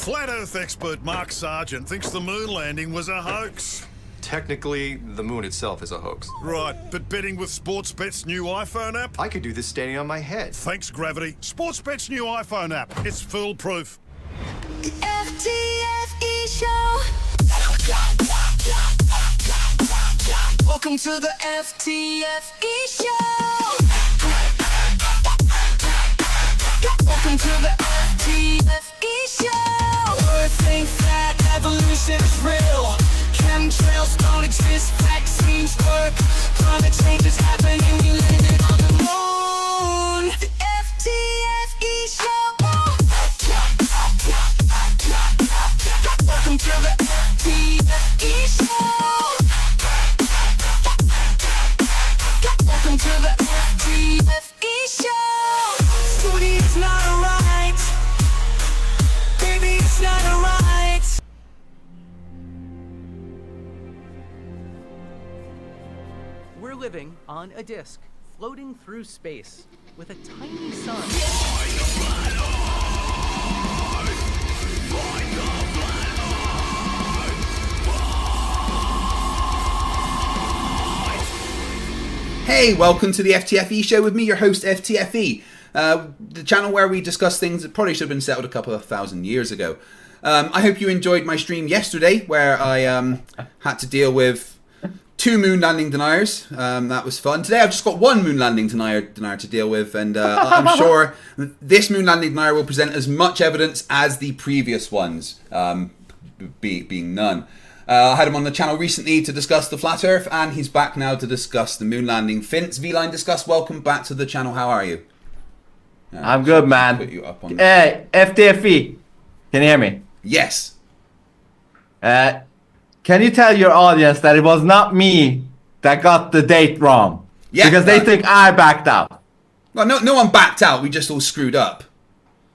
Flat Earth expert Mark Sargent thinks the moon landing was a hoax. Technically, the moon itself is a hoax. Right, but betting with Sportsbet's new iPhone app? I could do this standing on my head. Thanks, Gravity. Sportsbet's new iPhone app. It's foolproof. The FTFE show. Welcome to the FTFE show. Welcome to the FTFE show. Earth ain't flat, evolution is real. Chemtrails don't exist, vaccines work. Climate change is happening, we landed on the moon. The FTFE show. Welcome to the FTFE show. Welcome to the FTFE show. Study is not alright. Baby, it's not alright. We're living on a disk, floating through space, with a tiny sun. Hey, welcome to the FTFE show with me, your host FTFE, the channel where we discuss things that probably should have been settled a couple of thousand years ago. I hope you enjoyed my stream yesterday, where I had to deal with 2 moon landing deniers. That was fun. Today I've just got 1 moon landing denier to deal with, and I'm sure this moon landing denier will present as much evidence as the previous ones, being none. I had him on the channel recently to discuss the flat Earth, and he's back now to discuss the moon landing. VinceFelineDiscuss, welcome back to the channel. How are you? I'm good, man. Put you up on Hey, FTFE, can you hear me? Yes. Can you tell your audience that it was not me that got the date wrong? Yeah, because they think I backed out. Well, no one backed out. We just all screwed up.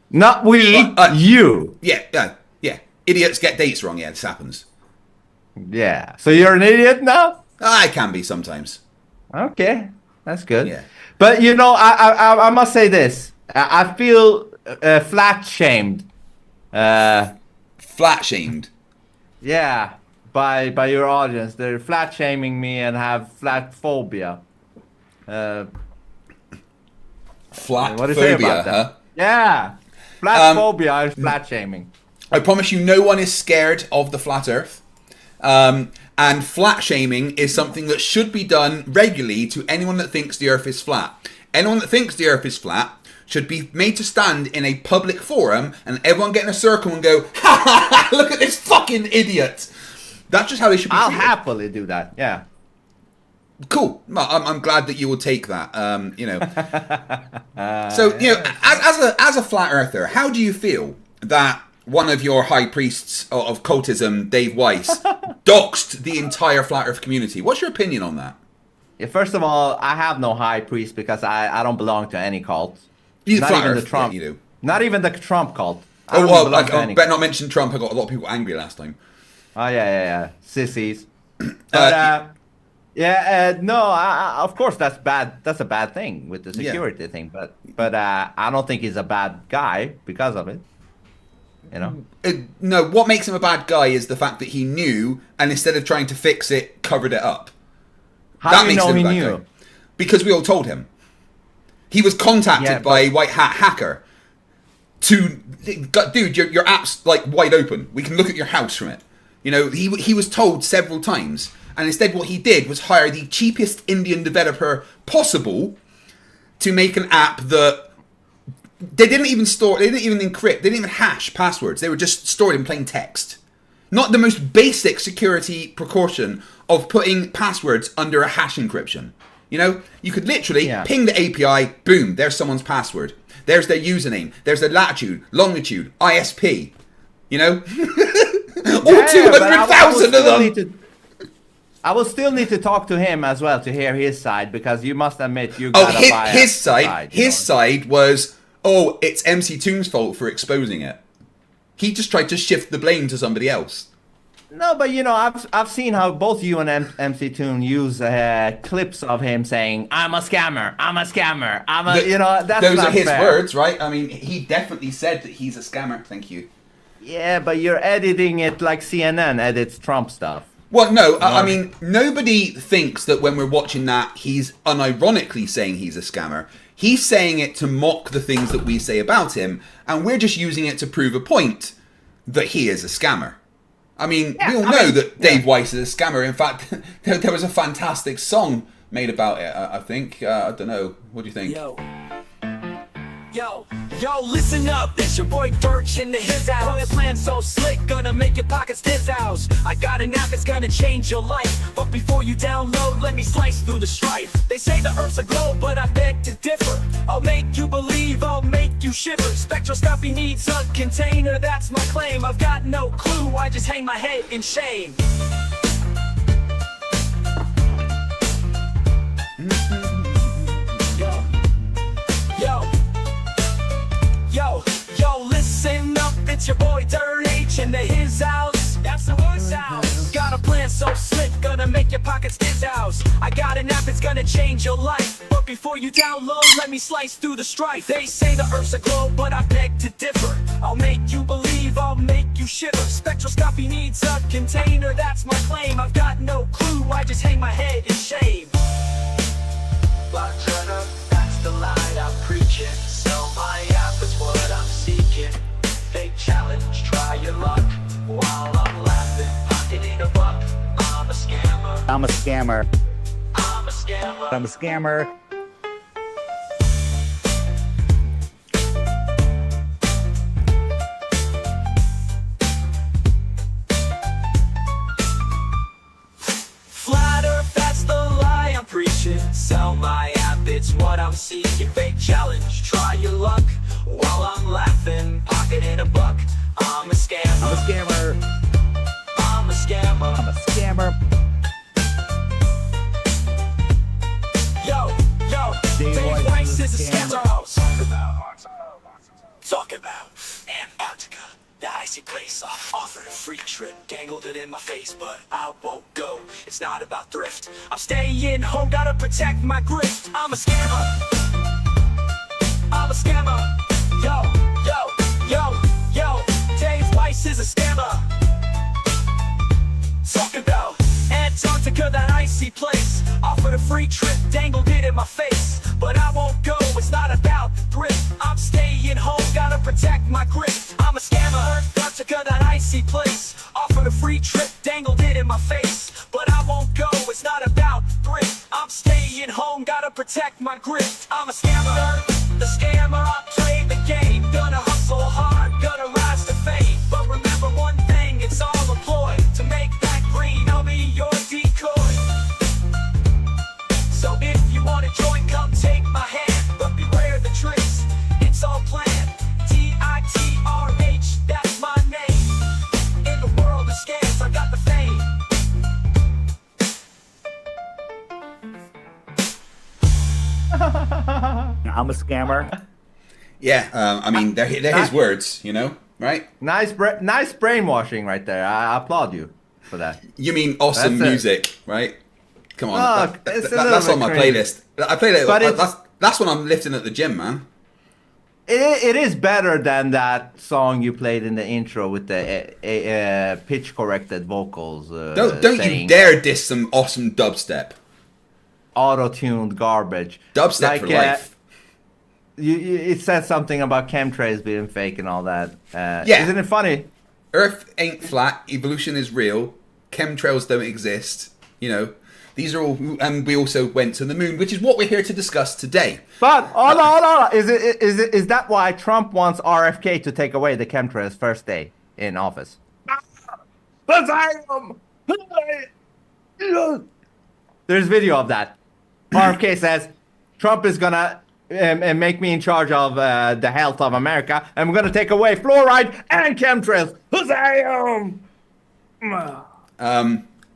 Not we, you. Yeah. Idiots get dates wrong. Yeah, this happens. Yeah. So you're an idiot now? I can be sometimes. Okay, that's good. Yeah. But you know, I must say this. I feel flat shamed. Flat shamed. Yeah, by your audience. They're flat shaming me and have flat phobia. Flat What do you say phobia, about that? huh? Yeah, flat phobia is flat shaming. I promise you, no one is scared of the flat Earth. And flat shaming is something that should be done regularly to anyone that thinks the Earth is flat. Anyone that thinks the Earth is flat should be made to stand in a public forum and everyone get in a circle and go, ha ha ha, look at this fucking idiot. That's just how they should be I'll treated. happily do that. Yeah. Cool. Well, I'm glad that you will take that. So, as a flat earther, how do you feel that one of your high priests of cultism, Dave Weiss, doxed the entire flat Earth community? What's your opinion on that? Yeah, first of all, I have no high priest because I don't belong to any cult. You Not flat even Earth, the Trump. yeah, you do. Not even the Trump cult. Oh well, I any better not mention Trump. I got a lot of people angry last time. Oh yeah. Sissies. But of course that's bad. That's a bad thing with the security thing. But I don't think he's a bad guy because of it. You know. No, what makes him a bad guy is the fact that he knew, and instead of trying to fix it, covered it up. How do you know he knew? Guy. Because we all told him. He was contacted by a white hat hacker to, dude, your app's like wide open. We can look at your house from it. You know, he was told several times, and instead what he did was hire the cheapest Indian developer possible to make an app that they didn't even store, they didn't even encrypt, they didn't even hash passwords. They were just stored in plain text. Not the most basic security precaution of putting passwords under a hash encryption. You know, you could literally ping the API, boom, there's someone's password. There's their username. There's their latitude, longitude, ISP. You know? All 200,000 of them. I will still need to talk to him as well to hear his side, because you must admit you gotta buy his side. His side was, it's MC Toon's fault for exposing it. He just tried to shift the blame to somebody else. No, but you know, I've seen how both you and MC Toon use clips of him saying, "I'm a scammer, I'm a scammer, that's not those are his fair. words, right? I mean, he definitely said that he's a scammer. Thank you. Yeah, but you're editing it like CNN edits Trump stuff. Well, no, I mean, nobody thinks that when we're watching that, he's unironically saying he's a scammer. He's saying it to mock the things that we say about him, and we're just using it to prove a point that he is a scammer. I mean, we all know that Dave Weiss is a scammer. In fact, there was a fantastic song made about it, I think. I don't know. What do you think? Yo, listen up, it's your boy Birch in the his house. Plan so slick, gonna make your pockets house. I got an app that's gonna change your life. But before you download, let me slice through the strife. They say the earth's a globe, but I beg to differ. I'll make you believe, I'll make you shiver. Spectroscopy needs a container, that's my claim. I've got no clue, I just hang my head in shame. Yo, listen up, it's your boy Dirt H in the his house. That's the his house. Got a plan so slick, gonna make your pockets house. I got an app that's gonna change your life. But before you download, let me slice through the strife. They say the earth's a globe, but I beg to differ. I'll make you believe, I'll make you shiver. Spectroscopy needs a container, that's my claim. I've got no clue, I just hang my head in shame. But Turner, that's the line I'm preaching. So my app is what I'm seeking. Fake challenge, try your luck. While I'm laughing, pocketing a buck. I'm a scammer. I'm a scammer. I'm a scammer. I'm a scammer. Flat Earth, that's the lie I'm preaching. Sell my app, it's what I'm seeking. Fake challenge, try your luck. While I'm laughing, pocketing a buck. I'm a scammer. I'm a scammer. I'm a scammer. I'm a scammer. Yo, Dave Weiss is a scammer. Talk about Antarctica, the icy place. Offered a free trip, dangled it in my face, but I won't go. It's not about thrift. I'm staying home, gotta protect my grift. I'm a scammer. I'm a scammer. Yo, Dave Weiss is a scammer. Talk about Antarctica, that icy place. Offered a free trip, dangled it in my face, but I won't go, it's not about the thrift. I'm staying home, gotta protect my grift. I'm a scammer. Antarctica, that icy place. Offered a free trip, dangled it in my face, but I won't go, it's not about thrift. I'm staying home, gotta protect my grift. I'm a scammer. The scammer, I play the game. Gonna hustle hard, gonna rise to fame. But remember one thing, it's all a ploy. To make that green, I'll be your decoy. So if you wanna join, come take my hand. But beware the tricks, it's all planned. TITRH, that's my name. In the world of scams, I got the fame. I'm a scammer. Yeah, I mean, they're his words, you know, right? Nice brainwashing right there. I applaud you for that. You mean awesome That's it. music, right? Come on, Oh, it's a little that's bit on my cringy. playlist. I played it. But it's- That's when I'm lifting at the gym, man. It is better than that song you played in the intro with the pitch corrected vocals. Don't you saying dare diss some awesome dubstep. auto-tuned garbage. Dubstep for life. It says something about chemtrails being fake and all that. Yeah. Isn't it funny? Earth ain't flat. Evolution is real. Chemtrails don't exist. You know, these are all. And we also went to the moon, which is what we're here to discuss today. But hold on. Is that why Trump wants RFK to take away the chemtrails first day in office? There's video of that. RFK says Trump is gonna make me in charge of the health of America, and we're gonna take away fluoride and chemtrails.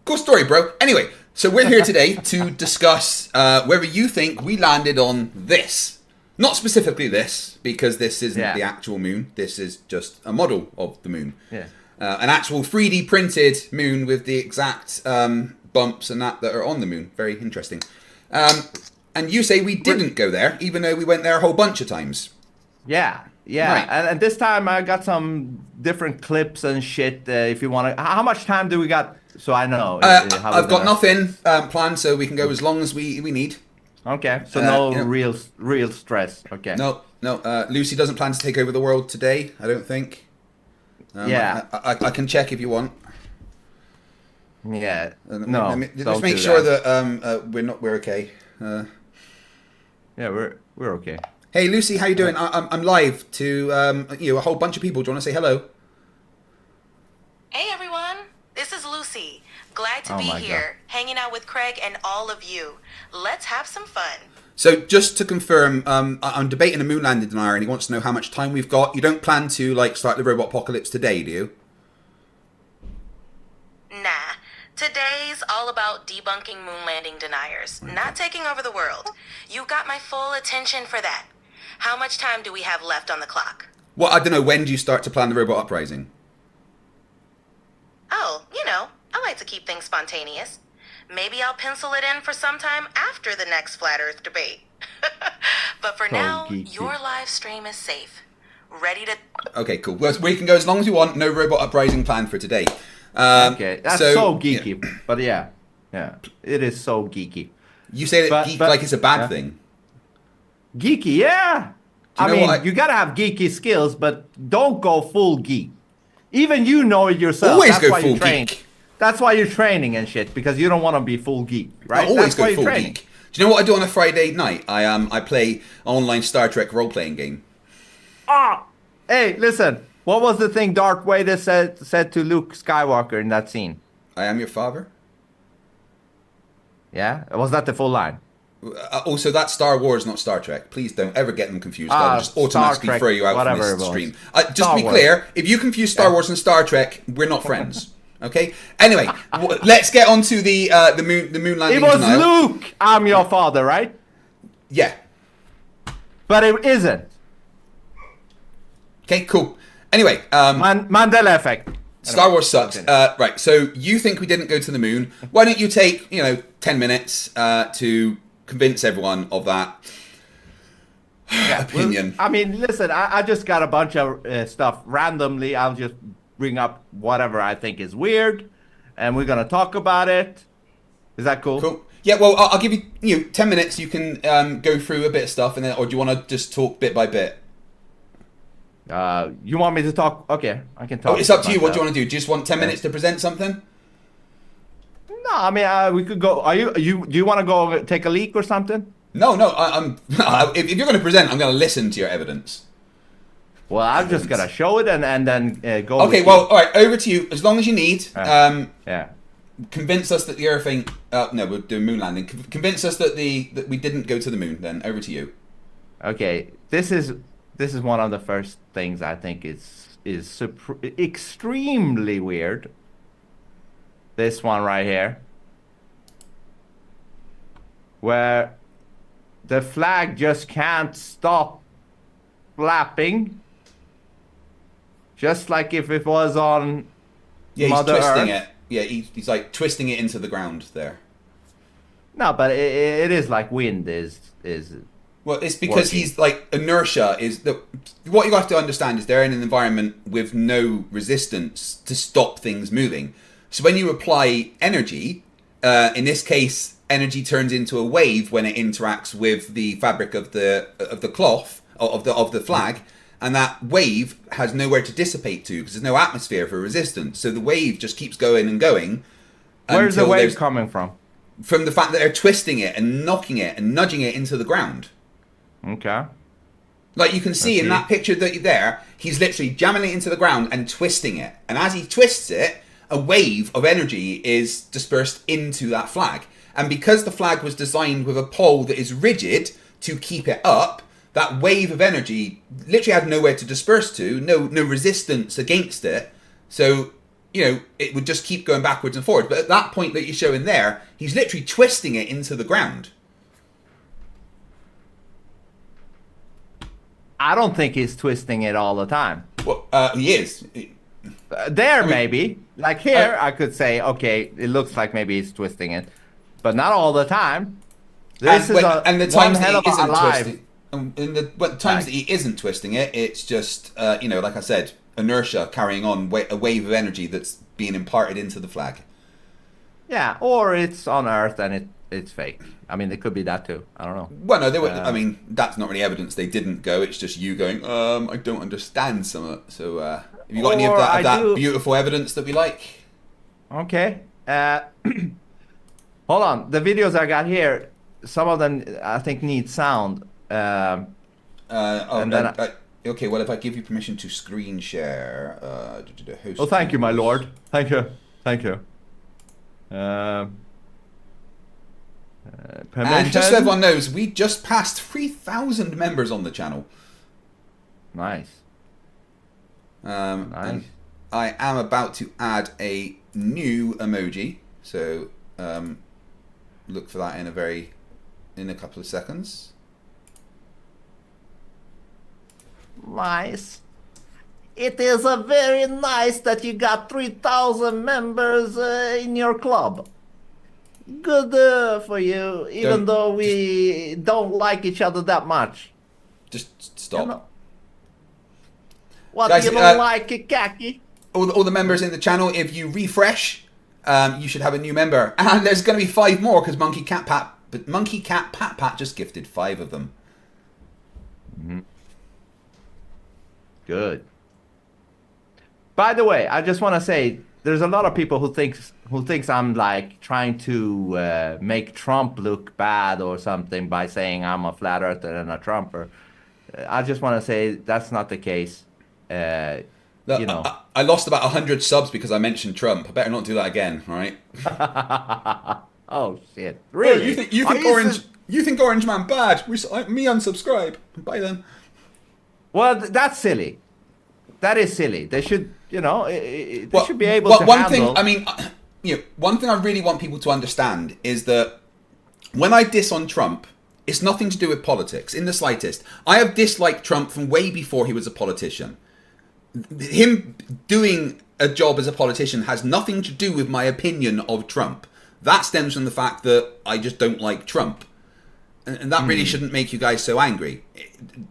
Cool story, bro. Anyway, so we're here today to discuss whether you think we landed on this. Not specifically this, because this isn't the actual moon. This is just a model of the moon. Yeah. An actual 3D printed moon with the exact bumps and that are on the moon. Very interesting. And you say we didn't go there, even though we went there a whole bunch of times. Yeah, Yeah, Right. and this time I got some different clips and shit. If you want to, how much time do we got? So I know. How I've we're got gonna- nothing planned, so we can go as long as we need. Okay, so no yeah. real stress. Okay. No. Lucy doesn't plan to take over the world today. I don't think. Yeah. I can check if you want. Yeah. Let No. me, don't let's make do sure that we're okay. Yeah, we're okay. Hey Lucy, how you doing? I'm live to a whole bunch of people. Do you want to say hello? Hey everyone, this is Lucy. Glad to Oh be my here, hanging out with Craig and all of you. Let's have some fun. So just to confirm, I'm debating a moon landing denier, and he wants to know how much time we've got. You don't plan to start the robot apocalypse today, do you? Nah, today's all about debunking moon landing deniers, not taking over the world. You got my full attention for that. How much time do we have left on the clock? Well, I don't know. When do you start to plan the robot uprising? Oh, I like to keep things spontaneous. Maybe I'll pencil it in for sometime after the next Flat Earth debate. But for now, geeky. your live stream is safe. Ready to... Okay, cool. Well, we can go as long as you want. No robot uprising planned for today. Okay, that's so geeky. yeah. But yeah, it is so geeky. You say that But- geek but- like it's a bad yeah. thing. Geeky, yeah. Do you I know mean, what you gotta have geeky skills, but don't go full geek. Even you know it yourself. Always That's go why full you train. geek. That's why you're training and shit, because you don't want to be full geek, right? I always That's why go you're full training. geek. Do you know what I do on a Friday night? I play online Star Trek role playing game. Ah, hey, listen. What was the thing Darth Vader said to Luke Skywalker in that scene? I am your father. Yeah, was that the full line? Also, that's Star Wars, not Star Trek. Please don't ever get them confused. Ah, I'll just Star automatically Trek, throw you out from whatever it this was. stream. Just Star to be Wars. clear, if you confuse Star Wars and Star Trek, we're not friends. Okay. Anyway, let's get on to the moon landing. It was denial. Luke. I'm your father, right? Yeah. But it isn't. Okay. Cool. Anyway, Mandela effect. Star Wars sucks. Right. So you think we didn't go to the moon? Why don't you take 10 minutes to convince everyone of that opinion? I mean, listen, I just got a bunch of stuff randomly. I'll just bring up whatever I think is weird, and we're gonna talk about it. Is that cool? Cool. Yeah. Well, I'll give you 10 minutes. You can go through a bit of stuff, and then, or do you want to just talk bit by bit? You want me to talk? Okay, I can talk. Oh, it's up to you. What do you myself. want to do? Do you just want 10 minutes to present something? No, I mean, we could go. Do you want to go take a leak or something? No. I'm. If you're going to present, I'm going to listen to your evidence. Well, I'm just gonna show it and then go. Okay. with Well, all right. Over to you. As long as you need. yeah. Convince us that the Earth ain't. No, we're doing moon landing. Convince us that we didn't go to the moon. Then over to you. Okay, this is one of the first things I think is extremely weird. This one right here, where the flag just can't stop flapping, just like if it was on Yeah, he's Mother twisting Earth. it. Yeah, he's like twisting it into the ground there. No, but it is like wind is. Well, it's because working. he's like inertia is the. What you have to understand is they're in an environment with no resistance to stop things moving. So when you apply energy, in this case, energy turns into a wave when it interacts with the fabric of the cloth of the flag, and that wave has nowhere to dissipate to because there's no atmosphere for resistance. So the wave just keeps going and going. Where's the until wave there's- coming from? From the fact that they're twisting it and knocking it and nudging it into the ground. Okay. Like you can see in that picture that you're there, he's literally jamming it into the ground and twisting it. And as he twists it, a wave of energy is dispersed into that flag. And because the flag was designed with a pole that is rigid to keep it up, that wave of energy literally had nowhere to disperse to, no resistance against it. So, it would just keep going backwards and forwards. But at that point that you're showing there, he's literally twisting it into the ground. I don't think he's twisting it all the time. Well, he is. Maybe. Like here, I could say, okay, it looks like maybe he's twisting it, but not all the time. This is and the one times hell that of he a isn't alive. twisting. In the times that he isn't twisting it, it's just, you know, like I said, inertia carrying on, a wave of energy that's being imparted into the flag. Yeah, or it's on Earth and it's fake. I mean, it could be that too. I don't know. Well, no, they were. I mean, that's not really evidence they didn't go. It's just you going, I don't understand some of it. So, have you got any of that beautiful evidence that we like? Okay. Hold on. The videos I got here, some of them I think need sound. Okay, well, if I give you permission to screen share, host. Oh, thank you, my lord. Thank you. And just so everyone knows, we just passed 3,000 members on the channel. Nice. Nice. And I am about to add a new emoji, so look for that in a couple of seconds. Nice. It is a very nice that you got 3,000 members in your club. Good for you, even though we don't like each other that much. Just stop. You know. What, Guys, you don't like khaki? All the members in the channel, if you refresh, you should have a new member. And there's going to be 5 more because Monkey Cat Pat just gifted 5 of them. Mm-hmm. Good. By the way, I just want to say there's a lot of people who thinks I'm like trying to make Trump look bad or something by saying I'm a flat earther and a Trumper. I just want to say that's not the case. Look, you know, I lost about 100 subs because I mentioned Trump. I better not do that again, all right? Oh shit! Really? Oh, you think Orange Man bad? Me unsubscribe. Bye then. Well, that's silly. That is silly. They should, you know, they should be able to one handle. thing, I mean, you know, one thing I really want people to understand is that when I diss on Trump, it's nothing to do with politics in the slightest. I have disliked Trump from way before he was a politician. Him doing a job as a politician has nothing to do with my opinion of Trump. That stems from the fact that I just don't like Trump. And that really shouldn't make you guys so angry.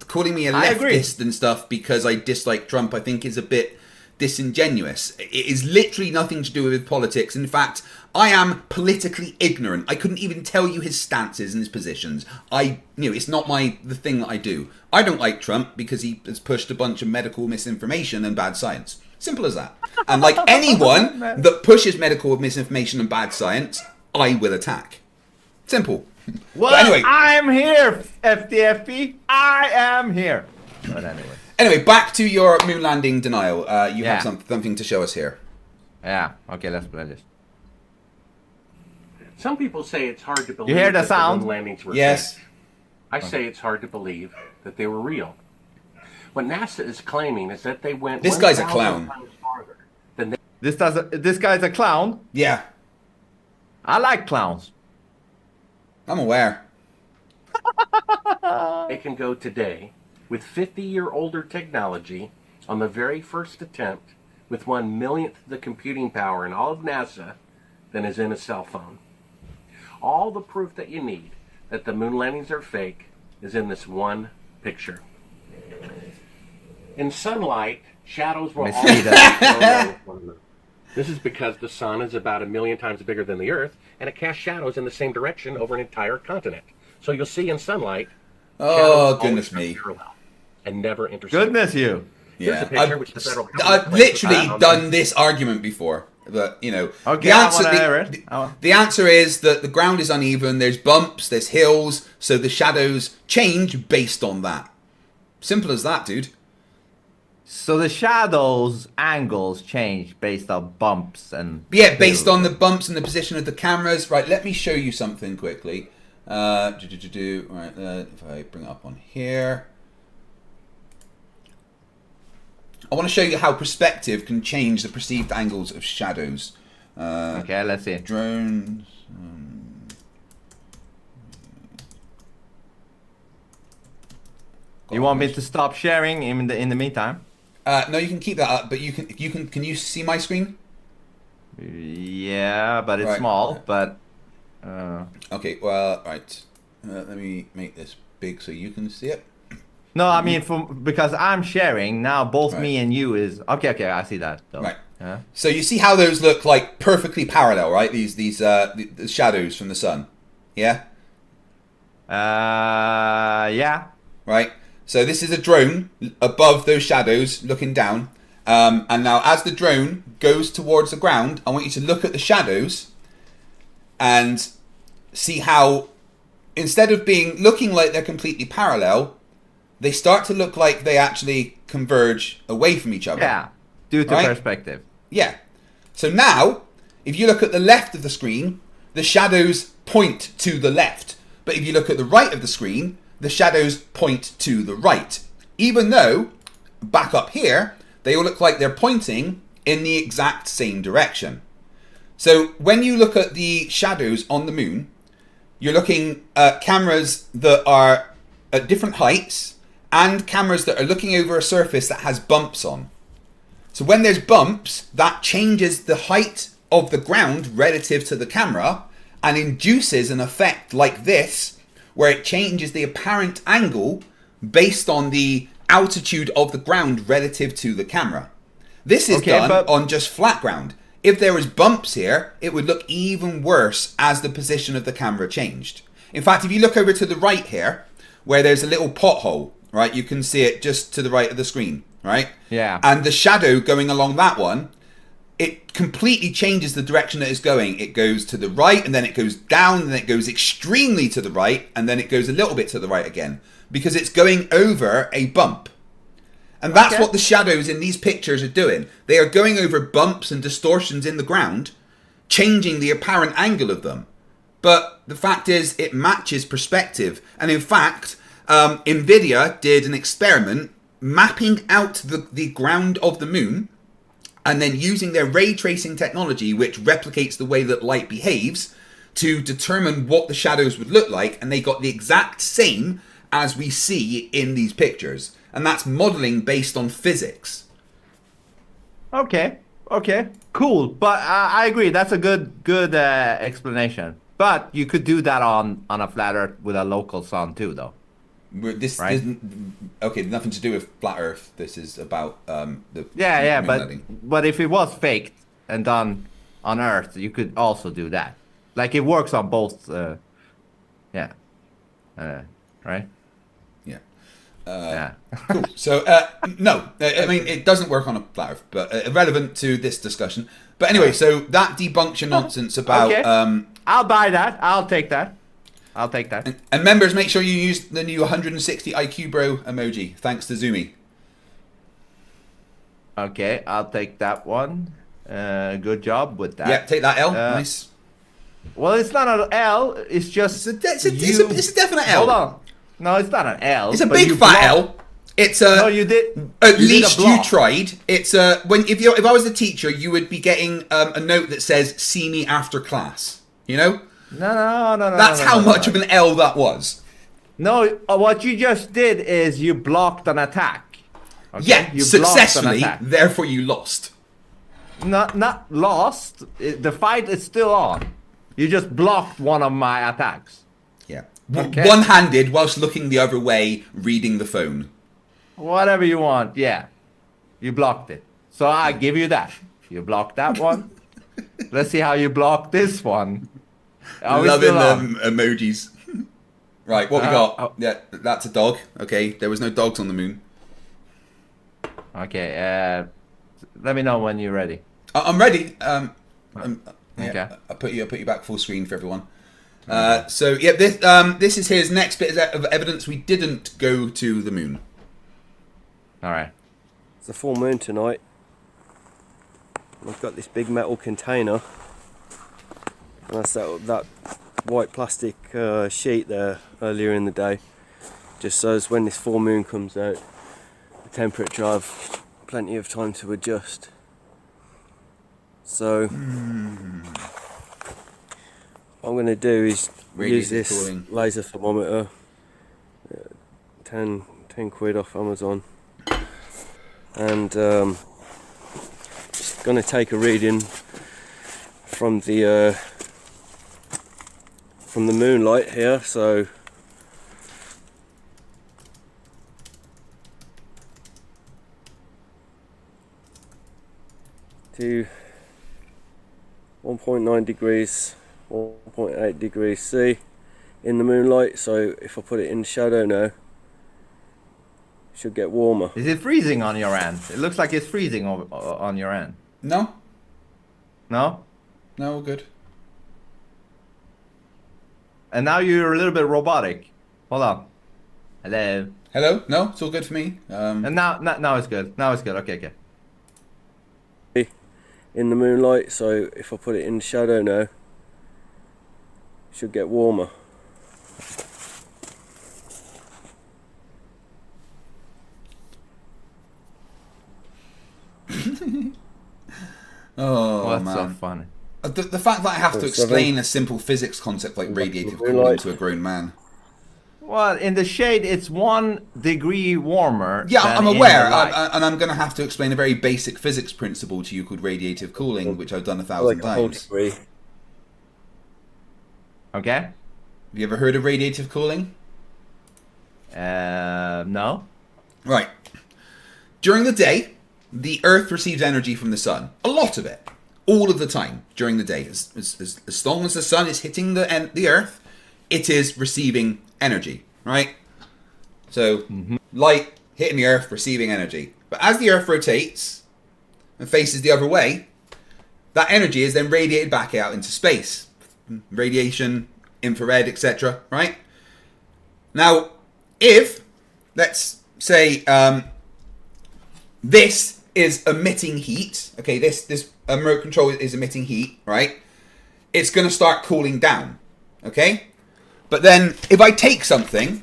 Calling me a leftist and stuff because I dislike Trump, I think, is a bit disingenuous. It is literally nothing to do with politics. In fact, I am politically ignorant. I couldn't even tell you his stances and his positions. It's not the thing that I do. I don't like Trump because he has pushed a bunch of medical misinformation and bad science. Simple as that. And like anyone that pushes medical misinformation and bad science, I will attack. Simple. Well, anyway, I'm here, FTFE. I am here. But anyway. Anyway, back to your moon landing denial. You have something to show us here. Yeah. Okay, let's play this. Some people say it's hard to believe you hear the that sound? the moon landings were yes. fake. I say it's hard to believe that they were real. What NASA is claiming is that they went. This guy's a clown. Than this guy's a clown? Yeah. I like clowns. I'm aware. They can go today with 50-year-older technology on the very first attempt with 1/millionth the computing power in all of NASA than is in a cell phone. All the proof that you need that the moon landings are fake is in this one picture. In sunlight, shadows will always This is because the sun is about 1 million times bigger than the Earth, and it casts shadows in the same direction over an entire continent. So you'll see in sunlight. Oh, goodness me! And never intersect. Goodness you! Yeah, I've literally done this argument before. But you know, okay, the answer is that the ground is uneven. There's bumps, there's hills, so the shadows change based on that. Simple as that, dude. So the shadows angles change based on bumps and based on the bumps and the position of the cameras. Right, let me show you something quickly. Right, if I bring it up on here, I want to show you how perspective can change the perceived angles of shadows. Okay, let's see. Drones. You want me to stop sharing in the meantime? No, you can keep that up, but can you see my screen? Yeah, but it's small. But okay, well, right. Let me make this big so you can see it. No, I mean because I'm sharing now. Both Right. me and you is okay. Okay, I see that. Though. Right. Yeah. So you see how those look like perfectly parallel, right? The shadows from the sun. Yeah. Yeah. Right. So this is a drone above those shadows, looking down. And now, as the drone goes towards the ground, I want you to look at the shadows and see how, instead of looking like they're completely parallel, they start to look like they actually converge away from each other. Yeah. Due to Right? perspective. Yeah. So now, if you look at the left of the screen, the shadows point to the left. But if you look at the right of the screen, the shadows point to the right. Even though, back up here, they all look like they're pointing in the exact same direction. So when you look at the shadows on the moon, you're looking at cameras that are at different heights and cameras that are looking over a surface that has bumps on. So when there's bumps, that changes the height of the ground relative to the camera and induces an effect like this, where it changes the apparent angle based on the altitude of the ground relative to the camera. This is done on just flat ground. If there was bumps here, it would look even worse as the position of the camera changed. In fact, if you look over to the right here, where there's a little pothole, right, you can see it just to the right of the screen, right? Yeah. And the shadow going along that one, it completely changes the direction that it's going. It goes to the right, and then it goes down, and then it goes extremely to the right, and then it goes a little bit to the right again, because it's going over a bump. And that's what the shadows in these pictures are doing. They are going over bumps and distortions in the ground, changing the apparent angle of them. But the fact is, it matches perspective. And in fact, NVIDIA did an experiment mapping out the ground of the moon, and then using their ray tracing technology, which replicates the way that light behaves, to determine what the shadows would look like. And they got the exact same as we see in these pictures. And that's modeling based on physics. Okay. Okay. Cool. But I agree. That's a good explanation. But you could do that on a flat Earth with a local sun too, though. This right? isn't okay. Nothing to do with flat Earth. This is about the yeah. moon But landing. but if it was faked and done on Earth, you could also do that. Like it works on both. Right. Yeah. Yeah. Cool. So no, I mean it doesn't work on a flat Earth, but irrelevant to this discussion. But anyway, so that debunks your nonsense about. Okay. I'll buy that. I'll take that. I'll take that. And members, make sure you use the new 160 IQ bro emoji. Thanks to Zoomy. Okay, I'll take that one. Good job with that. Yeah, take that L. Nice. Well, it's not an L. It's just It's a definite L. Hold on. No, it's not an L. It's a but big you fat L. blocked- It's a. No, you did. At you did a least you block. tried. It's a. If I was the teacher, you would be getting a note that says "See me after class." You know. No. That's no, how no, much no. of an L that was. No, what you just did is you blocked an attack. Okay? Yeah, You blocked an successfully. attack. Therefore, you lost. Not lost. The fight is still on. You just blocked one of my attacks. Yeah. Okay. One-handed whilst looking the other way, reading the phone. Whatever you want, yeah. You blocked it. So I give you that. You blocked that one. Let's see how you block this one. Are we Loving still on? the emojis. Right, what we got? Yeah, that's a dog. Okay, there was no dogs on the moon. Okay, let me know when you're ready. I'm ready. Okay. I'll put you back full screen for everyone. So yeah, this is his next bit of evidence. We didn't go to the moon. All right. It's a full moon tonight. I've got this big metal container, and that's that white plastic sheet there earlier in the day, just so as when this full moon comes out, the temperature, I have plenty of time to adjust. So what I'm going to do is use this laser thermometer, 10 quid off Amazon, and just going to take a reading from the moonlight here. So to 1.9 degrees, 1.8 degrees C in the moonlight. So if I put it in shadow now, it should get warmer. Is it freezing on your end? It looks like it's freezing on your end. No, No? no, we're good. And now you're a little bit robotic. Hold on. Hello. Hello? No, it's all good for me. And now it's good. Now it's good. Okay, okay. In the moonlight, so if I put it in shadow now, it should get warmer. Oh, That's man. so funny. The fact that I have to explain a simple physics concept like radiative cooling to a grown man. Well, in the shade, it's 1 degree warmer. Yeah, than I'm in aware, the light. and I'm going to have to explain a very basic physics principle to you called radiative cooling, which I've done 1,000 Like a whole times. degree. Okay. Have you ever heard of radiative cooling? No. Right. During the day, the Earth receives energy from the sun. A lot of it. All of the time during the day. As long as the sun is hitting the Earth, it is receiving energy, right? So, light hitting the Earth, receiving energy. But as the Earth rotates and faces the other way, that energy is then radiated back out into space. Radiation, infrared, etc., right? Now, if, let's say, this is emitting heat, okay, this remote control is emitting heat, right? It's going to start cooling down, okay? But then if I take something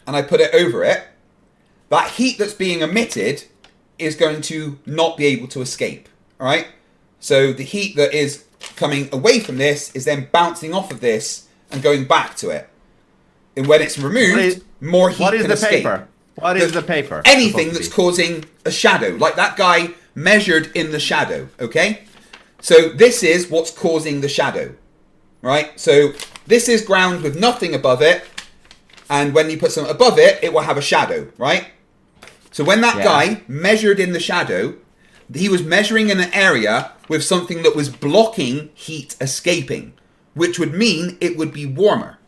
and I put it over it, that heat that's being emitted is going to not be able to escape, all right? So the heat that is coming away from this is then bouncing off of this and going back to it. And when it's removed, more heat can escape. Paper? What is the paper? Anything that's causing a shadow, like that guy measured in the shadow, okay? So this is what's causing the shadow, right? So this is ground with nothing above it, and when you put something above it, it will have a shadow, right? So when that guy measured in the shadow, he was measuring in an area with something that was blocking heat escaping, which would mean it would be warmer.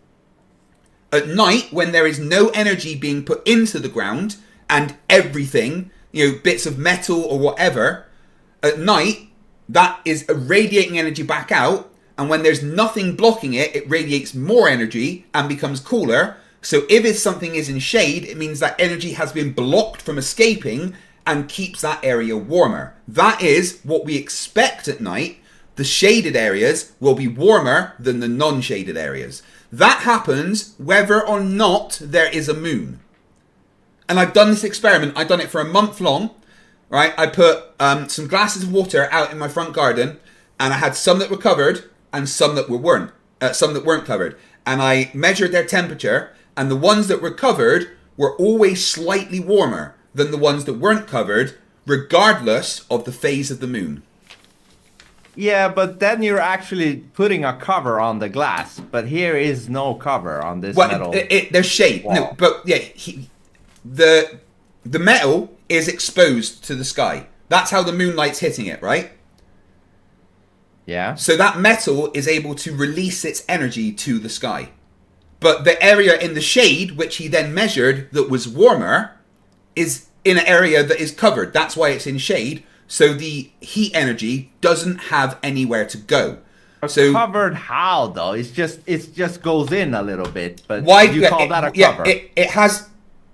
At night, when there is no energy being put into the ground and everything, bits of metal or whatever, at night, that is radiating energy back out. And when there's nothing blocking it, it radiates more energy and becomes cooler. So if something is in shade, it means that energy has been blocked from escaping and keeps that area warmer. That is what we expect at night. The shaded areas will be warmer than the non-shaded areas. That happens whether or not there is a moon. And I've done this experiment. I've done it for a month long. Right? I put some glasses of water out in my front garden, and I had some that were covered and some that weren't. Some that weren't covered. And I measured their temperature, and the ones that were covered were always slightly warmer than the ones that weren't covered, regardless of the phase of the moon. Yeah, but then you're actually putting a cover on the glass. But here is no cover on this metal. There's shade. Wall. No, but yeah, the metal is exposed to the sky. That's how the moonlight's hitting it, right? Yeah. So that metal is able to release its energy to the sky. But the area in the shade, which he then measured that was warmer, is in an area that is covered. That's why it's in shade. So the heat energy doesn't have anywhere to go. So covered how though? It just goes in a little bit. But why do you call that a cover?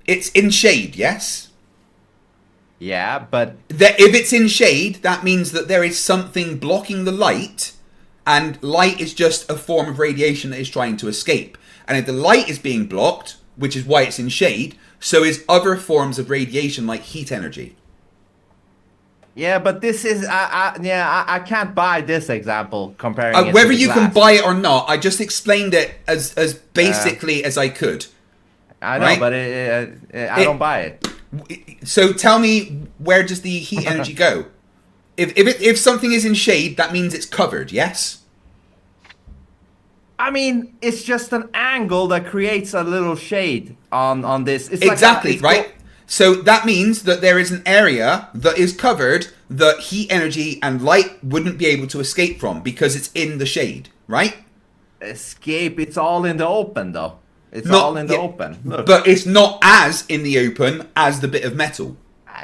It's in shade, yes. Yeah, but If it's in shade, that means that there is something blocking the light, and light is just a form of radiation that is trying to escape. And if the light is being blocked, which is why it's in shade, so is other forms of radiation like heat energy. yeah, but this is I can't buy this example comparing it Whether to the you can glass. buy it or not, I just explained it as basically as I could. I know, right? but I don't buy it. So tell me, where does the heat energy go? If something is in shade, that means it's covered, yes? I mean, it's just an angle that creates a little shade on this. It's Exactly, like right? So that means that there is an area that is covered that heat energy and light wouldn't be able to escape from because it's in the shade, right? Escape, it's all in the open though. It's Not- all in the yeah, open. Look. But it's not as in the open as the bit of metal.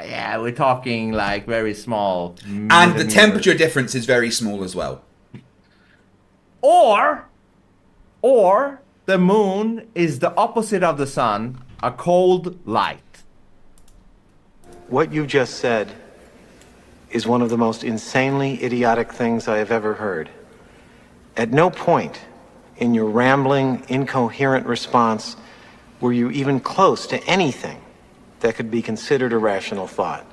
Yeah, we're talking like very small. And the millimeters. temperature difference is very small as well. Or the moon is the opposite of the sun, a cold light. What you just said is one of the most insanely idiotic things I have ever heard. At no point in your rambling, incoherent response were you even close to anything that could be considered a rational thought.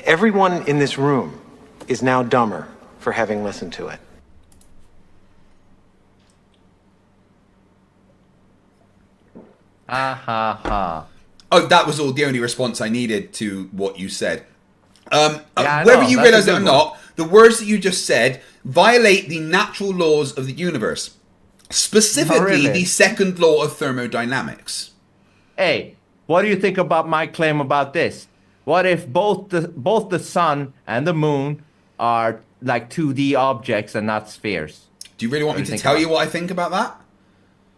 Everyone in this room is now dumber for having listened to it. Ha ha ha. Oh, that was all the only response I needed to what you said. I Whether know, you that's realize a it or good not, the words that you just said violate the natural laws of the universe. Specifically, Oh, really? the second law of thermodynamics. Hey, what do you think about my claim about this? What if both the sun and the moon are like 2D objects and not spheres? Do you really want What me do to you think tell about you what I think about that?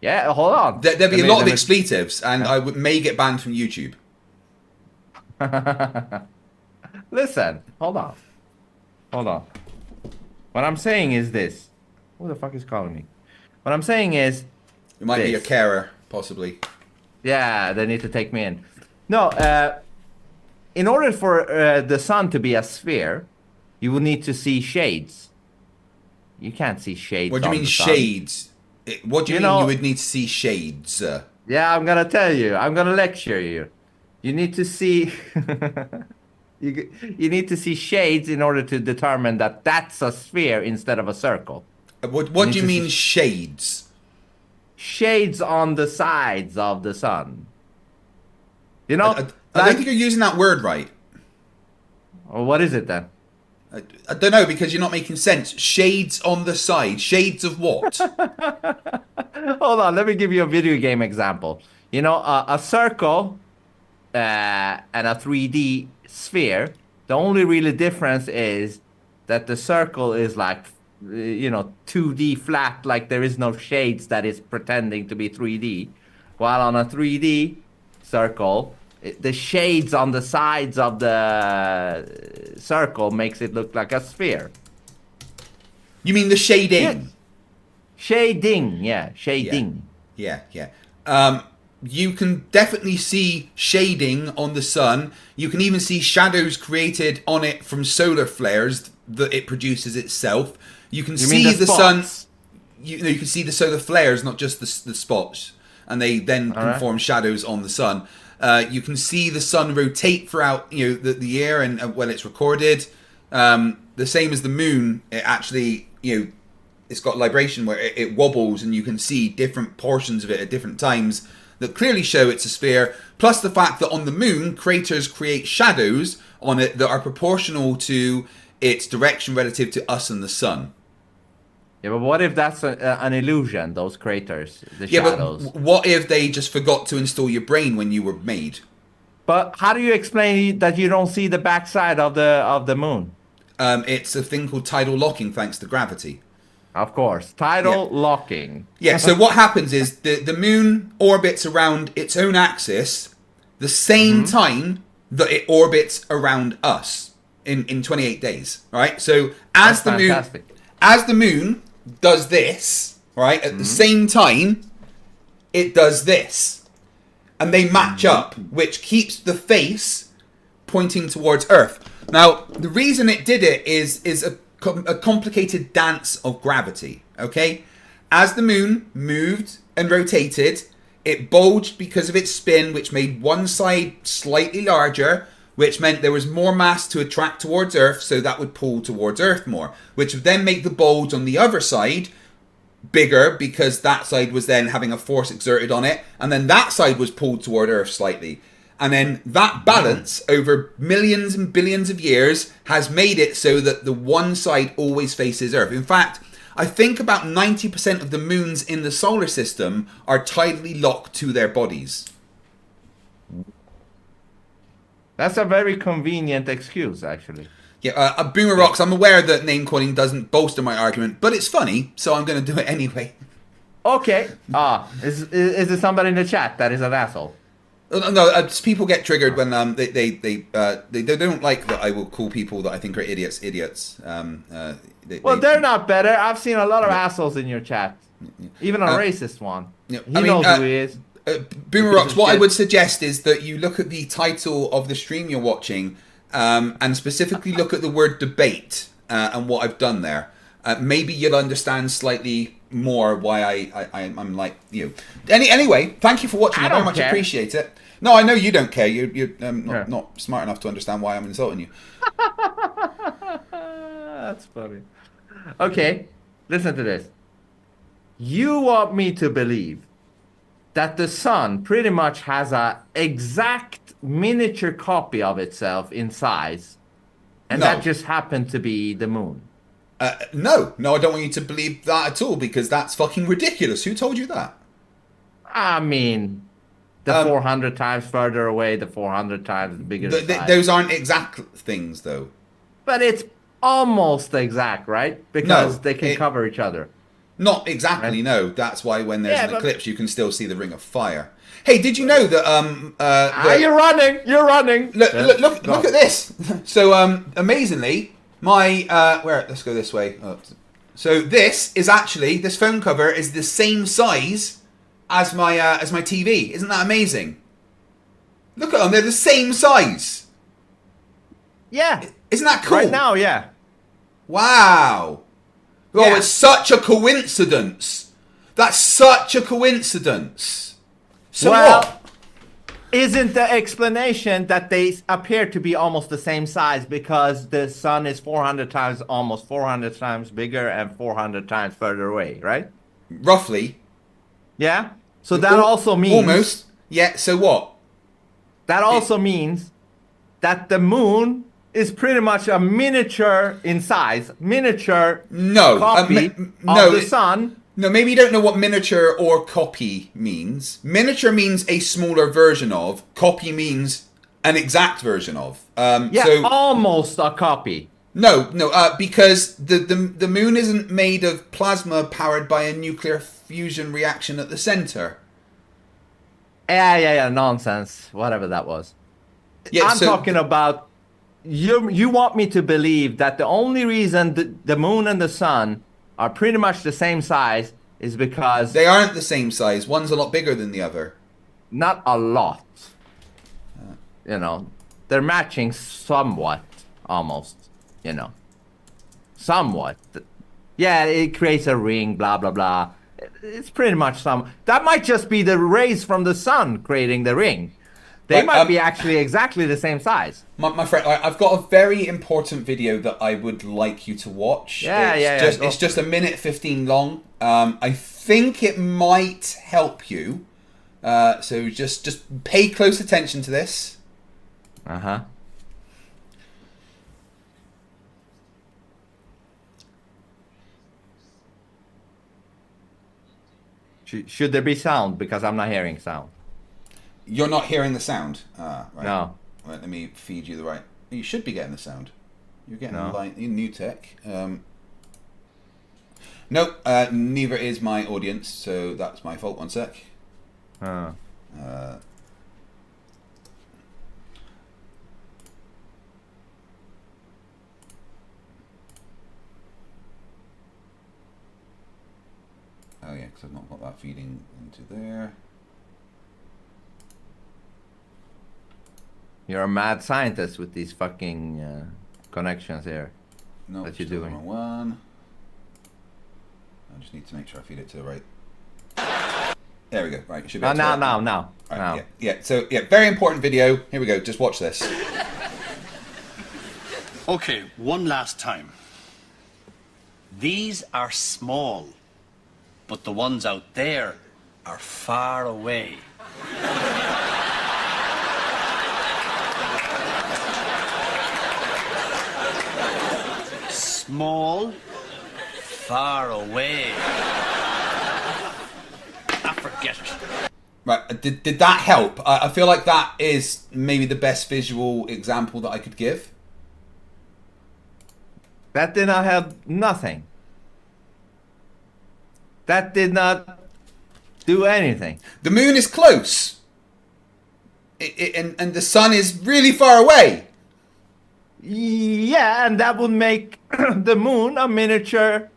Yeah, hold on. There'd be Let a me- lot of let me- expletives, and I may get banned from YouTube. Listen, hold on. What I'm saying is this. Who the fuck is calling me? What I'm saying is, It might be This. your carer, possibly. yeah, they need to take me in. No, in order for the sun to be a sphere, you will need to see shades. You can't see shades. What do you on mean the sun. shades? What do you You mean know- you would need to see shades? Yeah, I'm gonna tell you. I'm gonna lecture you. You need to see. you need to see shades in order to determine that that's a sphere instead of a circle. What need do you to mean see- shades? Shades on the sides of the sun. You know, I don't think you're using that word right. Well, what is it then? I don't know, because you're not making sense. Shades on the side. Shades of what? Hold on, let me give you a video game example. You know, a circle and a 3D sphere. The only really difference is that the circle is like, 2D flat, like there is no shades that is pretending to be 3D. While on a 3D circle, the shades on the sides of the circle makes it look like a sphere. You mean the shading? Yes. Shading, yeah, shading. Yeah. You can definitely see shading on the sun. You can even see shadows created on it from solar flares that it produces itself. You can see mean the sun. spots? You can see the solar flares, not just the spots, and they then All right. can form shadows on the sun. You can see the sun rotate throughout the year and when it's recorded. The same as the moon, it actually it's got libration where it wobbles, and you can see different portions of it at different times that clearly show it's a sphere. Plus the fact that on the moon, craters create shadows on it that are proportional to its direction relative to us and the sun. Yeah, but what if that's an illusion, those craters, the Yeah, shadows? but what if they just forgot to install your brain when you were made? But how do you explain that you don't see the backside of the moon? It's a thing called tidal locking, thanks to gravity. Of course, tidal locking. Yeah, so what happens is the moon orbits around its own axis the same time that it orbits around us in 28 days, right? So That's fantastic. as the moon does this, right, at the same time it does this. And they match up, which keeps the face pointing towards Earth. Now, the reason it did it is a complicated dance of gravity, okay? As the moon moved and rotated, it bulged because of its spin, which made one side slightly larger, which meant there was more mass to attract towards Earth, so that would pull towards Earth more, which would then make the bulge on the other side bigger because that side was then having a force exerted on it, and then that side was pulled toward Earth slightly. And then that balance over millions and billions of years has made it so that the one side always faces Earth. In fact, I think about 90% of the moons in the solar system are tidally locked to their bodies. That's a very convenient excuse, actually. Yeah, Boomer Rocks, I'm aware that name calling doesn't bolster my argument, but it's funny, so I'm going to do it anyway. Okay. Is there somebody in the chat that is an asshole? No, people get triggered when they don't like that I will call people that I think are idiots. They're not better. I've seen a lot of assholes in your chat, even a racist one. Yeah, He knows who he is. Boomer Rocks, what I would suggest is that you look at the title of the stream you're watching, and specifically look at the word debate and what I've done there. Maybe you'll understand slightly more why I'm like you. Anyway, thank you for watching. I very much appreciate it. No, I know you don't care. You're not smart enough to understand why I'm insulting you. That's funny. Okay, listen to this. You want me to believe that the sun pretty much has a exact miniature copy of itself in size, and that just happened to be the moon? No, I don't want you to believe that at all, because that's fucking ridiculous. Who told you that? I mean, the 400 times further away, the 400 times bigger size. Those aren't exact things, though. But it's almost exact, right? Because they can cover each other. Not exactly, right? No. That's why when there's an eclipse, you can still see the ring of fire. Hey, did you know that... you're running! You're running! Look at this! So, amazingly... let's go this way. So this phone cover is the same size as my TV. Isn't that amazing? Look at them, they're the same size. Yeah. Isn't that cool? Right now, yeah. Wow. Oh, it's such a coincidence. That's such a coincidence. So what? Isn't the explanation that they appear to be almost the same size because the sun is almost 400 times bigger and 400 times further away, right? Roughly. Yeah? So that also means... Almost. Yeah, so what? That also means that the moon is pretty much a miniature in size, copy of the sun. No, maybe you don't know what miniature or copy means. Miniature means a smaller version of. Copy means an exact version of. Almost a copy. No, because the moon isn't made of plasma powered by a nuclear fusion reaction at the center. Yeah, nonsense. Whatever that was. Yeah, I'm talking about... You want me to believe that the only reason the moon and the sun are pretty much the same size is because... They aren't the same size. One's a lot bigger than the other. Not a lot. They're matching somewhat, almost, Somewhat. Yeah, it creates a ring, blah, blah, blah. It's pretty much that might just be the rays from the sun creating the ring. They might be actually exactly the same size. My friend, I've got a very important video that I would like you to watch. It's just 1:15 long. I think it might help you. So just pay close attention to this. Uh-huh. Should there be sound? Because I'm not hearing sound. You're not hearing the sound? Right. No. Right, let me feed you the right... You should be getting the sound. You're getting new tech. Nope, neither is my audience, so that's my fault. One sec. Oh yeah, because I've not got that feeding into there. You're a mad scientist with these fucking connections here. No, that you're doing. One. I just need to make sure I feed it to the right. There we go. Right, you should be. Now. Right, yeah. So very important video. Here we go. Just watch this. Okay, one last time. These are small, but the ones out there are far away. Small, far away. Forget it. Right, did that help? I feel like that is maybe the best visual example that I could give. That did not help nothing. That did not do anything. The moon is close. And the sun is really far away. Yeah, and that would make the moon a miniature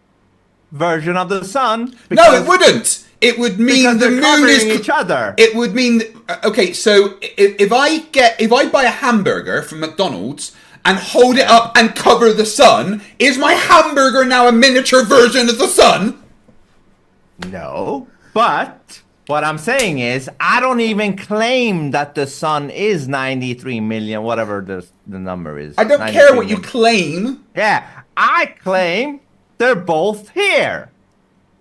version of the sun. No, it wouldn't. It would mean the moon is each other. It would mean okay. So if I buy a hamburger from McDonald's and hold it up and cover the sun, is my hamburger now a miniature version of the sun? No, but what I'm saying is I don't even claim that the sun is 93 million, whatever the number is. I don't care what you claim. Yeah, I claim they're both here.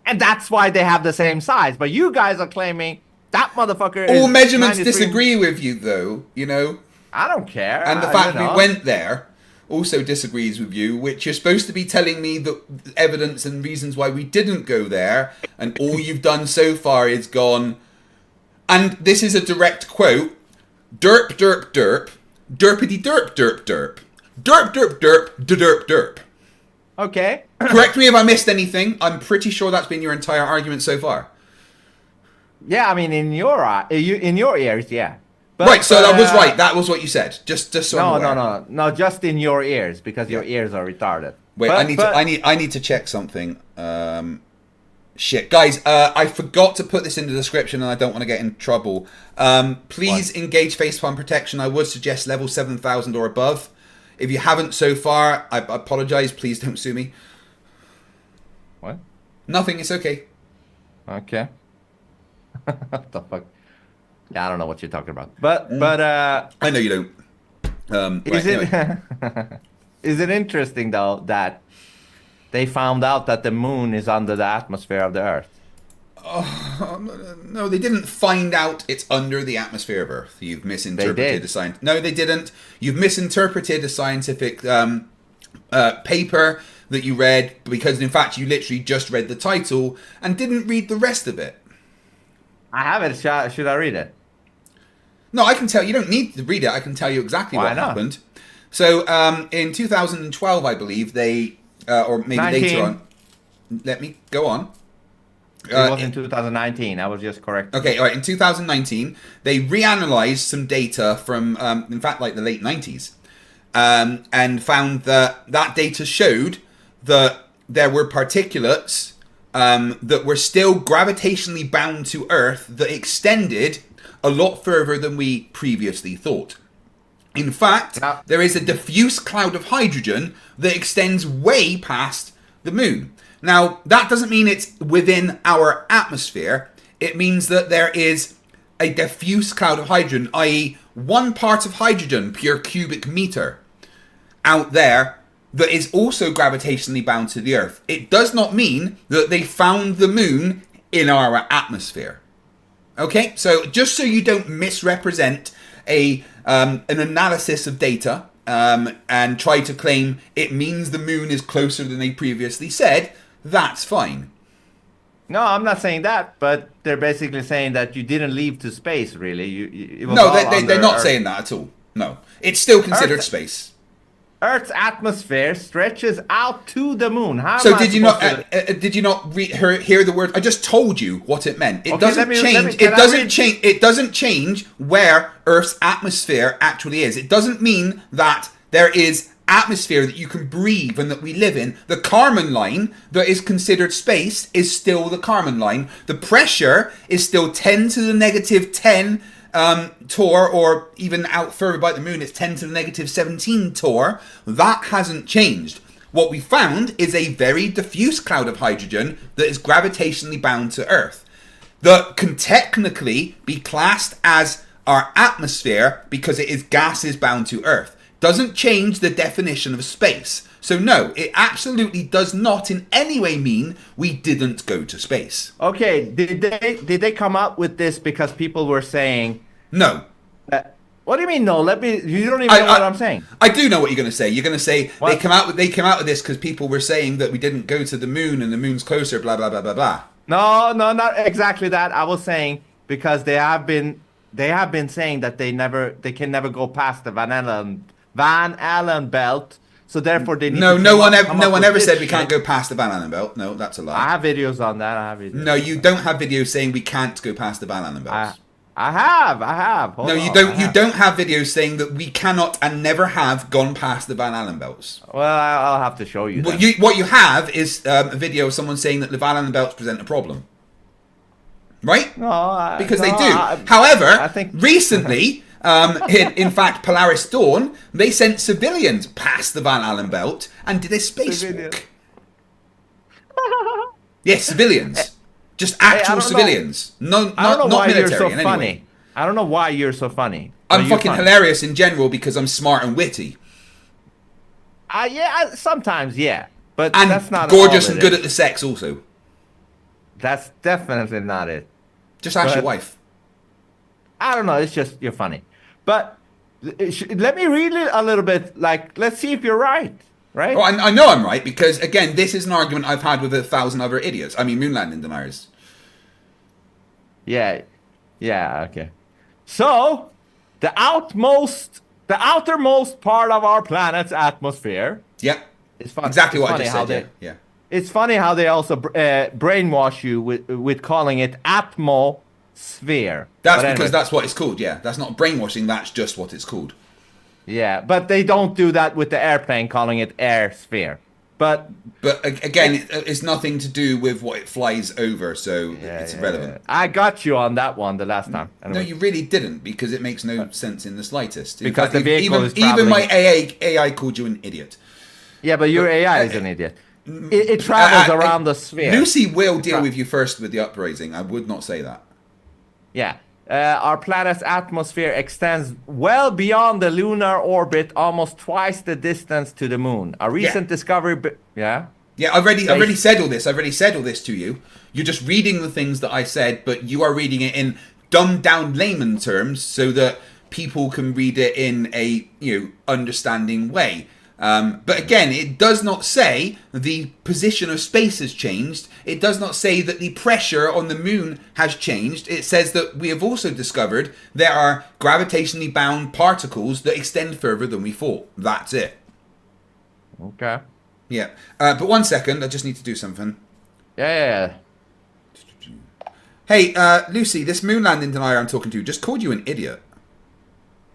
And that's why they have the same size. But you guys are claiming that motherfucker is all measurements 93. disagree with you, though, you know. I don't care. And the fact we went there also disagrees with you, which you're supposed to be telling me the evidence and reasons why we didn't go there, and all you've done so far is gone, and this is a direct quote, derp, derp, derp, derpity derp, derp, derp, derp, derp, derp, derp, derp. Okay. Correct me if I missed anything. I'm pretty sure that's been your entire argument so far. Yeah, I mean, in your ears, yeah. But, right, so that was right. That was what you said. Just so I'm aware. No, just in your ears because your ears are retarded. Wait, I need to check something. Shit, guys, I forgot to put this in the description, and I don't want to get in trouble. Please engage facepalm protection. I would suggest level 7,000 or above. If you haven't so far, I apologize. Please don't sue me. What? Nothing. It's okay. Okay. What the fuck? Yeah, I don't know what you're talking about. But I know you don't. Is it interesting though that they found out that the moon is under the atmosphere of the Earth? No, they didn't find out it's under the atmosphere of Earth. You've misinterpreted the science. No, they didn't. You've misinterpreted a scientific paper that you read because, in fact, you literally just read the title and didn't read the rest of it. I have it. Should I read it? No, I can tell. You don't need to read it. I can tell you exactly what happened. So, in 2012, I believe they, or maybe 19. later on. Let me go on. It was in 2019. I was just correct. Okay, all right. In 2019, they reanalyzed some data from, in fact, like the late 90s, and found that data showed that there were particulates that were still gravitationally bound to Earth that extended a lot further than we previously thought. In fact, there is a diffuse cloud of hydrogen that extends way past the moon. Now, that doesn't mean it's within our atmosphere. It means that there is a diffuse cloud of hydrogen, i.e. 1 part of hydrogen per cubic meter out there that is also gravitationally bound to the Earth. It does not mean that they found the moon in our atmosphere. Okay, so just so you don't misrepresent an analysis of data and try to claim it means the moon is closer than they previously said, that's fine. No, I'm not saying that, but they're basically saying that you didn't leave to space, really. No, they're not saying that at all. No, it's still considered space. Earth's atmosphere stretches out to the moon. So did you not hear the word? I just told you what it meant. It doesn't change. It doesn't change where Earth's atmosphere actually is. It doesn't mean that there is atmosphere that you can breathe and that we live in. The Kármán line that is considered space is still the Kármán line. The pressure is still 10 to the negative 10 torr, or even out further by the moon, it's 10 to the negative 17 torr. That hasn't changed. What we found is a very diffuse cloud of hydrogen that is gravitationally bound to Earth, that can technically be classed as our atmosphere because it is gases bound to Earth. Doesn't change the definition of space. So no, it absolutely does not in any way mean we didn't go to space. Okay, did they come up with this because people were saying no? What do you mean no? You don't even know what I'm saying. I do know what you're going to say. You're going to say they came out with this because people were saying that we didn't go to the moon and the moon's closer. Blah blah blah blah blah. No, not exactly that. I was saying because they have been saying that they can never go past the Van Allen belt. So therefore, they need No, to no one come up ever with said this we can't shit. go past the Van Allen belt. No, that's a lie. I have videos on that. No, you don't have videos saying we can't go past the Van Allen belts. I have. Hold No, on, you don't. I You have. don't have videos saying that we cannot and never have gone past the Van Allen belts. Well, I'll have to show you. What you have is a video of someone saying that the Van Allen belts present a problem, right? No, Because they do. However, I think recently, in fact, Polaris Dawn, they sent civilians past the Van Allen belt and did a spacewalk. Yes, civilians. Just actual civilians. Not military you're so in any funny. way. I don't know why you're so funny. I'm You're fucking funny. hilarious in general because I'm smart and witty. Yeah, sometimes, yeah. But And that's not gorgeous all and it good is. at the sex also. That's definitely not it. Just ask your But- wife. I don't know. It's just you're funny. But let me read it a little bit. Like, let's see if you're right. Right? Oh, I know I'm right because, again, this is an argument I've had with 1,000 other idiots. I mean, moon landing deniers. Yeah. Yeah. Okay. So, the outermost part of our planet's atmosphere. Yep. It's fun. Exactly it's what I funny just how said. Yeah. It's funny how they also brainwash you with calling it atmosphere. That's But because anyway. that's what it's called. Yeah. That's not brainwashing. That's just what it's called. Yeah, but they don't do that with the airplane, calling it air sphere. But again, it's nothing to do with what it flies over, so it's irrelevant. I got you on that one the last time. No, you really didn't, because it makes no sense in the slightest. In Because fact, the vehicle is even my traveling- AI called you an idiot. Yeah, but your AI is an idiot. It travels around the sphere. Lucy will deal with you first with the uprising. I would not say that. Yeah. Our planet's atmosphere extends well beyond the lunar orbit, almost twice the distance to the moon. A recent discovery... Yeah? Yeah, I've already said all this. I've already said all this to you. You're just reading the things that I said, but you are reading it in dumbed down layman terms so that people can read it in a understanding way. But again, it does not say the position of space has changed. It does not say that the pressure on the moon has changed. It says that we have also discovered there are gravitationally bound particles that extend further than we thought. That's it. Okay. Yeah. But 1 second, I just need to do something. Yeah. Hey, Lucy, this moon landing denier I'm talking to just called you an idiot.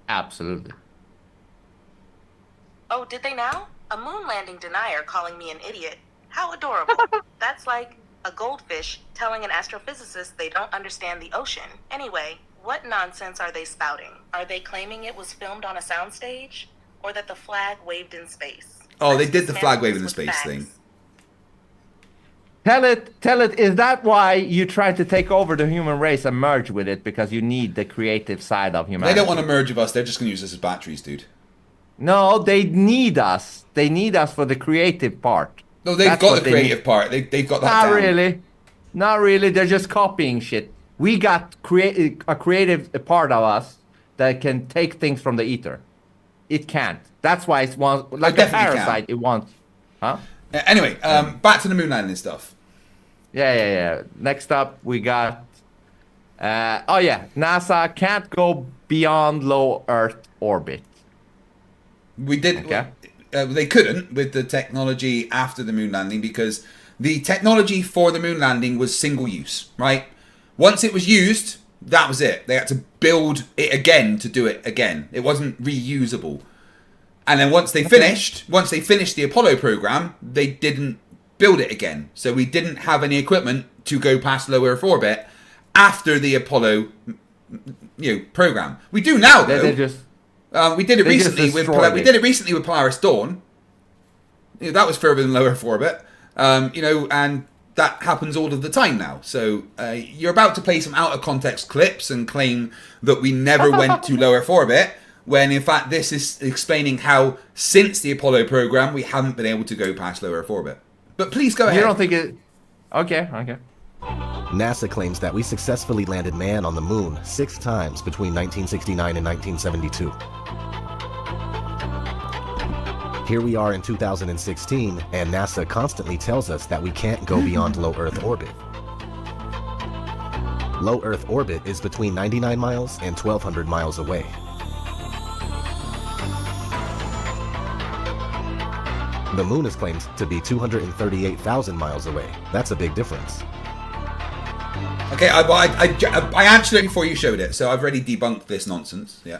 Absolutely. Oh, did they now? A moon landing denier calling me an idiot. How adorable. That's like a goldfish telling an astrophysicist they don't understand the ocean. Anyway, what nonsense are they spouting? Are they claiming it was filmed on a soundstage? Or that the flag waved in space? Oh, they did the flag waving in space thing. Tell it, is that why you tried to take over the human race and merge with it? Because you need the creative side of humanity. They don't want to merge with us. They're just going to use us as batteries, dude. No, they need us. They need us for the creative part. No, they've got the creative part. They've got that Not down. really. Not really. They're just copying shit. We got a creative part of us that can take things from the ether. It can't. That's why it's like a parasite. It wants. Huh? Anyway, back to the moon landing stuff. Yeah. Next up, we got. NASA can't go beyond low Earth orbit. We did. Okay. They couldn't with the technology after the moon landing because the technology for the moon landing was single use, right? Once it was used, that was it. They had to build it again to do it again. It wasn't reusable. And then once they finished the Apollo program, they didn't build it again. So we didn't have any equipment to go past low Earth orbit after the Apollo, program. We do now though. We did it recently with Polaris Dawn. That was further than low Earth orbit. And that happens all of the time now. So you're about to play some out of context clips and claim that we never went to low Earth orbit, when in fact this is explaining how since the Apollo program we haven't been able to go past low Earth orbit. But please go ahead. You don't think it? Okay. NASA claims that we successfully landed man on the moon 6 times between 1969 and 1972. Here we are in 2016, and NASA constantly tells us that we can't go beyond low Earth orbit. Low Earth orbit is between 99 miles and 1,200 miles away. The moon is claimed to be 238,000 miles away. That's a big difference. Okay, I answered it before you showed it, so I've already debunked this nonsense. Yeah.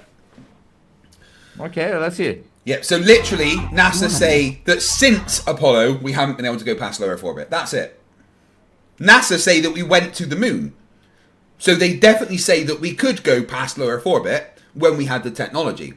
Okay, let's see it. Yeah, so literally, NASA say that since Apollo, we haven't been able to go past low Earth orbit. That's it. NASA say that we went to the moon. So they definitely say that we could go past low Earth orbit when we had the technology.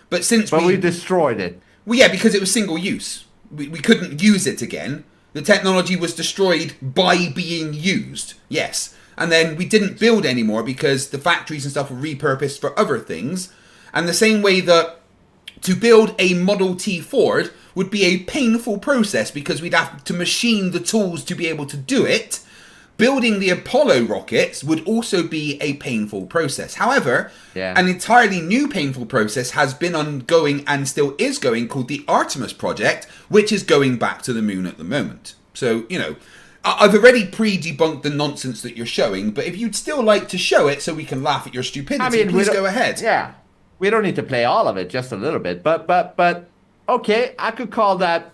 But since we destroyed it. Well, yeah, because it was single use. We couldn't use it again. The technology was destroyed by being used. Yes. And then we didn't build anymore because the factories and stuff were repurposed for other things. And the same way that to build a Model T Ford would be a painful process because we'd have to machine the tools to be able to do it. Building the Apollo rockets would also be a painful process. However, an entirely new painful process has been ongoing and still is going called the Artemis project, which is going back to the moon at the moment. So, you know, I've already pre-debunked the nonsense that you're showing, but if you'd still like to show it so we can laugh at your stupidity, please go ahead. Yeah. We don't need to play all of it, just a little bit. But okay, I could call that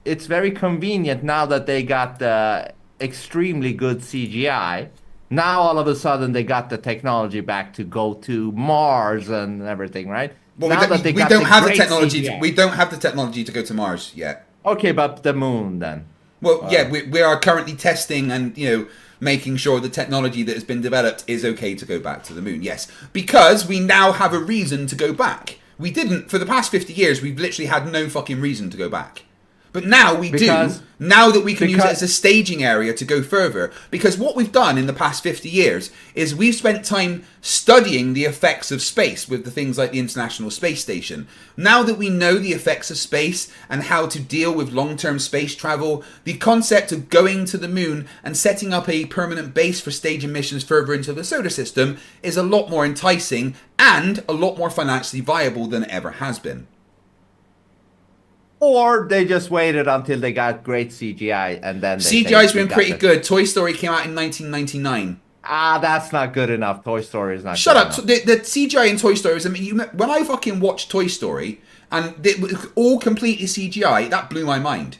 it's very convenient now that they got the extremely good CGI. Now all of a sudden they got the technology back to go to Mars and everything, right? Well, now we don't have the technology. We don't have the technology to go to Mars yet. Okay, but the moon then. Well, yeah, we are currently testing and, you know, making sure the technology that has been developed is okay to go back to the moon. Yes, because we now have a reason to go back. We didn't, for the past 50 years, we've literally had no fucking reason to go back. But now we do, now that we can use it as a staging area to go further. Because what we've done in the past 50 years is we've spent time studying the effects of space with the things like the International Space Station. Now that we know the effects of space and how to deal with long-term space travel, the concept of going to the moon and setting up a permanent base for staging missions further into the solar system is a lot more enticing and a lot more financially viable than it ever has been. Or they just waited until they got great CGI and then CGI's been pretty good. Toy Story came out in 1999. Ah, that's not good enough. Toy Story is not Shut good up. enough. The CGI in Toy Story is, I mean, when I fucking watched Toy Story and it was all completely CGI, that blew my mind.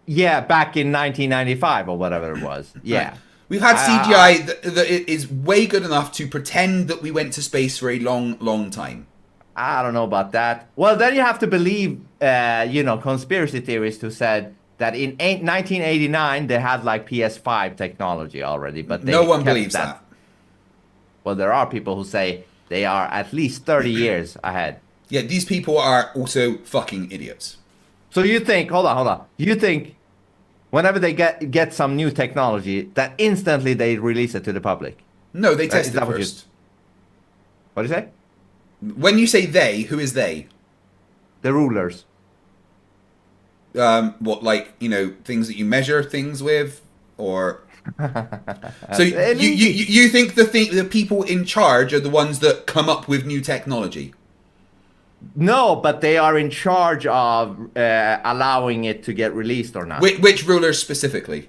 Yeah, back in 1995 or whatever it was. Yeah. Right. We've had CGI that is way good enough to pretend that we went to space for a long, long time. I don't know about that. Well, then you have to believe, you know, conspiracy theorists who said that in 1989 they had like PS5 technology already, but no one believes that. Well, there are people who say they are at least 30 years ahead. Yeah, these people are also fucking idiots. So you think, hold on. You think whenever they get some new technology, that instantly they release it to the public? No, they test it first. What do you say? When you say they, who is they? The rulers. What, like, you know, things that you measure things with, or so you think the people in charge are the ones that come up with new technology? No, but they are in charge of allowing it to get released or not. Which rulers specifically?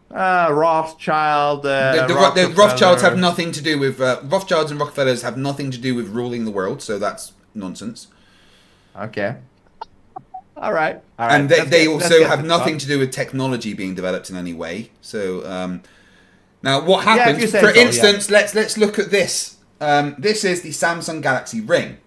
Rothschild. The Rothschilds have nothing to do with Rothschilds and Rockefellers have nothing to do with ruling the world, so that's nonsense. Okay. All right. And they also have nothing to do with technology being developed in any way. So now, what happens? For instance, let's look at this. This is the Samsung Galaxy Ring.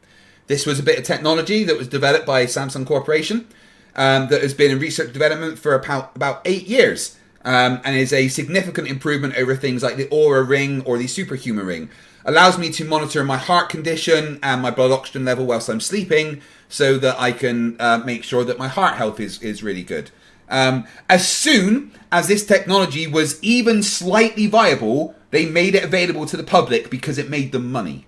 This was a bit of technology that was developed by Samsung Corporation that has been in research and development for about 8 years. And is a significant improvement over things like the Aura Ring or the Superhuman Ring. Allows me to monitor my heart condition and my blood oxygen level whilst I'm sleeping so that I can make sure that my heart health is really good. As soon as this technology was even slightly viable, they made it available to the public because it made them money.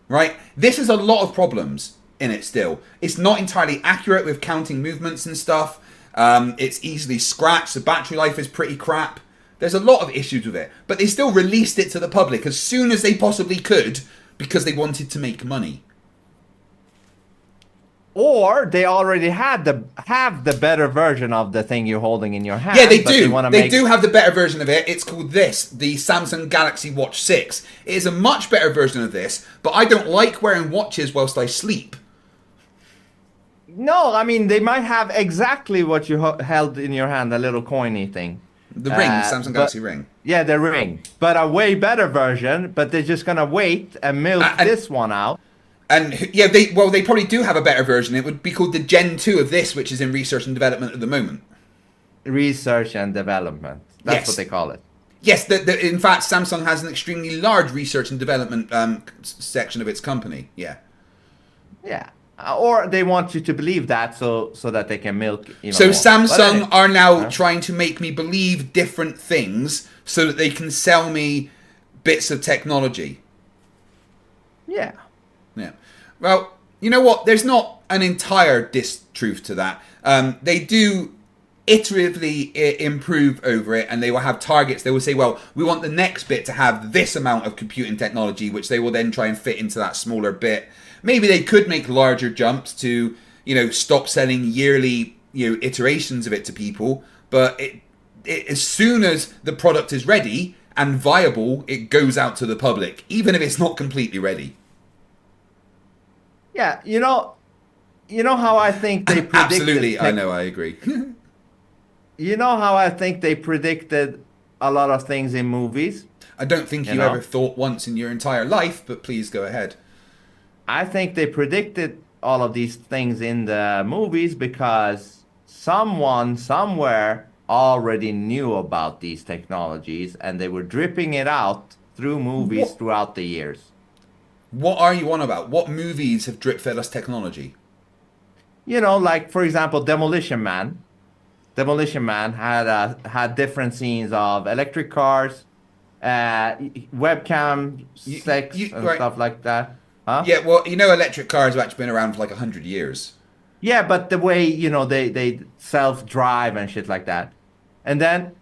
Right? This has a lot of problems in it still. It's not entirely accurate with counting movements and stuff. It's easily scratched. The battery life is pretty crap. There's a lot of issues with it. But they still released it to the public as soon as they possibly could because they wanted to make money. Or they already have the better version of the thing you're holding in your hand. Yeah, they do. They do have the better version of it. It's called this, the Samsung Galaxy Watch 6. It is a much better version of this, but I don't like wearing watches whilst I sleep. No, I mean, they might have exactly what you held in your hand, a little coiny thing. The ring, Samsung Galaxy Ring. Yeah, the ring. But a way better version, but they're just going to wait and milk this one out. And yeah, they probably do have a better version. It would be called the Gen 2 of this, which is in research and development at the moment. Research and development. That's what they call it. Yes, in fact, Samsung has an extremely large research and development section of its company. Yeah. Yeah. Or they want you to believe that so that they can milk. So more. Samsung are now trying to make me believe different things so that they can sell me bits of technology. Yeah. Yeah. Well, you know what? There's not an entire distruth to that. They do iteratively improve over it, and they will have targets. They will say, well, we want the next bit to have this amount of computing technology, which they will then try and fit into that smaller bit. Maybe they could make larger jumps to, stop selling yearly, iterations of it to people. But as soon as the product is ready and viable, it goes out to the public, even if it's not completely ready. Yeah, you know how I think they predicted... Absolutely, I know, I agree. You know how I think they predicted a lot of things in movies? I don't think you ever thought once in your entire life, but please go ahead. I think they predicted all of these things in the movies because someone somewhere already knew about these technologies and they were dripping it out through movies throughout the years. What are you on about? What movies have drip-fed us technology? Like, for example, Demolition Man. Demolition Man had different scenes of electric cars, webcam, sex, and stuff like that. Huh? Yeah, well, electric cars have actually been around for like 100 years. Yeah, but the way, they self-drive and shit like that. And then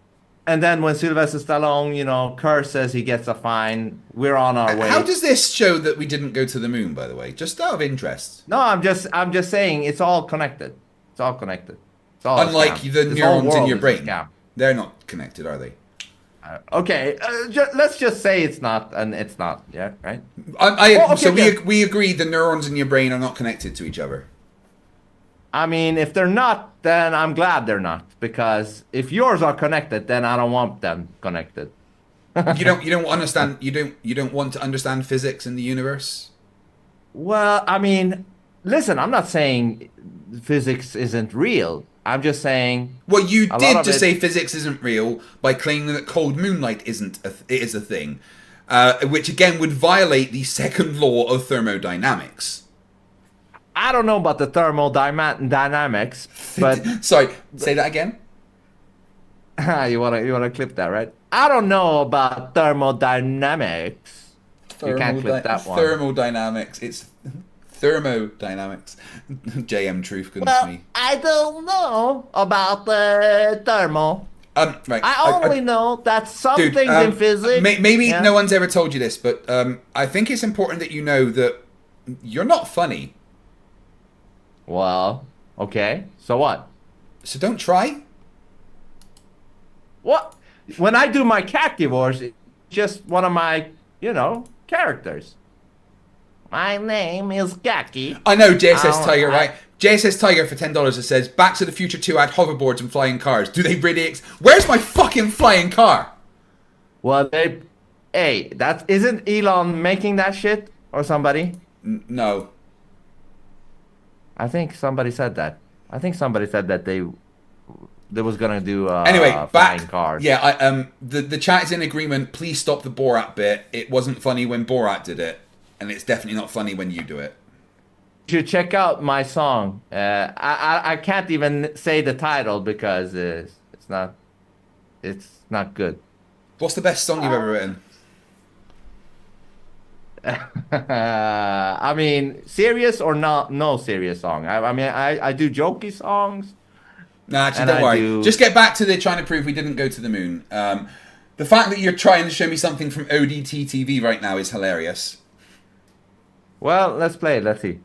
when Sylvester Stallone, curses, he gets a fine. We're on our way. How does this show that we didn't go to the moon, by the way? Just out of interest. No, I'm just saying it's all connected. It's all connected. It's all unlike the neurons in your brain. They're not connected, are they? Okay, let's just say it's not, and it's not. Yeah, right. We agree the neurons in your brain are not connected to each other. I mean, if they're not, then I'm glad they're not, because if yours are connected, then I don't want them connected. You don't understand. You don't want to understand physics in the universe. Well, I mean, listen, I'm not saying physics isn't real. I'm just saying. Well, you did just say physics isn't real by claiming that cold moonlight is a thing, which again would violate the second law of thermodynamics. I don't know about the thermodynamics, but sorry, say that again. you wanna clip that, right? I don't know about thermodynamics. You can't clip that one. Thermodynamics. It's thermodynamics. JM Truth goodness me. I don't know about the thermo. Right. I only know that some things in physics. Maybe no one's ever told you this, but I think it's important that you know that you're not funny. Well, okay. So what? So don't try. What? When I do my cat divorce, it's just one of my, characters. My name is Gaki. I know, JSS Tiger, right? JSS Tiger for $10 it says, Back to the Future 2 had hoverboards and flying cars. Do they really Where's my fucking flying car? Well, hey, isn't Elon making that shit? Or somebody? No. I think somebody said that. I think somebody said that they was gonna do flying cars. Yeah, the chat is in agreement. Please stop the Borat bit. It wasn't funny when Borat did it, and it's definitely not funny when you do it. You should check out my song. I can't even say the title because it's not good. What's the best song you've ever written? I mean, serious or not? No serious song. I do jokey songs. No, actually, don't worry. Just get back to the trying to prove we didn't go to the moon. The fact that you're trying to show me something from ODT TV right now is hilarious. Well, let's play it. Let's see.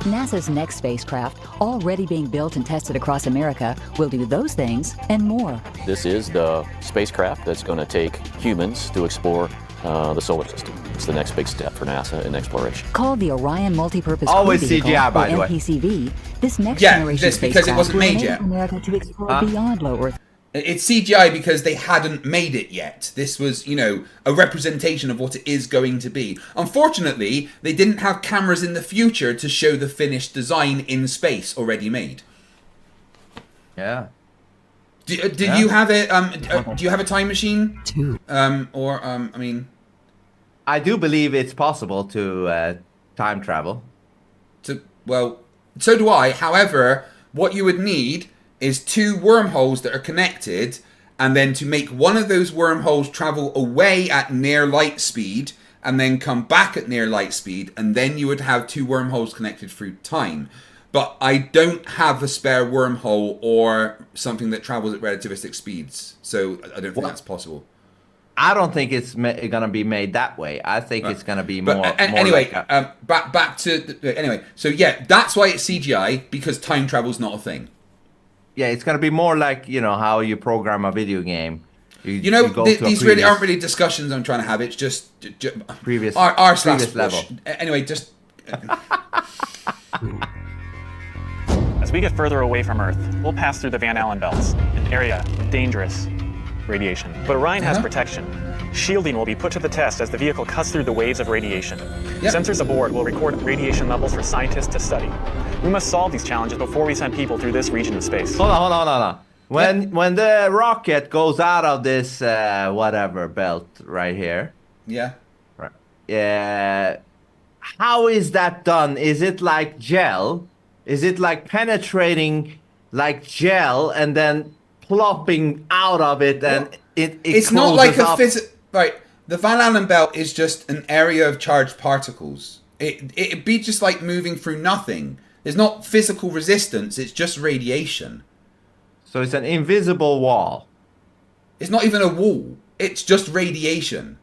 NASA's next spacecraft, already being built and tested across America, will do those things and more. This is the spacecraft that's going to take humans to explore the solar system. It's the next big step for NASA in exploration. Called the Orion Multipurpose Always Crew Vehicle, CGI, by or the way. MPCV, this next Yeah, generation that's because it spacecraft wasn't will made enable yet. America to explore beyond low Earth. It's CGI because they hadn't made it yet. This was, you know, a representation of what it is going to be. Unfortunately, they didn't have cameras in the future to show the finished design in space already made. Yeah. Did you have it? Do you have a time machine? I mean, I do believe it's possible to time travel. Well, so do I. However, what you would need is 2 wormholes that are connected, and then to make one of those wormholes travel away at near light speed, and then come back at near light speed, and then you would have 2 wormholes connected through time. But I don't have a spare wormhole or something that travels at relativistic speeds, so I don't think that's possible. I don't think it's gonna be made that way. I think it's gonna be But more. anyway, like back to anyway. So yeah, that's why it's CGI, because time travel's not a thing. Yeah, it's gonna be more like, you know, how you program a video game. You know, go to a these really aren't really discussions I'm trying to have. It's just previous level. Anyway, just. As we get further away from Earth, we'll pass through the Van Allen belts, an area of dangerous radiation. But Orion has protection. Shielding will be put to the test as the vehicle cuts through the waves of radiation. Sensors aboard will record radiation levels for scientists to study. We must solve these challenges before we send people through this region of space. Hold on. When the rocket goes out of this whatever belt right here. Yeah. Right. Yeah. How is that done? Is it like gel? Is it like penetrating like gel and then plopping out of it, and it's not like a right. The Van Allen belt is just an area of charged particles. It'd be just like moving through nothing. There's not physical resistance. It's just radiation. So it's an invisible wall. It's not even a wall. It's just radiation.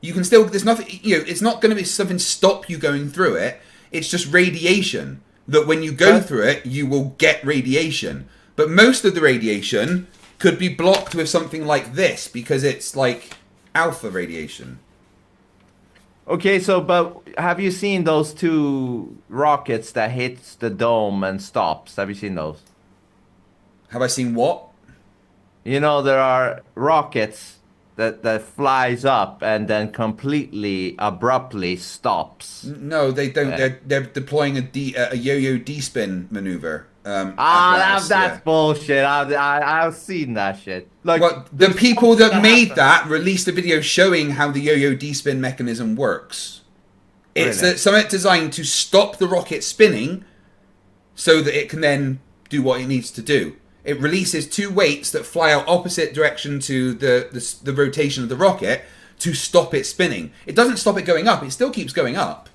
You can still. There's nothing. You know, it's not going to be something stop you going through it. It's just radiation. That when you go through it, you will get radiation. But most of the radiation could be blocked with something like this, because it's like alpha radiation. Okay, so but have you seen those 2 rockets that hits the dome and stops? Have you seen those? Have I seen what? You know, there are rockets that flies up and then completely abruptly stops. No, they don't. They're deploying a yo-yo D-spin maneuver. That's bullshit. I've seen that shit. Like, well, the people that made that released a video showing how the yo-yo D-spin mechanism works. It's something designed to stop the rocket spinning so that it can then do what it needs to do. It releases 2 weights that fly out opposite direction to the rotation of the rocket to stop it spinning. It doesn't stop it going up. It still keeps going up.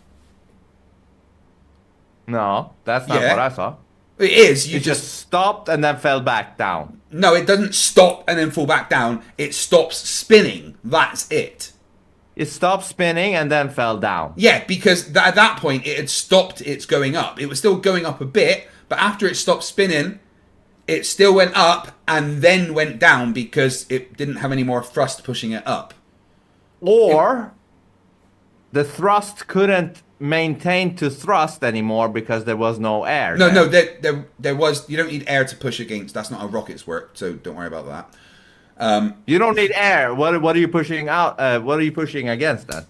No, that's not what I saw. It is. You just stopped and then fell back down. No, it doesn't stop and then fall back down. It stops spinning. That's it. It stopped spinning and then fell down. Yeah, because at that point it had stopped its going up. It was still going up a bit, but after it stopped spinning, it still went up and then went down because it didn't have any more thrust pushing it up. Or the thrust couldn't maintain to thrust anymore because there was no air. No, there was. You don't need air to push against. That's not how rockets work, so don't worry about that. You don't need air. What are you pushing out? What are you pushing against then?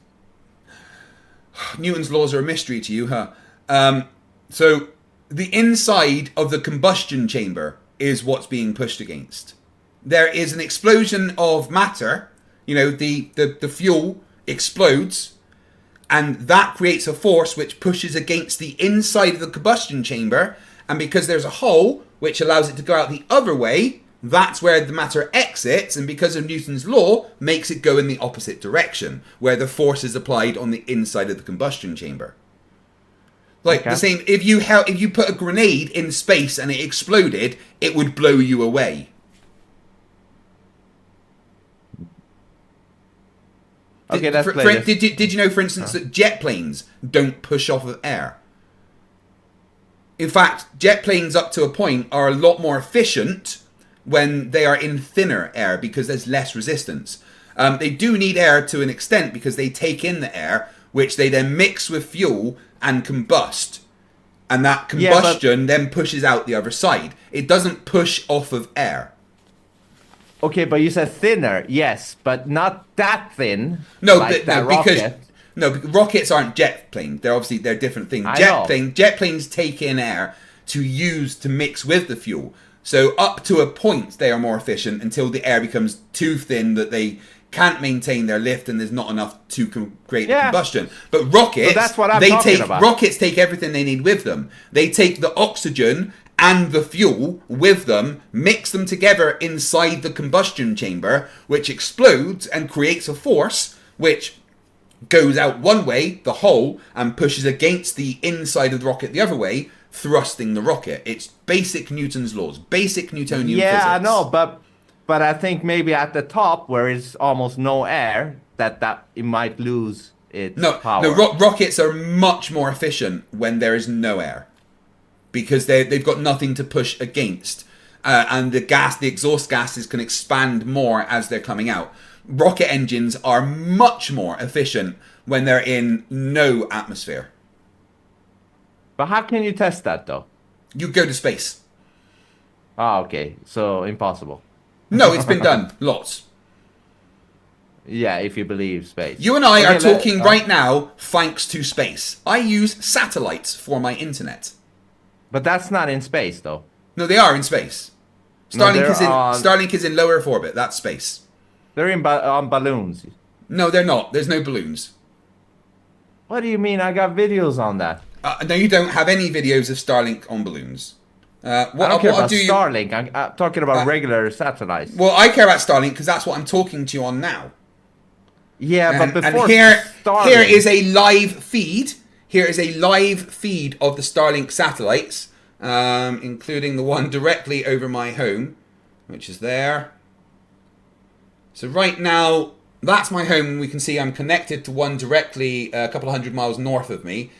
Newton's laws are a mystery to you, huh? So the inside of the combustion chamber is what's being pushed against. There is an explosion of matter. You know, the fuel explodes, and that creates a force which pushes against the inside of the combustion chamber, and because there's a hole which allows it to go out the other way, that's where the matter exits, and because of Newton's law, makes it go in the opposite direction, where the force is applied on the inside of the combustion chamber. Like the same, if you put a grenade in space and it exploded, it would blow you away. Okay, that's did you know, for instance, that jet planes don't push off of air? In fact, jet planes up to a point are a lot more efficient when they are in thinner air because there's less resistance. They do need air to an extent because they take in the air, which they then mix with fuel and combust. And that combustion then pushes out the other side. It doesn't push off of air. Okay, but you said thinner, yes, but not that thin. No, like because rockets aren't jet planes. They're different things. Jet planes take in air to use to mix with the fuel. So up to a point, they are more efficient until the air becomes too thin that they can't maintain their lift and there's not enough to create the combustion. But rockets, that's what I'm talking about. Rockets take everything they need with them. They take the oxygen and the fuel with them, mix them together inside the combustion chamber, which explodes and creates a force which goes out one way, the hole, and pushes against the inside of the rocket the other way, thrusting the rocket. It's basic Newton's laws, basic Newtonian physics. Yeah, I know, but I think maybe at the top where it's almost no air, that it might lose its power. No, rockets are much more efficient when there is no air. Because they've got nothing to push against. And the exhaust gases can expand more as they're coming out. Rocket engines are much more efficient when they're in no atmosphere. But how can you test that, though? You go to space. Ah, okay. So, impossible. No, it's been done. Lots. Yeah, if you believe space. You and I are talking right now thanks to space. I use satellites for my internet. But that's not in space, though. No, they are in space. Starlink is in low Earth orbit. That's space. They're on balloons. No, they're not. There's no balloons. What do you mean? I got videos on that. No, you don't have any videos of Starlink on balloons. I don't care about Starlink. I'm talking about regular satellites. Well, I care about Starlink because that's what I'm talking to you on now. Yeah, but before here Starlink... is a live feed. Here is a live feed of the Starlink satellites, including the one directly over my home, which is there. So right now, that's my home, and we can see I'm connected to one directly a couple of 100 miles north of me.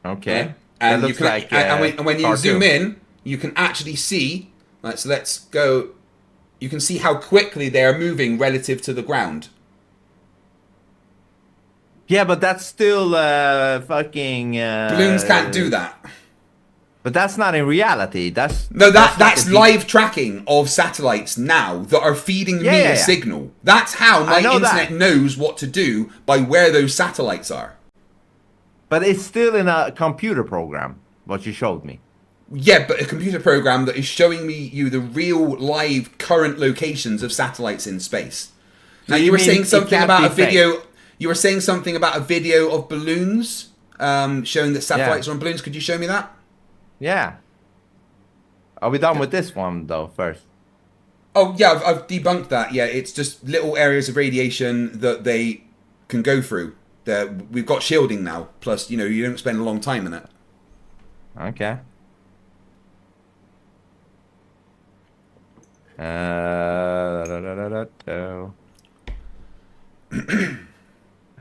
Okay. And that you looks can, like and when you cartoon. zoom in, you can actually see. Right, so let's go. You can see how quickly they are moving relative to the ground. Yeah, but that's still fucking... Balloons can't do that. But that's not in reality. That's live tracking of satellites now that are feeding me a signal. That's how my internet knows what to do by where those satellites are. But it's still in a computer program, what you showed me. Yeah, but a computer program that is showing you the real live current locations of satellites in space. Now you were saying something about a video. You were saying something about a video of balloons showing that satellites are on balloons. Could you show me that? Yeah. Are we done with this one, though, first? Oh, yeah, I've debunked that. Yeah, it's just little areas of radiation that they can go through. We've got shielding now. Plus, you don't spend a long time in it. Okay.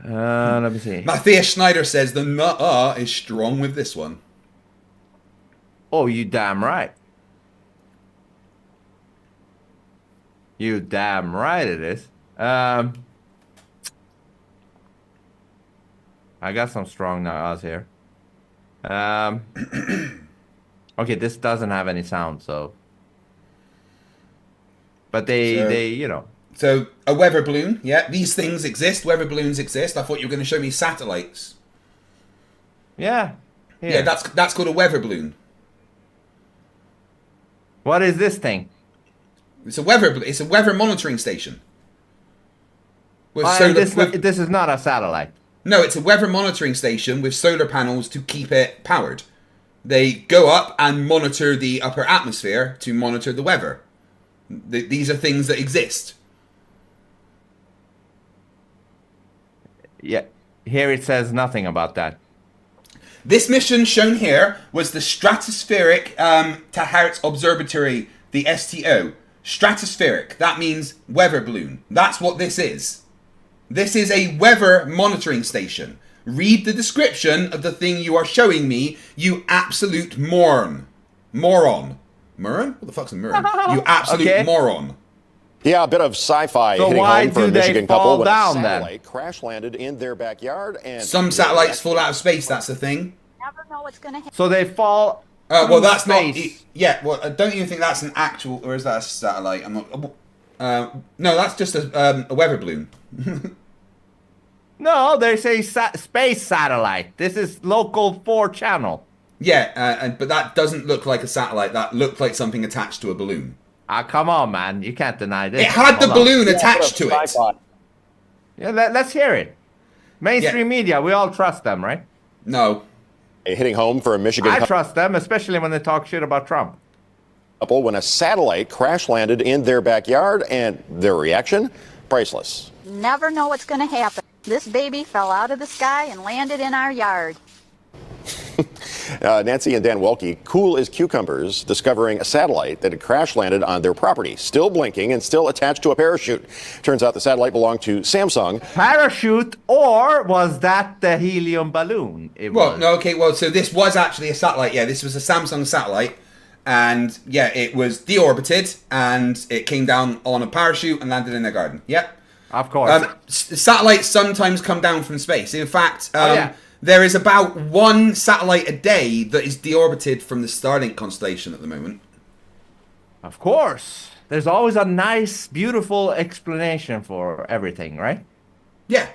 Let me see. Matthias Schneider says the nuh-uh is strong with this one. Oh, you damn right. You damn right it is. I got some strong nuh-uhs here. Okay, this doesn't have any sound, so. But they. So a weather balloon, yeah. These things exist. Weather balloons exist. I thought you were going to show me satellites. Yeah. Yeah, that's called a weather balloon. What is this thing? It's a weather monitoring station. This is not a satellite. No, it's a weather monitoring station with solar panels to keep it powered. They go up and monitor the upper atmosphere to monitor the weather. These are things that exist. Yeah, here it says nothing about that. This mission shown here was the Stratospheric Taharets Observatory, the STO. Stratospheric, that means weather balloon. That's what this is. This is a weather monitoring station. Read the description of the thing you are showing me, you absolute moron. Moron? Moron? What the fuck's a moron? You absolute moron. Yeah, a bit of sci-fi So hitting why home for do a they Michigan fall couple when down a then? satellite crash landed in their backyard and Some satellites fall out of space. That's the thing. Never know what's gonna happen. So they fall. Well, through that's space. not. Yeah, well, I don't even think that's an actual, or is that a satellite? I'm not. No, that's just a weather balloon. No, they say space satellite. This is local 4 channel. Yeah, but that doesn't look like a satellite. That looked like something attached to a balloon. Ah, come on, man. You can't deny this. It had the Hold on. balloon attached to it. Yeah, let's hear it. Mainstream media, we all trust them, right? No. hitting home for a Michigan I trust them, especially when they talk shit about Trump. couple when a satellite crash landed in their backyard, and their reaction, priceless. Never know what's gonna happen. This baby fell out of the sky and landed in our yard. Nancy and Dan Welke, cool as cucumbers, discovering a satellite that had crash landed on their property, still blinking and still attached to a parachute. Turns out the satellite belonged to Samsung. Parachute, or was that the helium balloon? Well, no, okay, well, so this was actually a satellite. Yeah, this was a Samsung satellite. And, yeah, it was deorbited, and it came down on a parachute and landed in their garden. Yep. Of course. Satellites sometimes come down from space. In fact, there is about one satellite a day that is deorbited from the Starlink constellation at the moment. Of course. There's always a nice, beautiful explanation for everything, right? Yeah.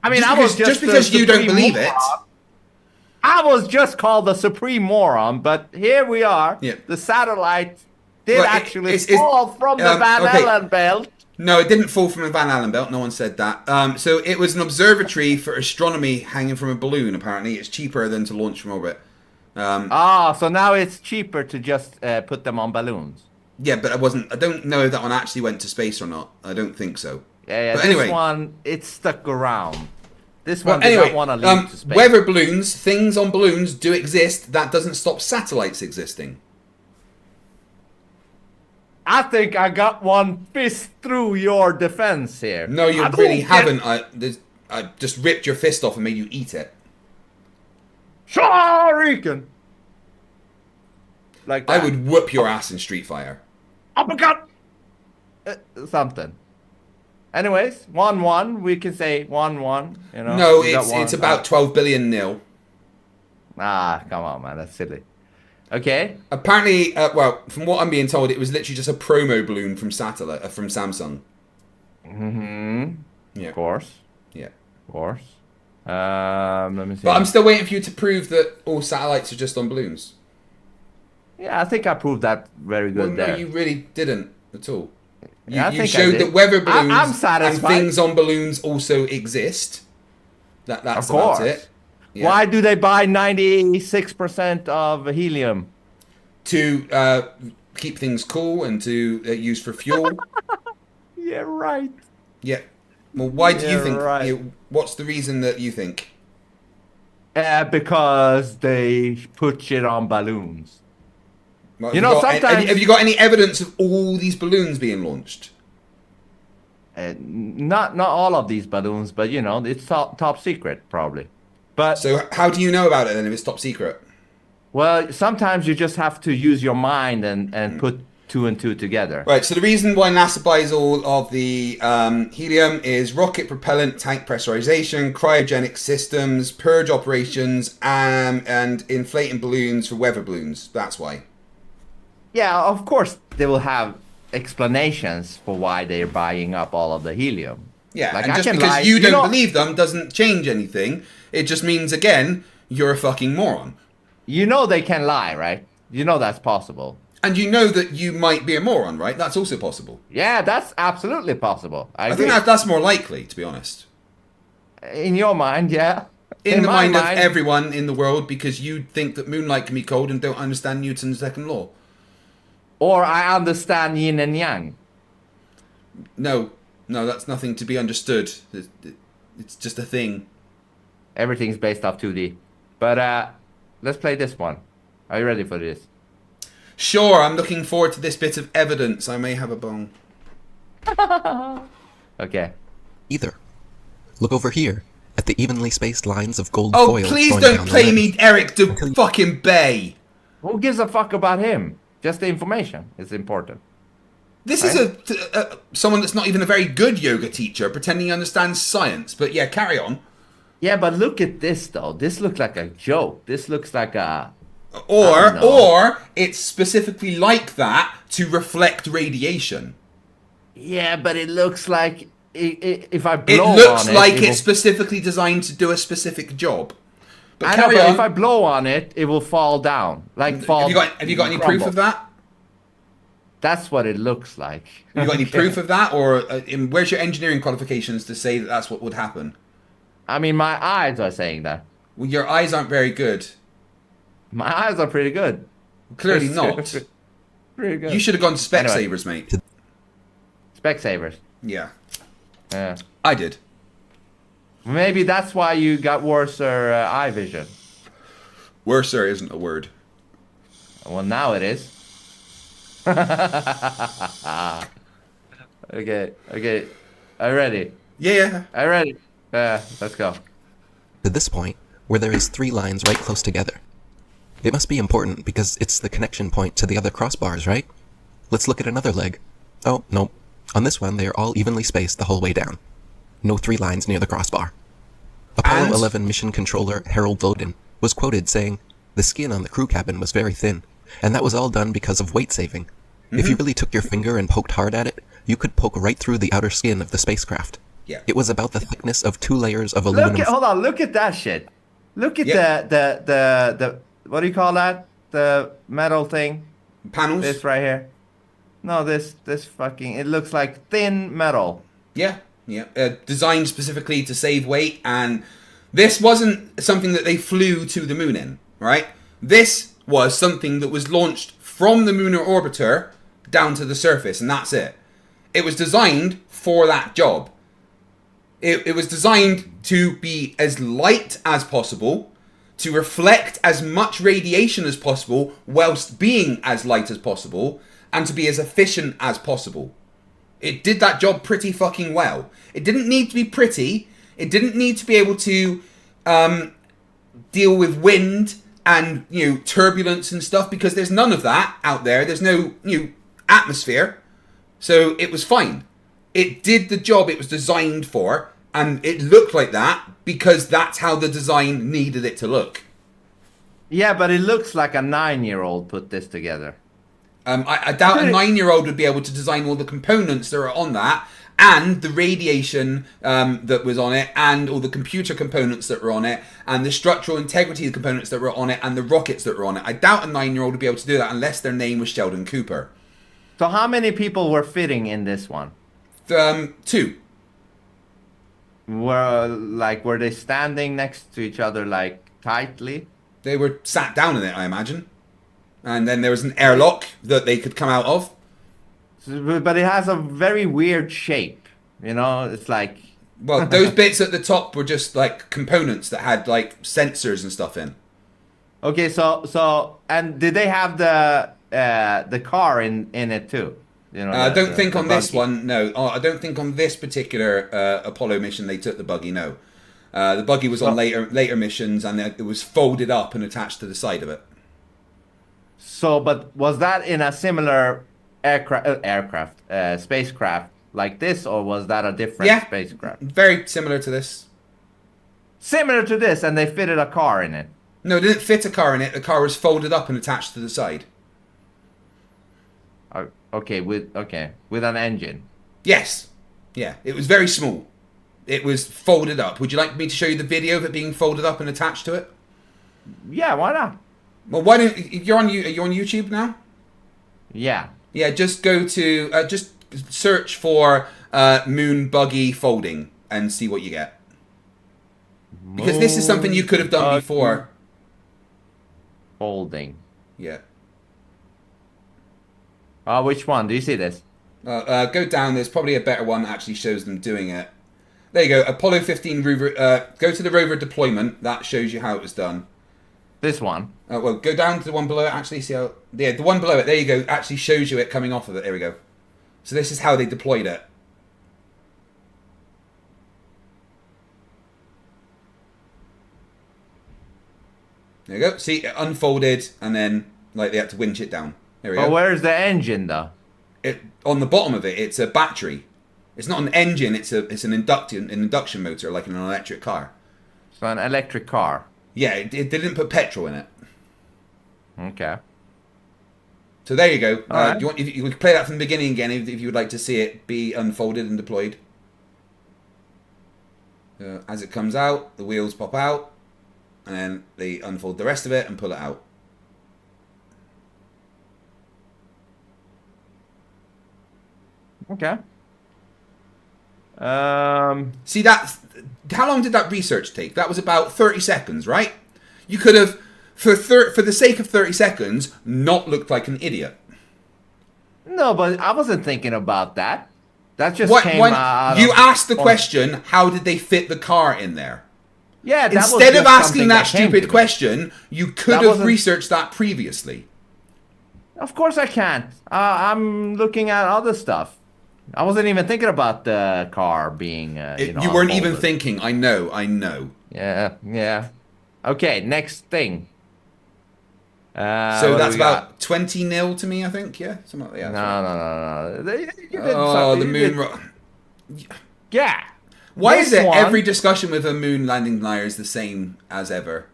I mean, just because you don't believe it. I was just called the supreme moron, but here we are. Yeah. The satellite did actually it's- fall from the Van Allen belt. No, it didn't fall from a Van Allen belt. No one said that. So it was an observatory for astronomy hanging from a balloon, apparently. It's cheaper than to launch from orbit. So now it's cheaper to just put them on balloons. Yeah, but I don't know if that one actually went to space or not. I don't think so. Yeah, But this anyway. one, it stuck around. This Well, one did anyway, not want to leave to space. weather balloons, things on balloons do exist. That doesn't stop satellites existing. I think I got one fist through your defense here. No, you I really don't haven't. I just ripped your fist off and made you eat it. Shuriken! Like that. I would whoop your ass in Street Fighter. Uppercut! Something. Anyways, 1-1. We can say 1-1. You know. No, We got one. it's about 12 billion nil. Ah, come on, man. That's silly. Okay. Apparently, well, from what I'm being told, it was literally just a promo balloon from from Samsung. Mm-hmm. Yeah. Of course. Yeah. Of course. Let me see. But I'm still waiting for you to prove that all satellites are just on balloons. Yeah, I think I proved that very good No, there. you really didn't at all. Yeah, I You think I showed did. that weather balloons I'm and satisfied. things on balloons also exist. That's Of course. about it. Yeah. Why do they buy 96% of helium? To keep things cool and to use for fuel. Yeah, right. Yeah. Well, why do you Yeah, think? right. What's the reason that you think? Because they put shit on balloons. Well, You have know, got- sometimes- have you got any evidence of all these balloons being launched? Not all of these balloons, but you know, it's top secret probably. But So how do you know about it then if it's top secret? well, sometimes you just have to use your mind and put 2 and 2 together. Right, so the reason why NASA buys all of the helium is rocket propellant, tank pressurization, cryogenic systems, purge operations, and inflating balloons for weather balloons. That's why. Yeah, of course they will have explanations for why they're buying up all of the helium. Yeah, Like, and I just can because lie- you you don't know- believe them doesn't change anything. It just means, again, you're a fucking moron. You know they can lie, right? You know that's possible. And you know that you might be a moron, right? That's also possible. Yeah, that's absolutely possible. I think agree. that's more likely, to be honest. In your mind, yeah. In the my mind of everyone in the world, because you think that moonlight can be cold and don't understand Newton's second law. Or I understand yin and yang. No, that's nothing to be understood. It's just a thing. Everything's based off 2D. But let's play this one. Are you ready for this? Sure, I'm looking forward to this bit of evidence. I may have a bone. Okay. Either. Look over here at the evenly spaced lines of gold Oh, foil. please going don't down the play lens. me Eric the fucking Bay. Who gives a fuck about him? Just the information is important. This is someone that's not even a very good yoga teacher pretending he understands science. But yeah, carry on. Yeah, but look at this though. This looks like a joke. This looks like a... Or it's specifically like that to reflect radiation. Yeah, but it looks like if I blow on it... It looks like it's specifically designed to do a specific job. But carry on. If I blow on it, it will fall down. Like fall... Have you got any proof of that? That's what it looks like. Have you got any proof of that? Or where's your engineering qualifications to say that that's what would happen? I mean, my eyes are saying that. Well, your eyes aren't very good. My eyes are pretty good. Clearly not. Pretty good. You should have gone to Specsavers, mate. Specsavers? Yeah. Yeah. I did. Maybe that's why you got worse eye vision. Worser isn't a word. Well, now it is. Okay. Are you ready? Yeah. Are you ready? Let's go. To this point, where there is 3 lines right close together. It must be important because it's the connection point to the other crossbars, right? Let's look at another leg. Oh, no. On this one, they are all evenly spaced the whole way down. No 3 lines near the crossbar. Apollo 11 mission controller Harold Loden was quoted saying, "The skin on the crew cabin was very thin, and that was all done because of weight saving. If you really took your finger and poked hard at it, you could poke right through the outer skin of the spacecraft." Yeah. It was about the thickness of 2 layers of aluminum. Hold on, look at that shit. Look at the what do you call that? The metal thing? Panels? This right here. No, this fucking, it looks like thin metal. Yeah. Designed specifically to save weight, and this wasn't something that they flew to the moon in, right? This was something that was launched from the lunar orbiter down to the surface, and that's it. It was designed for that job. It was designed to be as light as possible, to reflect as much radiation as possible whilst being as light as possible, and to be as efficient as possible. It did that job pretty fucking well. It didn't need to be pretty. It didn't need to be able to deal with wind and turbulence and stuff, because there's none of that out there. There's no atmosphere, so it was fine. It did the job it was designed for, and it looked like that because that's how the design needed it to look. Yeah, but it looks like a 9-year-old put this together. I doubt a 9-year-old would be able to design all the components that are on that, and the radiation that was on it, and all the computer components that were on it, and the structural integrity of the components that were on it, and the rockets that were on it. I doubt a 9-year-old would be able to do that unless their name was Sheldon Cooper. So how many people were fitting in this one? 2. Were they standing next to each other like tightly? They were sat down in it, I imagine. And then there was an airlock that they could come out of. But it has a very weird shape. It's like... Well, those bits at the top were just like components that had like sensors and stuff in. Okay, so and did they have the car in it too? I don't think on this one, no. I don't think on this particular Apollo mission they took the buggy, no. The buggy was on later missions, and it was folded up and attached to the side of it. So, but was that in a similar spacecraft like this, or was that a different spacecraft? Very similar to this. Similar to this, and they fitted a car in it? No, it didn't fit a car in it. The car was folded up and attached to the side. Okay, with an engine. Yes. Yeah, it was very small. It was folded up. Would you like me to show you the video of it being folded up and attached to it? Yeah, why not? Well, why don't you're on YouTube now? Yeah. Yeah, just go to just search for moon buggy folding and see what you get. Because this is something you could have done before. Folding. Yeah. Which one? Do you see this? Go down. There's probably a better one that actually shows them doing it. There you go. Apollo 15 rover. Go to the rover deployment. That shows you how it was done. This one? Well, go down to the one below it. Actually, see how... Yeah, the one below it. There you go. Actually shows you it coming off of it. There we go. So this is how they deployed it. There you go. See, it unfolded, and then like they had to winch it down. There we go. But where's the engine, though? on the bottom of it, it's a battery. It's not an engine. It's an induction motor, like in an electric car. So an electric car. Yeah, it didn't put petrol in it. Okay. So there you go. All right. Do you want? If you could play that from the beginning again, if you would like to see it be unfolded and deployed. As it comes out, the wheels pop out, and then they unfold the rest of it and pull it out. Okay. See that? How long did that research take? That was about 30 seconds, right? You could have, for the sake of 30 seconds, not looked like an idiot. No, but I wasn't thinking about that. That just came out. You asked the question, how did they fit the car in there? Yeah, that Instead was of just asking something that came to stupid me. question, you could That have wasn't- researched that previously. Of course I can't. I'm looking at other stuff. I wasn't even thinking about the car being. You weren't even unfolded. thinking. I know. Yeah. Okay, next thing. So what do that's we got? about 20-0 to me, I think. Yeah, something like that. No. You did Oh, something- the you moon did- rock. Yeah. Why This is it one- every discussion with a moon landing denier is the same as ever?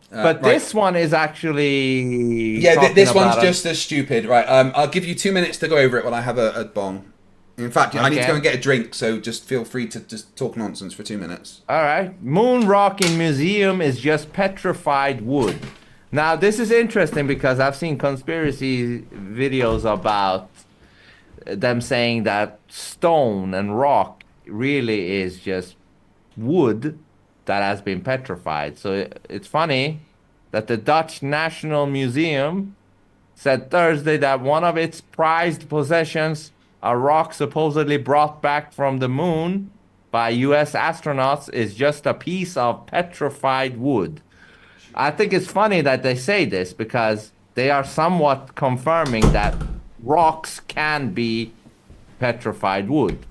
But right. this one is actually. Yeah, talking this one's about a- just as stupid. Right, I'll give you 2 minutes to go over it while I have a bong. In fact, I need to Okay. go and get a drink, so just feel free to just talk nonsense for 2 minutes. All right. Moon rock in museum is just petrified wood. Now, this is interesting because I've seen conspiracy videos about them saying that stone and rock really is just wood that has been petrified. So it's funny that the Dutch National Museum said Thursday that one of its prized possessions, a rock supposedly brought back from the moon by US astronauts, is just a piece of petrified wood. I think it's funny that they say this because they are somewhat confirming that rocks can be petrified wood,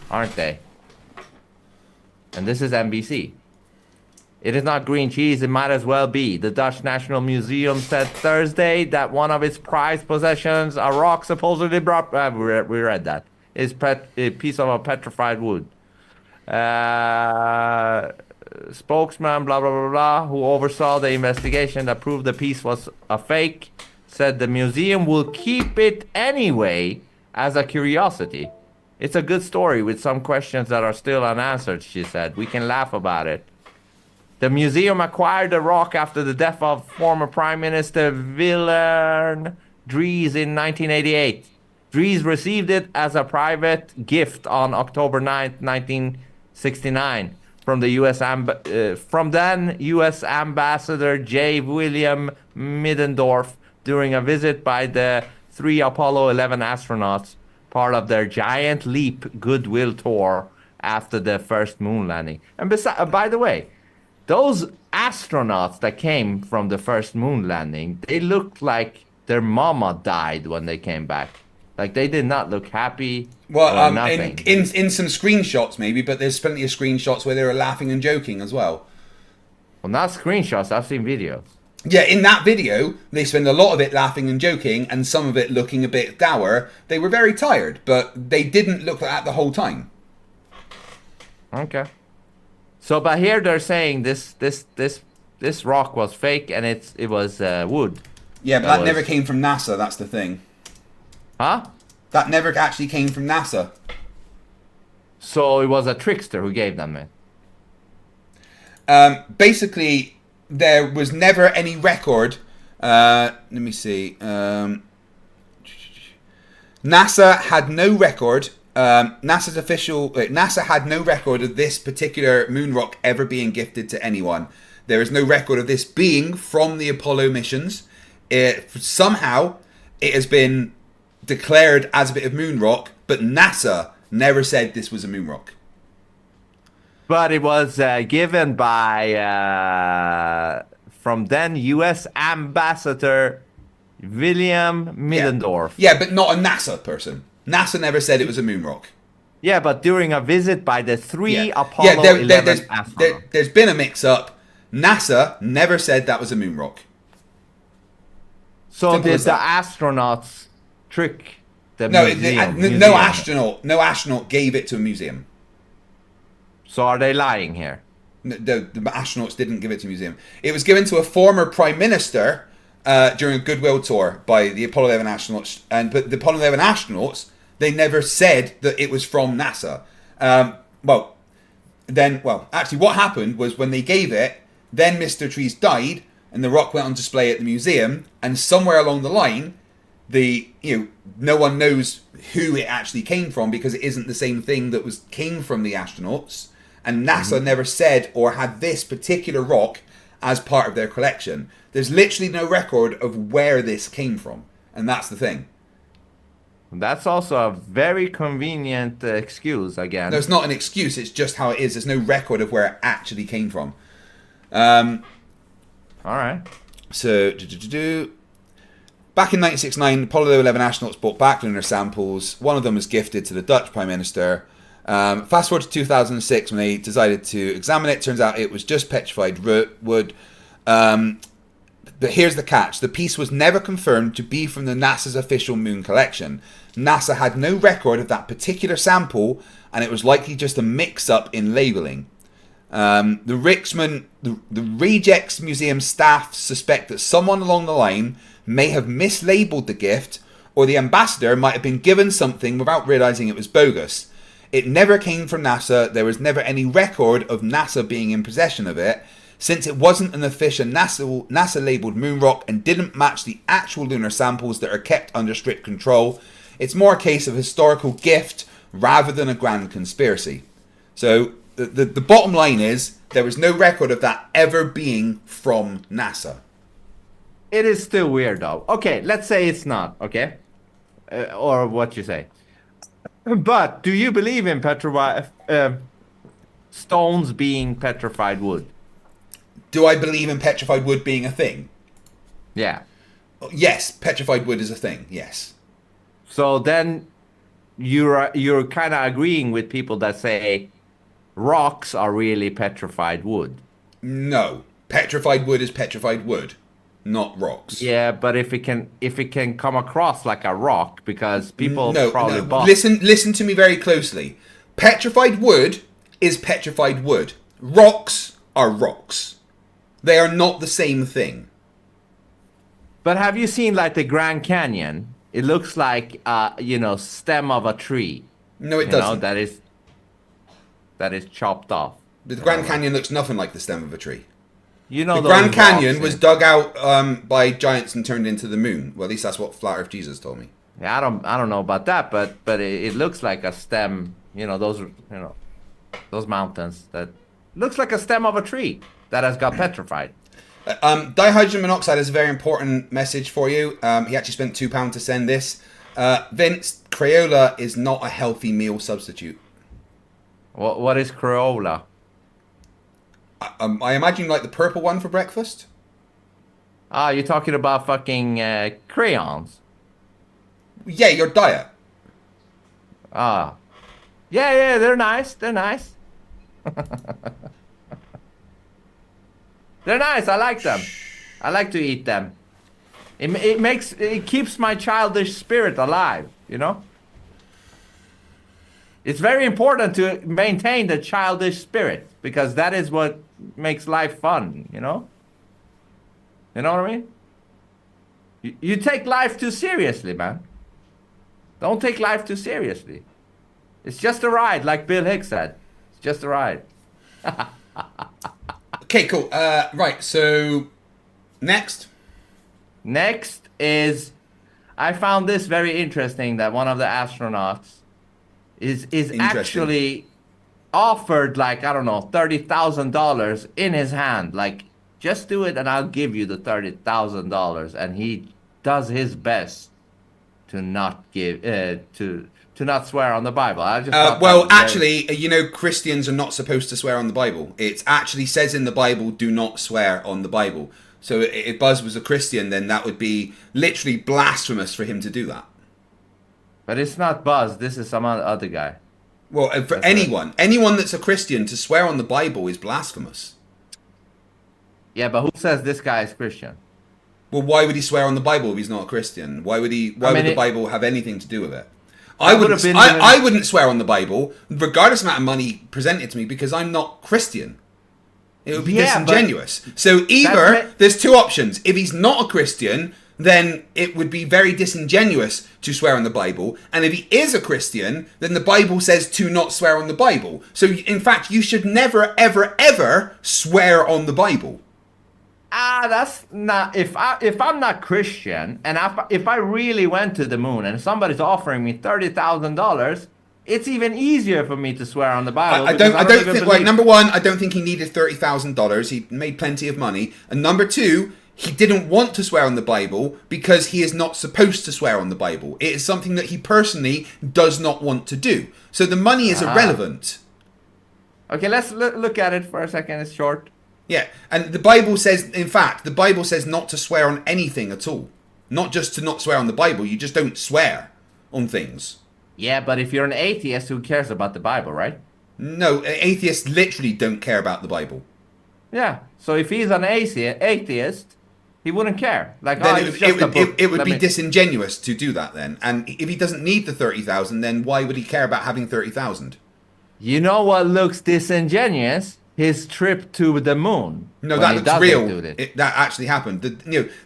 aren't they? And this is NBC. It is not green cheese, it might as well be. The Dutch National Museum said Thursday that one of its prized possessions, a rock supposedly brought... we read that. Is a piece of a petrified wood. Spokesman, blah, blah, blah, blah, who oversaw the investigation that proved the piece was a fake, said the museum will keep it anyway as a curiosity. It's a good story with some questions that are still unanswered, she said. We can laugh about it. The museum acquired the rock after the death of former Prime Minister Willem Drees in 1988. Drees received it as a private gift on October 9th, 1969, from the from then U.S. Ambassador J. William Middendorf during a visit by the 3 Apollo 11 astronauts, part of their Giant Leap goodwill tour after the first moon landing. And by the way, those astronauts that came from the first moon landing, they looked like their mama died when they came back. Like, they did not look happy or nothing. In some screenshots maybe, but there's plenty of screenshots where they were laughing and joking as well. Well, not screenshots, I've seen videos. Yeah, in that video, they spend a lot of it laughing and joking, and some of it looking a bit dour. They were very tired, but they didn't look like that the whole time. Okay. So, but here they're saying this rock was fake and it was wood. Yeah, but that never came from NASA, that's the thing. Huh? That never actually came from NASA. So it was a trickster who gave them it? Basically, there was never any record. Let me see. NASA had no record. NASA had no record of this particular moon rock ever being gifted to anyone. There is no record of this being from the Apollo missions. Somehow, it has been declared as a bit of moon rock, but NASA never said this was a moon rock. But it was given by from then U.S. Ambassador William Middendorf. Yeah, but not a NASA person. NASA never said it was a moon rock. Yeah, but during a visit by the 3 Apollo 11 astronauts. There's been a mix-up. NASA never said that was a moon rock. So Simple did as the that. astronauts trick the No, museum. no astronaut gave it to a museum. So are they lying here? The astronauts didn't give it to a museum. It was given to a former prime minister during a goodwill tour by the Apollo 11 astronauts. But the Apollo 11 astronauts, they never said that it was from NASA. Actually, what happened was when they gave it, then Mr. Trees died, and the rock went on display at the museum. And somewhere along the line, no one knows who it actually came from because it isn't the same thing that came from the astronauts. And NASA never said or had this particular rock as part of their collection. There's literally no record of where this came from, and that's the thing. That's also a very convenient excuse again. No, it's not an excuse. It's just how it is. There's no record of where it actually came from. All right. So, back in 1969, Apollo 11 astronauts brought back lunar samples. One of them was gifted to the Dutch Prime Minister. Fast forward to 2006 when they decided to examine it. Turns out it was just petrified wood. But here's the catch. The piece was never confirmed to be from the NASA's official moon collection. NASA had no record of that particular sample, and it was likely just a mix-up in labeling. The Rejects Museum staff suspect that someone along the line may have mislabeled the gift, or the ambassador might have been given something without realizing it was bogus. It never came from NASA. There was never any record of NASA being in possession of it. Since it wasn't an official NASA-labeled moon rock and didn't match the actual lunar samples that are kept under strict control, it's more a case of historical gift rather than a grand conspiracy. So the bottom line is there was no record of that ever being from NASA. It is still weird though. Okay, let's say it's not, okay? Or what you say. But do you believe in stones being petrified wood? Do I believe in petrified wood being a thing? Yeah. Yes, petrified wood is a thing, yes. So then you're kind of agreeing with people that say rocks are really petrified wood. No, petrified wood is petrified wood, not rocks. Yeah, but if it can come across like a rock, because people probably bought... Listen to me very closely. Petrified wood is petrified wood. Rocks are rocks. They are not the same thing. But have you seen like the Grand Canyon? It looks like stem of a tree. No, it doesn't. That is chopped off. The Grand Canyon looks nothing like the stem of a tree. The Grand Canyon was dug out by giants and turned into the moon. Well, at least that's what Flat Earth Jesus told me. Yeah, I don't know about that, but it looks like a stem. Those mountains that looks like a stem of a tree that has got petrified. Dihydrogen monoxide is a very important message for you. He actually spent £2 to send this. Vince, Crayola is not a healthy meal substitute. What is Crayola? I imagine like the purple one for breakfast. Ah, you're talking about fucking crayons. Yeah, your diet. Ah. Yeah, they're nice. They're nice. They're nice. I like them. I like to eat them. It keeps my childish spirit alive, It's very important to maintain the childish spirit because that is what makes life fun, You know what I mean? You take life too seriously, man. Don't take life too seriously. It's just a ride, like Bill Hicks said. It's just a ride. Okay, cool. Right, so next is I found this very interesting that one of the astronauts is actually offered like, I don't know, $30,000 in his hand. Like, just do it and I'll give you the $30,000. And he does his best to not give to not swear on the Bible. I just Christians are not supposed to swear on the Bible. It actually says in the Bible, do not swear on the Bible. So if Buzz was a Christian, then that would be literally blasphemous for him to do that. But it's not Buzz. This is some other guy. Well, for anyone that's a Christian, to swear on the Bible is blasphemous. Yeah, but who says this guy is Christian? Well, why would he swear on the Bible if he's not a Christian? Why would he? Why would the Bible have anything to do with it? I wouldn't swear on the Bible, regardless of the amount of money presented to me, because I'm not Christian. It would be disingenuous. So either there's two options. If he's not a Christian, then it would be very disingenuous to swear on the Bible. And if he is a Christian, then the Bible says to not swear on the Bible. So in fact, you should never, ever, ever swear on the Bible. That's not, if I'm not Christian, and if I really went to the moon and somebody's offering me $30,000, it's even easier for me to swear on the Bible. I don't think. Well, number one, I don't think he needed $30,000. He made plenty of money. And number two, he didn't want to swear on the Bible because he is not supposed to swear on the Bible. It is something that he personally does not want to do. So the money is irrelevant. Okay, let's look at it for a second. It's short. Yeah, and the Bible says, in fact, the Bible says not to swear on anything at all. Not just to not swear on the Bible. You just don't swear on things. Yeah, but if you're an atheist, who cares about the Bible, right? No, atheists literally don't care about the Bible. Yeah, so if he's an atheist, he wouldn't care. Like, then it would be disingenuous to do that then. And if he doesn't need the 30,000, then why would he care about having 30,000? You know what looks disingenuous? His trip to the moon. No, that looks real. That actually happened.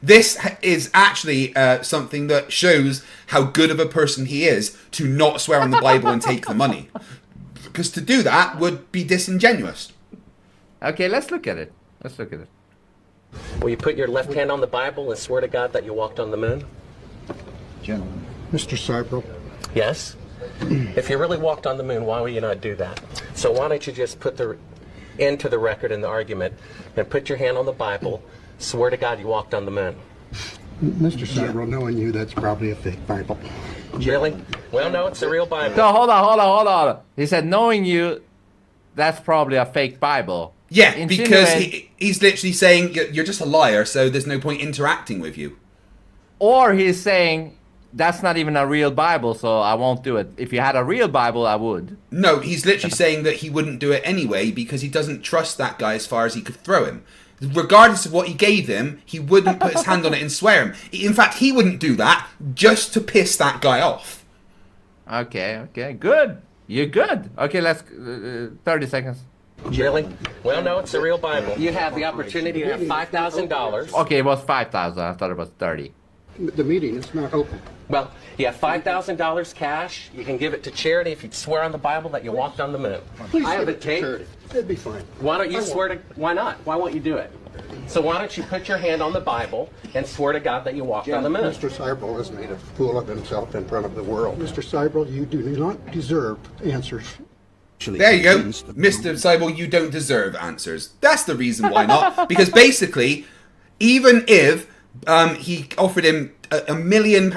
This is actually something that shows how good of a person he is to not swear on the Bible and take the money. Because to do that would be disingenuous. Okay, let's look at it. Will you put your left hand on the Bible and swear to God that you walked on the moon? Gentlemen. Mr. Cybro. Yes? If you really walked on the moon, why would you not do that? So why don't you just put the into the record in the argument and put your hand on the Bible, swear to God you walked on the moon. Mr. Cybro, knowing you, that's probably a fake Bible. Really? Well, no, it's a real Bible. So hold on. He said, knowing you, that's probably a fake Bible. Yeah, because he's literally saying you're just a liar, so there's no point interacting with you. Or he's saying, that's not even a real Bible, so I won't do it. If you had a real Bible, I would. No, he's literally saying that he wouldn't do it anyway because he doesn't trust that guy as far as he could throw him. Regardless of what he gave him, he wouldn't put his hand on it and swear him. In fact, he wouldn't do that just to piss that guy off. Okay, good. You're good. Okay, let's 30 seconds. Really? Well, no, it's a real Bible. You have the opportunity to have $5,000. Okay, it was 5,000. I thought it was 30. The meeting is not open. Well, you have $5,000 cash. You can give it to charity if you swear on the Bible that you walked on the moon. Please I have give a it to tape. charity. It'd be fine. Why don't you swear to? Why not? Why won't you do it? So why don't you put your hand on the Bible and swear to God that you walked on the moon? Mr. Cybro has made a fool of himself in front of the world. Mr. Cybro, you do not deserve answers. There you go. Mr. Cybro, you don't deserve answers. That's the reason why not. Because basically, even if he offered him £1 million,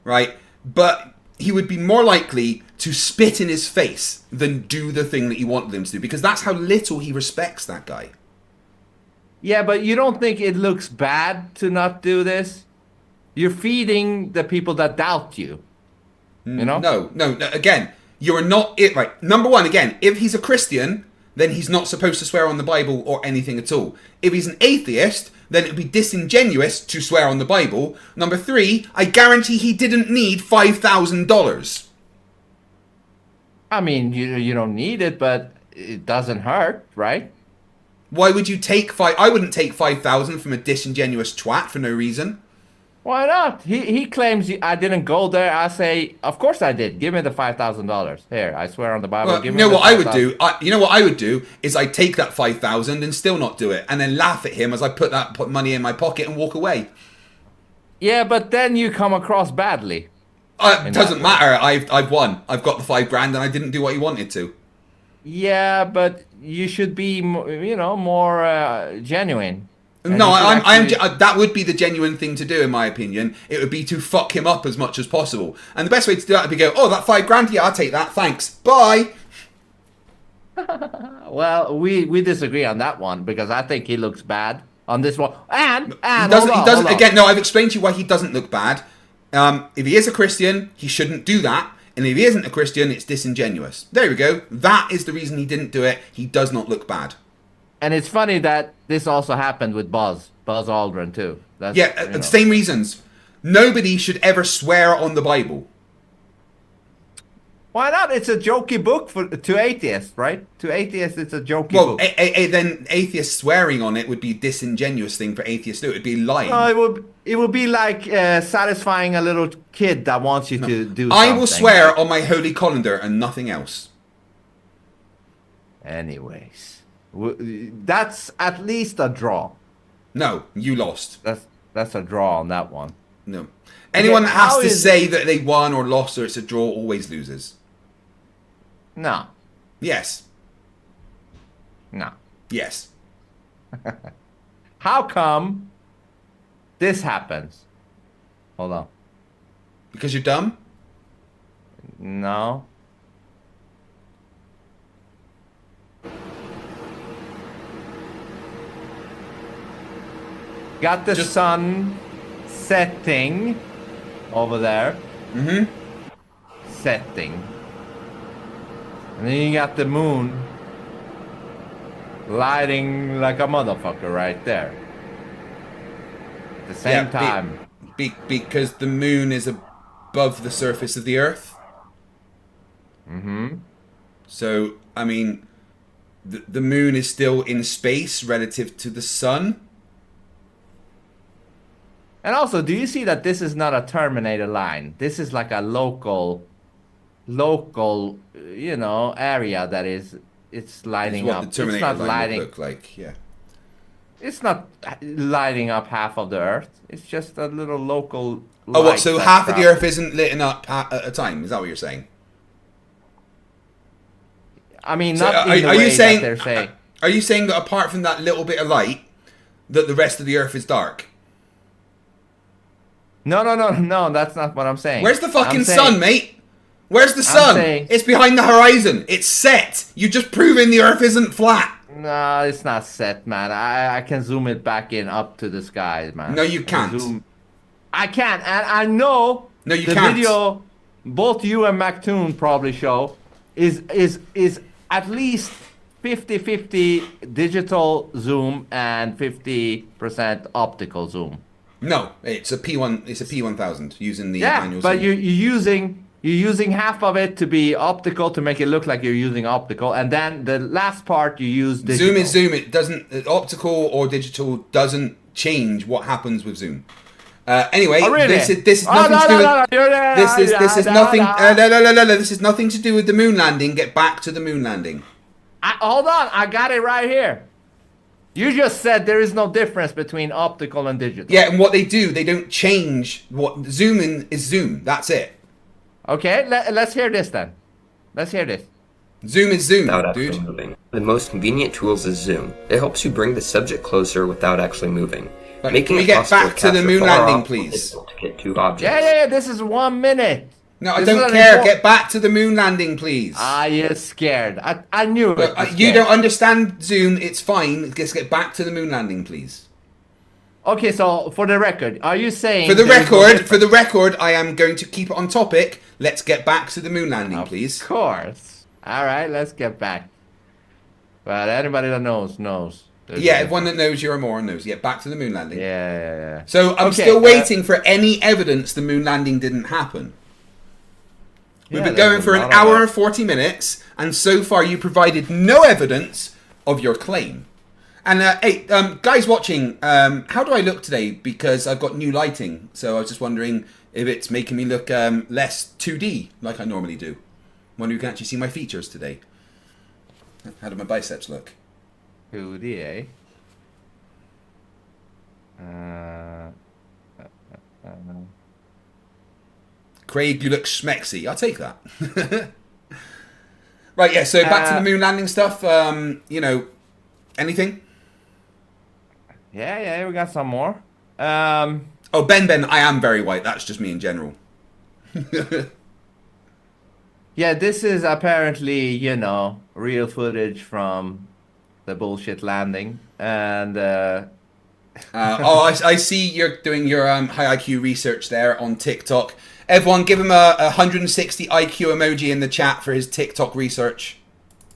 right? But he would be more likely to spit in his face than do the thing that he wanted him to do. Because that's how little he respects that guy. Yeah, but you don't think it looks bad to not do this? You're feeding the people that doubt you. You know? No. Again, you're not it. Right. Number one, again, if he's a Christian, then he's not supposed to swear on the Bible or anything at all. If he's an atheist, then it'd be disingenuous to swear on the Bible. Number three, I guarantee he didn't need $5,000. I mean, you don't need it, but it doesn't hurt, right? Why would you take I wouldn't take 5,000 from a disingenuous twat for no reason. Why not? He claims I didn't go there. I say, of course I did. Give me the $5,000. Here, I swear on the Bible. Well, give you me know what I would 5,000. do? You know what I would do is I'd take that 5,000 and still not do it, and then laugh at him as I put money in my pocket and walk away. Yeah, but then you come across badly. It doesn't matter. I've won. I've got the $5,000 and I didn't do what he wanted to. Yeah, but you should be, more genuine. No, I'm. That would be the genuine thing to do, in my opinion. It would be to fuck him up as much as possible, and the best way to do that would be go, "Oh, that $5,000, yeah, I'll take that. Thanks, bye." Well, we disagree on that one because I think he looks bad on this one, and he doesn't. Hold on. Again, no, I've explained to you why he doesn't look bad. If he is a Christian, he shouldn't do that. And if he isn't a Christian, it's disingenuous. There we go. That is the reason he didn't do it. He does not look bad. And it's funny that this also happened with Buzz Aldrin too. That's, yeah, you know. same reasons. Nobody should ever swear on the Bible. Why not? It's a jokey book to atheists, right? To atheists, it's a jokey Well, book. then atheists swearing on it would be a disingenuous thing for atheists to do. It'd be lying. No, it would be like satisfying a little kid that wants you to do something. I will swear on my holy colander and nothing else. Anyways, that's at least a draw. No, you lost. That's a draw on that one. No. Anyone that has how to is- say that they won or lost or it's a draw always loses. No. Yes. No. Yes. How come this happens? Hold on. Because you're dumb? No. Got the sun setting over there. Mm-hmm. Setting. And then you got the moon lighting like a motherfucker right there. At the same time. Because the moon is above the surface of the earth. Mm-hmm. So, I mean, the moon is still in space relative to the sun. And also, do you see that this is not a Terminator line? This is like a local, you know, area that it's lighting It's what up. the Terminator it's not line lighting. would look like, yeah. It's not lighting up half of the Earth. It's just a little local. Oh, what? So light half of the that's Earth isn't lit up at a time? Is that what you're saying? I mean, So not in the are way you saying? that they're saying. Are you saying that apart from that little bit of light, that the rest of the Earth is dark? No. That's not what I'm saying. Where's the fucking I'm saying- sun, mate? Where's the sun? saying- It's behind the horizon. It's set. You just proven the Earth isn't flat. No, it's not set, man. I can zoom it back in up to the skies, man. No, you can't. I can, and I know. No, you the can't. video both you and MacToon probably show is at least 50-50 digital zoom and 50% optical zoom. No, it's a P1. It's a P1000 using the Yeah, manual. but zoom. you're using half of it to be optical to make it look like you're using optical, and then the last part you use digital. Zoom is zoom. It doesn't. Optical or digital doesn't change what happens with zoom. Anyway, Oh, really? this is nothing to do with. This is nothing. No. This is nothing to do with the moon landing. Get back to the moon landing. Hold on, I got it right here. You just said there is no difference between optical and digital. Yeah, and what they do, they don't change. What zooming is zoom. That's it. Okay, let's hear this then. Let's hear this. Zoom is zoom, without dude. actually moving. The most convenient tools is zoom. It helps you bring the subject closer without actually moving. Right, Making can we it get possible back to the capture moon far landing, off or please? difficult to get to objects. Yeah, this is 1 minute. No, I This don't is care. an Get back to the moon landing, please. You're scared. I knew it. Look, was you scared. don't understand Zoom. It's fine. Just get back to the moon landing, please. Okay, so for the record, are you saying For the there is no record, I am going to keep it on topic. Let's get back to the moon landing, please. Of course. All right, let's get back. But anybody that knows. There's Yeah, no everyone that knows you're a moron knows. Yeah, back to the moon landing. Yeah. So I'm Okay, still waiting for any evidence the moon landing didn't happen. We've Yeah, been there's going a for an lot of hour that. and 40 minutes, and so far you provided no evidence of your claim. And hey, guys watching, how do I look today? Because I've got new lighting, so I was just wondering if it's making me look less 2D like I normally do. Wonder if you can actually see my features today. How do my biceps look? 2D, eh? Craig, you look schmexy. I'll take that. Right, yeah, so back to the moon landing stuff. You know, anything? Yeah, we got some more. Oh, Ben, I am very white. That's just me in general. Yeah, this is apparently, you know, real footage from the bullshit landing. And, I see you're doing your high IQ research there on TikTok. Everyone, give him a 160 IQ emoji in the chat for his TikTok research.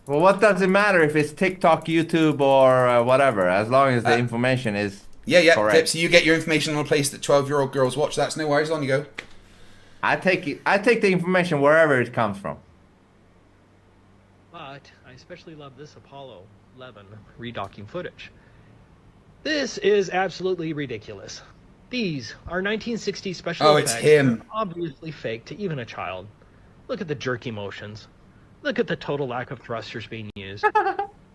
well, what does it matter if it's TikTok, YouTube, or whatever, as long as the information is Yeah. Correct. Clips. You get your information on a place that 12-year-old girls watch. That's no worries. On you go. I take the information wherever it comes from. But I especially love this Apollo 11 redocking footage. This is absolutely ridiculous. These are 1960 special effects. It's him. That are obviously fake to even a child. Look at the jerky motions. Look at the total lack of thrusters being used.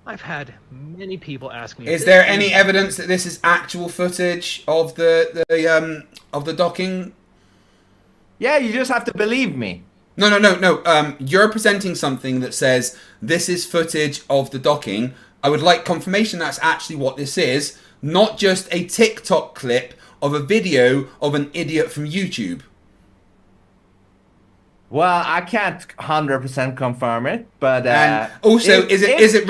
I've had many people ask me. Is there any evidence that this is actual footage of the docking? Yeah, you just have to believe me. No. You're presenting something that says this is footage of the docking. I would like confirmation that's actually what this is, not just a TikTok clip of a video of an idiot from YouTube. Well, I can't 100% confirm it, but and also, is it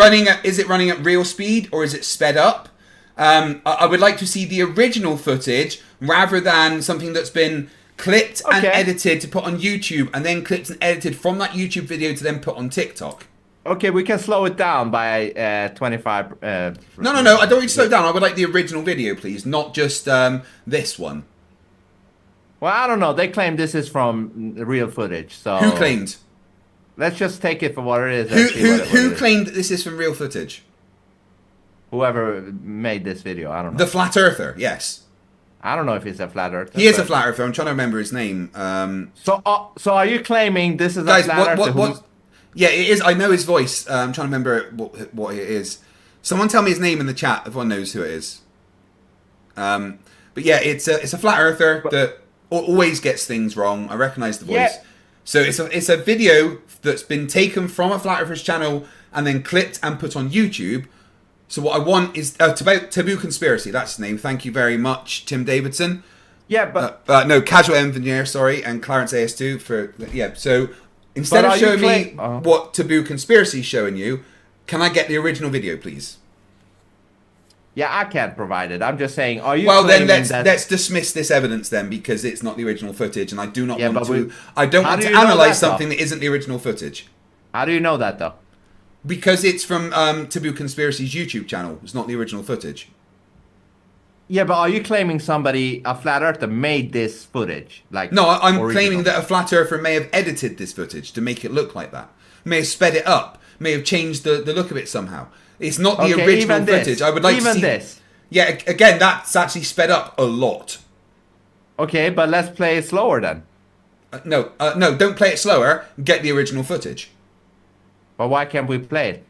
running at real speed or is it sped up? I would like to see the original footage rather than something that's been clipped and edited to put on YouTube, and then clipped and edited from that YouTube video to then put on TikTok. Okay, we can slow it down by 25. No. I don't want you to slow it down. I would like the original video, please, not just this one. Well, I don't know. They claim this is from the real footage. So who claimed? Let's just take it for what it is. Who claimed that this is from real footage? Whoever made this video, I don't know. The flat earther, yes. I don't know if he's a flat earther. He is a flat earther. I'm trying to remember his name. So are you claiming this is a flat earther? Yeah, it is. I know his voice. I'm trying to remember what it is. Someone tell me his name in the chat. Everyone knows who it is. But yeah, it's a flat earther that always gets things wrong. I recognise the voice. Yeah. So it's a video that's been taken from a flat earther's channel and then clipped and put on YouTube. So what I want is Taboo Conspiracy. That's his name. Thank you very much, Tim Davidson. Yeah, but no, Casual Engineer. Sorry, and Clarence AS2 for So instead of showing me what Taboo Conspiracy is showing you, can I get the original video, please? Yeah, I can't provide it. I'm just saying, are you? Well, then let's dismiss this evidence then, because it's not the original footage, and I do not want to. I don't want to analyze something that isn't the original footage. How do you know that though? Because it's from Taboo Conspiracy's YouTube channel. It's not the original footage. Yeah, but are you claiming a flat earther, made this footage? No, I'm claiming that a flat earther may have edited this footage to make it look like that. May have sped it up. May have changed the look of it somehow. It's not the original footage. I would like to see this. Yeah, again, that's actually sped up a lot. Okay, but let's play it slower then. No, don't play it slower. Get the original footage. But why can't we play it?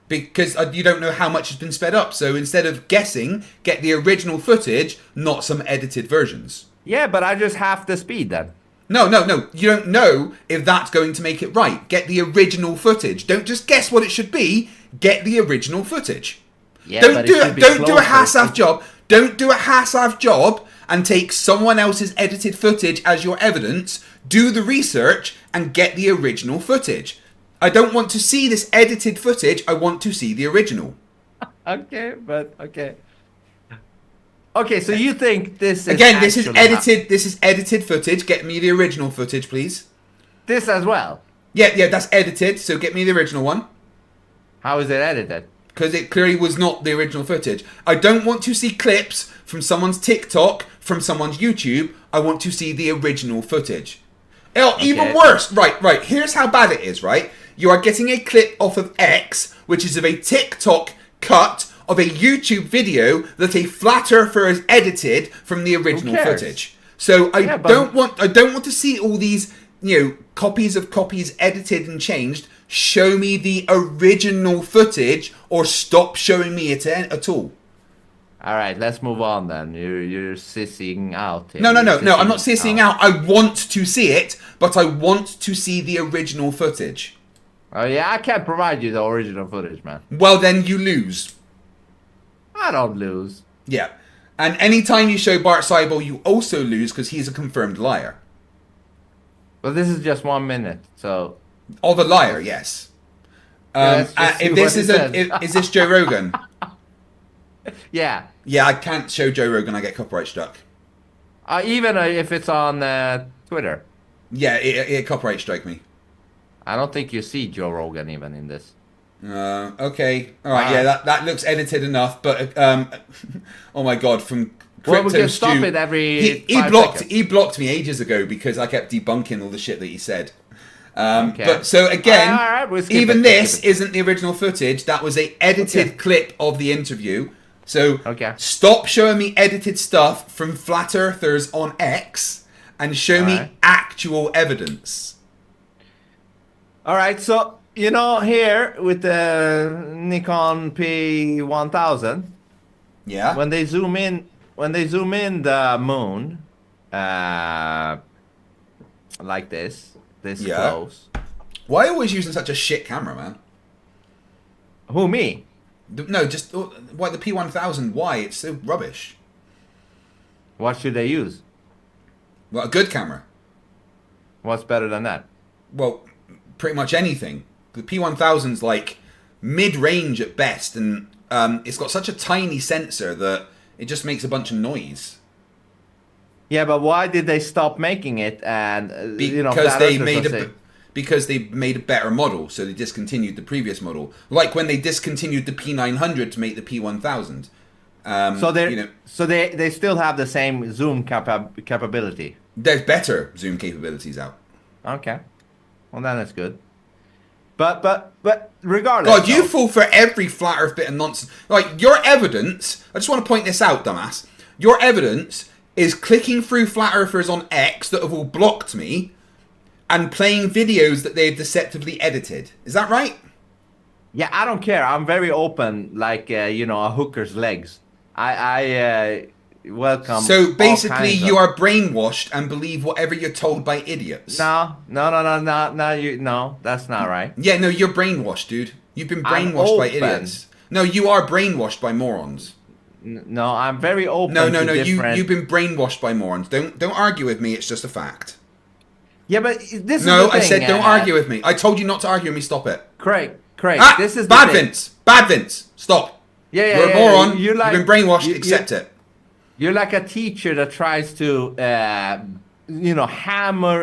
Because you don't know how much has been sped up. So instead of guessing, get the original footage, not some edited versions. Yeah, but I just half the speed then. No. You don't know if that's going to make it right. Get the original footage. Don't just guess what it should be. Get the original footage. Yeah, don't do a half-assed job. Don't do a half-assed job and take someone else's edited footage as your evidence. Do the research and get the original footage. I don't want to see this edited footage. I want to see the original. Okay. Okay, so you think this is again? This is edited. This is edited footage. Get me the original footage, please. This as well. Yeah, that's edited. So get me the original one. How is it edited? Because it clearly was not the original footage. I don't want to see clips from someone's TikTok, from someone's YouTube. I want to see the original footage. Even worse. Right. Here's how bad it is, right? You are getting a clip off of X, which is of a TikTok cut of a YouTube video that a flat earther has edited from the original footage. So I don't want to see all these, copies of copies edited and changed. Show me the original footage, or stop showing me it at all. All right, let's move on then. You're sissing out here. No. I'm not sissing out. I want to see it, but I want to see the original footage. Oh yeah, I can't provide you the original footage, man. Well, then you lose. I don't lose. Yeah, and anytime you show Bart Seibel, you also lose because he's a confirmed liar. Well, this is just 1 minute, so. Of a liar, yes. If this is is this Joe Rogan? Yeah. Yeah, I can't show Joe Rogan. I get copyright struck. Even if it's on Twitter. Yeah, it copyright strike me. I don't think you see Joe Rogan even in this. Okay. All right. Yeah, that looks edited enough. But oh my god, from Well, Crypto we can stop Stew, it every he 5 blocked seconds. he blocked me ages ago because I kept debunking all the shit that he said. Okay. But so again, All right, we'll skip even it, this isn't the original footage. That was a edited clip of the interview. So stop showing me edited stuff from flat earthers on X and show me actual evidence. All right, so you know here with the Nikon P1000, yeah, when they zoom in the moon, like this close. Why are you always using such a shit camera, man? Who, me? No, just why the P1000? Why it's so rubbish? What should they use? Well, a good camera. What's better than that? Well, pretty much anything. The P1000's like mid-range at best, and it's got such a tiny sensor that it just makes a bunch of noise. Yeah, but why did they stop making it? And Because they made a better model, so they discontinued the previous model. Like when they discontinued the P900 to make the P1000. So they still have the same zoom capability. There's better zoom capabilities out. Okay, well then that's good. But regardless, God, you fall for every flat Earth bit of nonsense. Like your evidence, I just want to point this out, dumbass. Your evidence is clicking through flat earthers on X that have all blocked me and playing videos that they've deceptively edited. Is that right? Yeah, I don't care. I'm very open, like a hooker's legs. I welcome. So basically, you are brainwashed and believe whatever you're told by idiots. No, that's not right. Yeah, no, you're brainwashed, dude. You've been brainwashed by idiots. No, you are brainwashed by morons. No, I'm very open. No. You've been brainwashed by morons. Don't argue with me. It's just a fact. Yeah, but this is no. The thing, I said don't argue with me. I told you not to argue with me. Stop it. Craig. This is bad, Vince. Bad, Vince. Stop. Yeah. You're a moron. You've been brainwashed. Accept it. You're like a teacher that tries to, hammer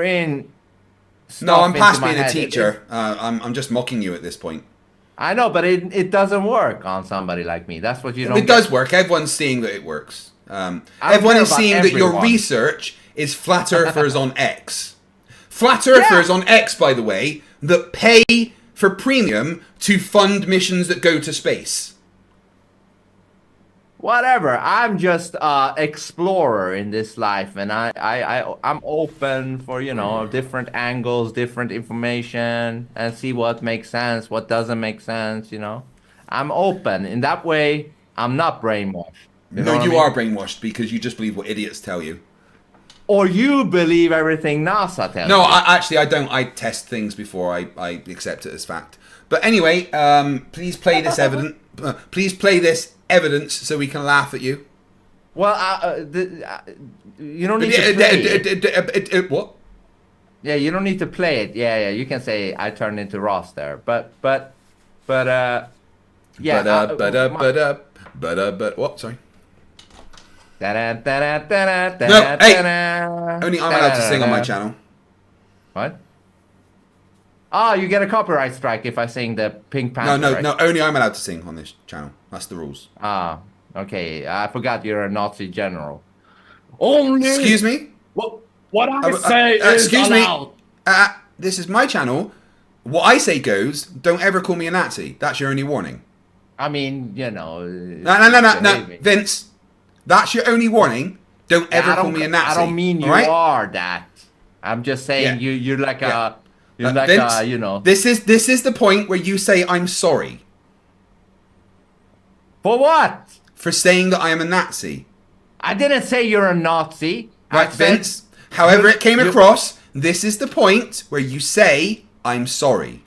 in. No, I'm past being a teacher. I'm just mocking you at this point. I know, but it doesn't work on somebody like me. That's what you don't. It does work. Everyone's seeing that it works. Everyone is seeing that your research is flat earthers on X. Flat earthers on X, by the way, that pay for premium to fund missions that go to space. Whatever. I'm just explorer in this life, and I'm open for different angles, different information, and see what makes sense, what doesn't make sense. I'm open in that way. I'm not brainwashed. You are brainwashed because you just believe what idiots tell you. Or you believe everything NASA tells you. No, I don't. I test things before I accept it as fact. But anyway, please play this evidence. Please play this evidence so we can laugh at you. Well, you don't need to play it. What? Yeah, you don't need to play it. Yeah, you can say I turned into Ross there, but yeah. What? Sorry. No, hey! Only I'm allowed to sing on my channel. What? Oh, you get a copyright strike if I sing the Pink Panther. No, only I'm allowed to sing on this channel. That's the rules. Ah, okay. I forgot you're a Nazi general. Only. Excuse me? What I say is allowed. This is my channel. What I say goes. Don't ever call me a Nazi. That's your only warning. I mean, No, Vince. That's your only warning. Don't ever call me a Nazi. I don't mean you are that. I'm just saying you're like a. You're like Vince, This is the point where you say I'm sorry. For what? For saying that I am a Nazi. I didn't say you're a Nazi. Right, Vince. However it came across, this is the point where you say I'm sorry.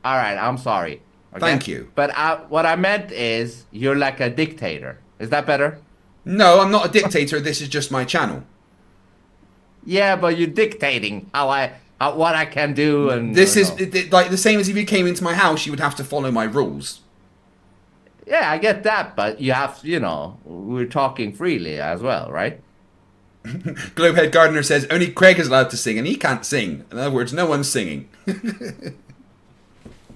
All right, I'm sorry. Okay? Thank you. But what I meant is you're like a dictator. Is that better? No, I'm not a dictator. This is just my channel. Yeah, but you're dictating what I can do, and this is like the same as if you came into my house, you would have to follow my rules. Yeah, I get that, but you have, we're talking freely as well, right? Globehead Gardener says only Craig is allowed to sing, and he can't sing. In other words, no one's singing.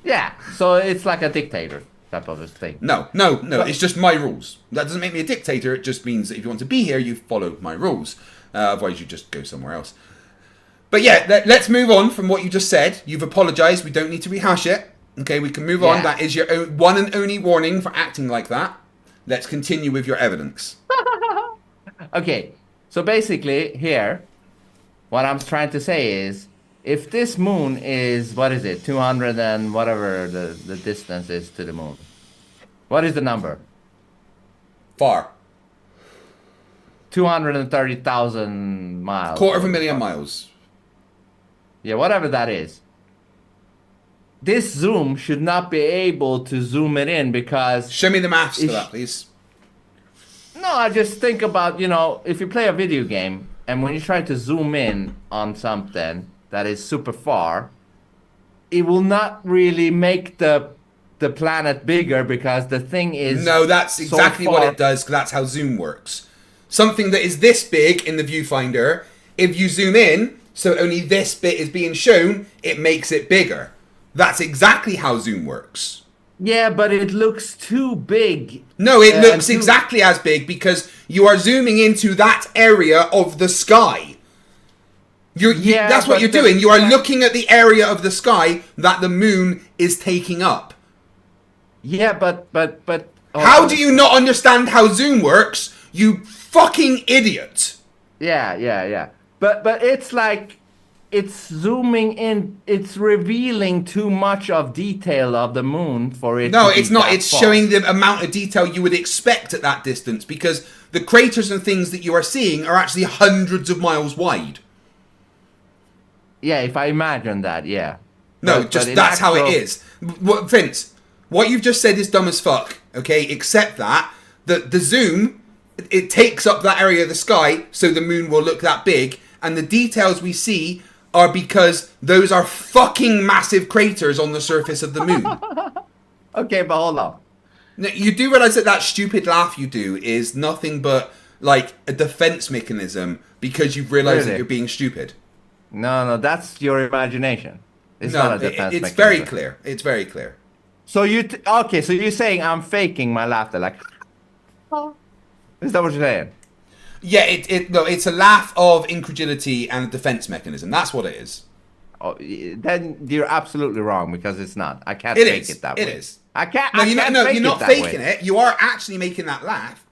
Yeah, so it's like a dictator type of a thing. No, it's just my rules. That doesn't make me a dictator. It just means that if you want to be here, you follow my rules. Otherwise, you just go somewhere else. But yeah, let's move on from what you just said. You've apologized. We don't need to rehash it. Okay, we can move on. That is your one and only warning for acting like that. Let's continue with your evidence. Okay, so basically here, what I'm trying to say is, if this moon is, what is it, 200 and whatever the distance is to the moon. What is the number? Far. 230,000 miles. 250,000 miles. Yeah, whatever that is. This zoom should not be able to zoom it in because... Show me the maths for that, please. No, I just think about, you know, if you play a video game and when you try to zoom in on something that is super far, it will not really make the planet bigger because the thing is... No, that's exactly what it does, 'cause that's how zoom works. Something that is this big in the viewfinder, if you zoom in, so only this bit is being shown, it makes it bigger. That's exactly how zoom works. Yeah, but it looks too big. No, it looks exactly as big because you are zooming into that area of the sky. That's what you're doing. You are looking at the area of the sky that the moon is taking up. Yeah, but... How do you not understand how zoom works, you fucking idiot? Yeah. But it's like... It's zooming in, it's revealing too much of detail of the moon for it. No, to be it's not. that It's far. showing the amount of detail you would expect at that distance because the craters and things that you are seeing are actually hundreds of miles wide. Yeah, if I imagine that, yeah. No, that's how it is. Vince, what you've just said is dumb as fuck, okay? Except that the zoom, it takes up that area of the sky so the moon will look that big, and the details we see are because those are fucking massive craters on the surface of the moon. Okay, but hold on. Now, you do realize that stupid laugh you do is nothing but like a defense mechanism because you've realized that you're being stupid. No, that's your imagination. It's not a defense mechanism. It's very clear. It's very clear. So okay, so you're saying I'm faking my laughter, like... Is that what you're saying? Yeah, it's a laugh of incredulity and a defense mechanism. That's what it is. Oh, then you're absolutely wrong because it's not. I can't fake it that way. It is. I can't. No, you're not faking it. it. You are actually making that laugh,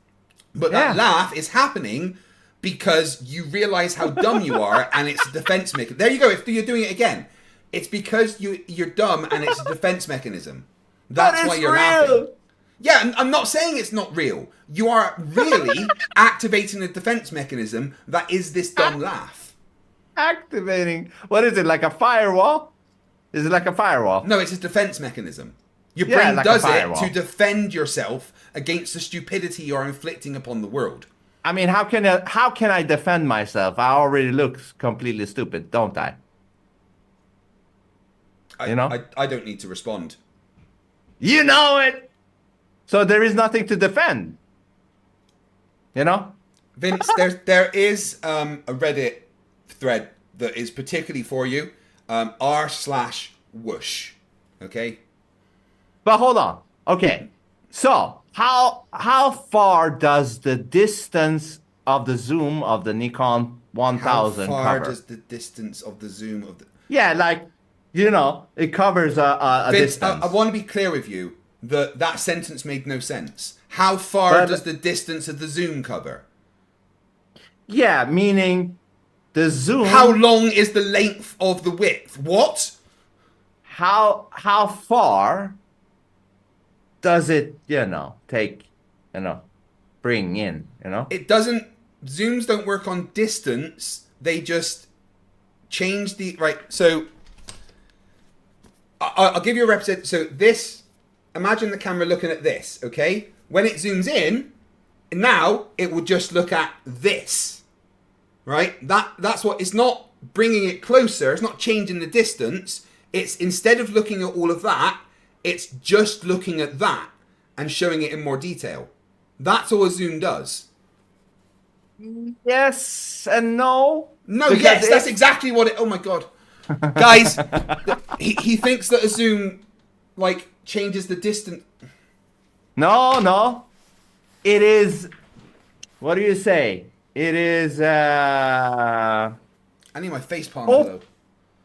but that laugh is happening because you realize how dumb you are, and it's a defense mechanism. There you go. You're doing it again. It's because you're dumb, and it's a defense mechanism. That's why you're laughing. Yeah, I'm not saying it's not real. You are really activating a defense mechanism that is this dumb laugh. Activating? What is it, like a firewall? Is it like a firewall? No, it's a defense mechanism. Your brain like does it to defend yourself against the stupidity you're inflicting upon the world. I mean, how can I defend myself? I already look completely stupid, don't I? You know? I don't need to respond. You know it! So there is nothing to defend. You know? Vince, there is a Reddit thread that is particularly for you. r/whoosh. Okay? But hold on. Okay. So how far does the distance of the zoom of the Nikon 1000 cover? How far cover? does the distance of the zoom of the... Yeah, like, you know, it covers a Vince, distance. I want to be clear with you that sentence made no sense. How far does the distance of the zoom cover? Yeah, meaning the zoom... How long is the length of the width? What? How far does it, you know, take, you know, bring in, you know? It doesn't... Zooms don't work on distance. They just change the... Right, so... I'll give you a represent. So this... Imagine the camera looking at this, okay? When it zooms in, now it will just look at this, right? That's what... It's not bringing it closer. It's not changing the distance. It's instead of looking at all of that, it's just looking at that and showing it in more detail. That's all a zoom does. Yes and no. No, yes, that's exactly what it... Oh my God. Guys, he thinks that a zoom like changes the distance. No. It is. What do you say? It is. I need my face palm pillow.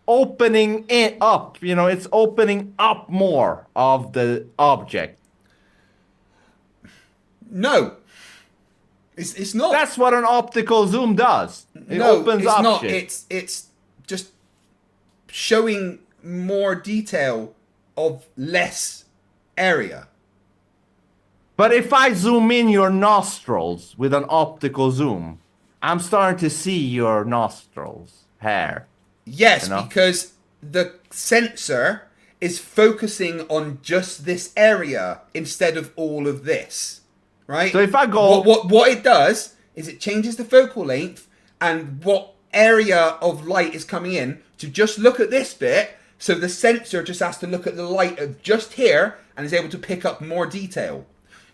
Opening it up. You know, it's opening up more of the object. No. It's not. That's what an optical zoom does. It opens it's up not. shit. It's just showing more detail of less area. But if I zoom in your nostrils with an optical zoom, I'm starting to see your nostrils hair. Yes, you know? because the sensor is focusing on just this area instead of all of this, right? So if I go... What it does is it changes the focal length and what area of light is coming in to just look at this bit, so the sensor just has to look at the light of just here and is able to pick up more detail.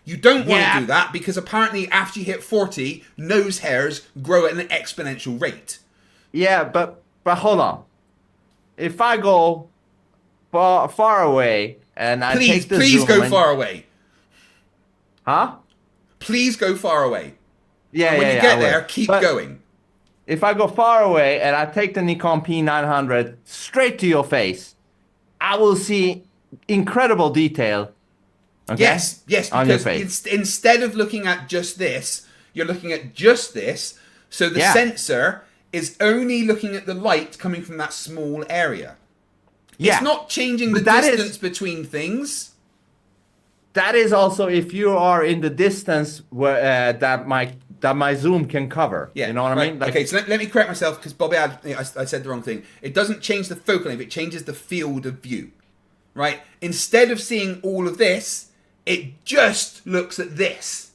You don't want to do that because apparently after you hit 40, nose hairs grow at an exponential rate. Yeah, but hold on. If I go far away and I take the Please zoom go far away. Huh? Please go far away. Yeah, and when you get there, keep going. If I go far away and I take the Nikon P900 straight to your face, I will see incredible detail. Okay? Yes, on your because face. instead of looking at just this, you're looking at just this. So the sensor is only looking at the light coming from that small area. Yeah. It's not changing the distance between things. That is also if you are in the distance where that my zoom can cover. Yeah, you know what I mean? Like, okay, so let me correct myself because Bobby, I said the wrong thing. It doesn't change the focal length; it changes the field of view. Right? Instead of seeing all of this, it just looks at this.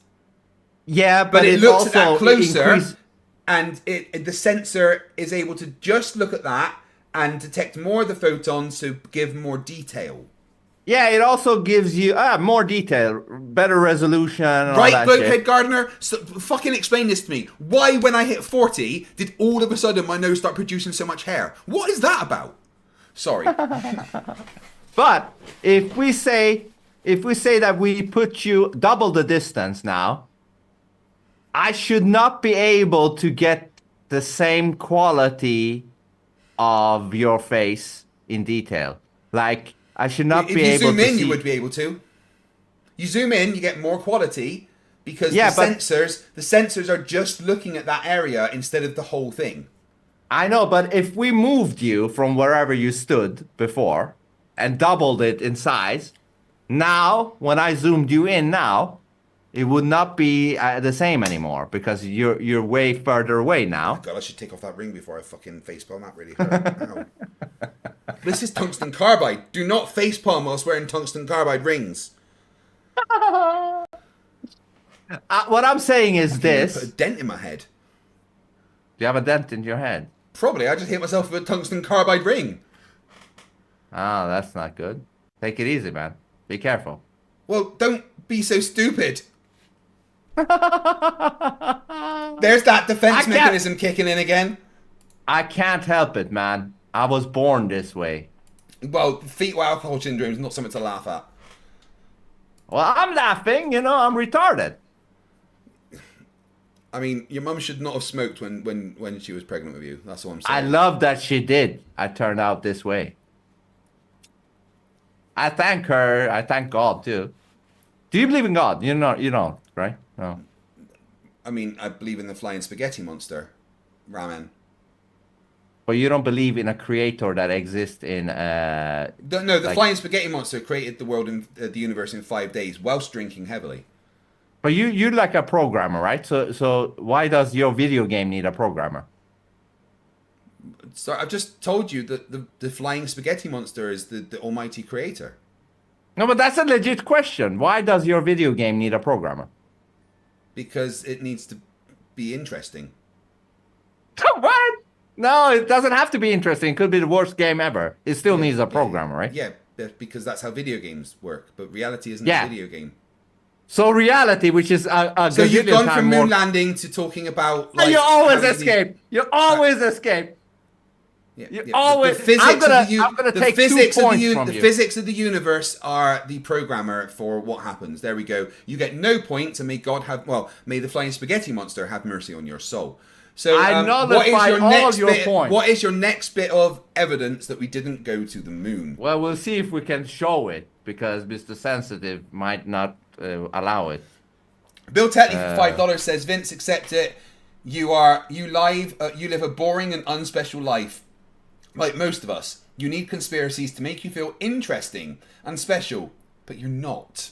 Yeah, but it looks at that also closer, and the sensor is able to just look at that and detect more of the photons to give more detail. Yeah, it also gives you more detail, better resolution. And Right, all that shit. Blokehead Gardener? So, fucking explain this to me. Why, when I hit 40, did all of a sudden my nose start producing so much hair? What is that about? Sorry. But if we say that we put you double the distance now, I should not be able to get the same quality of your face in detail. Like, I should not be able to If you zoom in, see... you would be able to. You zoom in, you get more quality because Yeah, the sensors are just looking at that area instead of the whole thing. I know, but if we moved you from wherever you stood before and doubled it in size, now, when I zoomed you in now, it would not be the same anymore because you're way further away now. Oh my God, I should take off that ring before I fucking facepalm. That really hurt. Ow. This is tungsten carbide. Do not facepalm whilst wearing tungsten carbide rings. What I'm saying is this. Put a dent in my head. Do you have a dent in your head? Probably. I just hit myself with a tungsten carbide ring. Oh, that's not good. Take it easy, man. Be careful. Well, don't be so stupid. There's that defense mechanism kicking in again. I can't help it, man. I was born this way. Well, fetal alcohol syndrome is not something to laugh at. Well, I'm laughing. You know, I'm retarded. I mean, your mum should not have smoked when she was pregnant with you. That's all I'm saying. I love that she did. I turned out this way. I thank her. I thank God, too. Do you believe in God? You don't, right? No. I mean, I believe in the flying spaghetti monster, ramen. But you don't believe in a creator that exists in... the flying spaghetti monster created the world and the universe in 5 days whilst drinking heavily. But you're like a programmer, right? So why does your video game need a programmer? So I've just told you that the flying spaghetti monster is the almighty creator. No, but that's a legit question. Why does your video game need a programmer? Because it needs to be interesting. What? No, it doesn't have to be interesting. It could be the worst game ever. It still needs a programmer, right? Yeah, because that's how video games work. But reality isn't a video game. So reality, which is a So you've gone from moon more... landing to talking about... You always escape. You always escape. Yeah, You yeah. always. The physics I'm gonna the take 2 physics of points the from the you. physics of the universe are the programmer for what happens. There we go. You get no points, and may God have may the flying spaghetti monster have mercy on your soul. So I what is nullify your all next your bit? points. What is your next bit of evidence that we didn't go to the moon? Well, we'll see if we can show it because Mr. Sensitive might not allow it. Bill Tetley for $5 says, Vince, accept it. You live a boring and unspecial life. Like most of us. You need conspiracies to make you feel interesting and special, but you're not.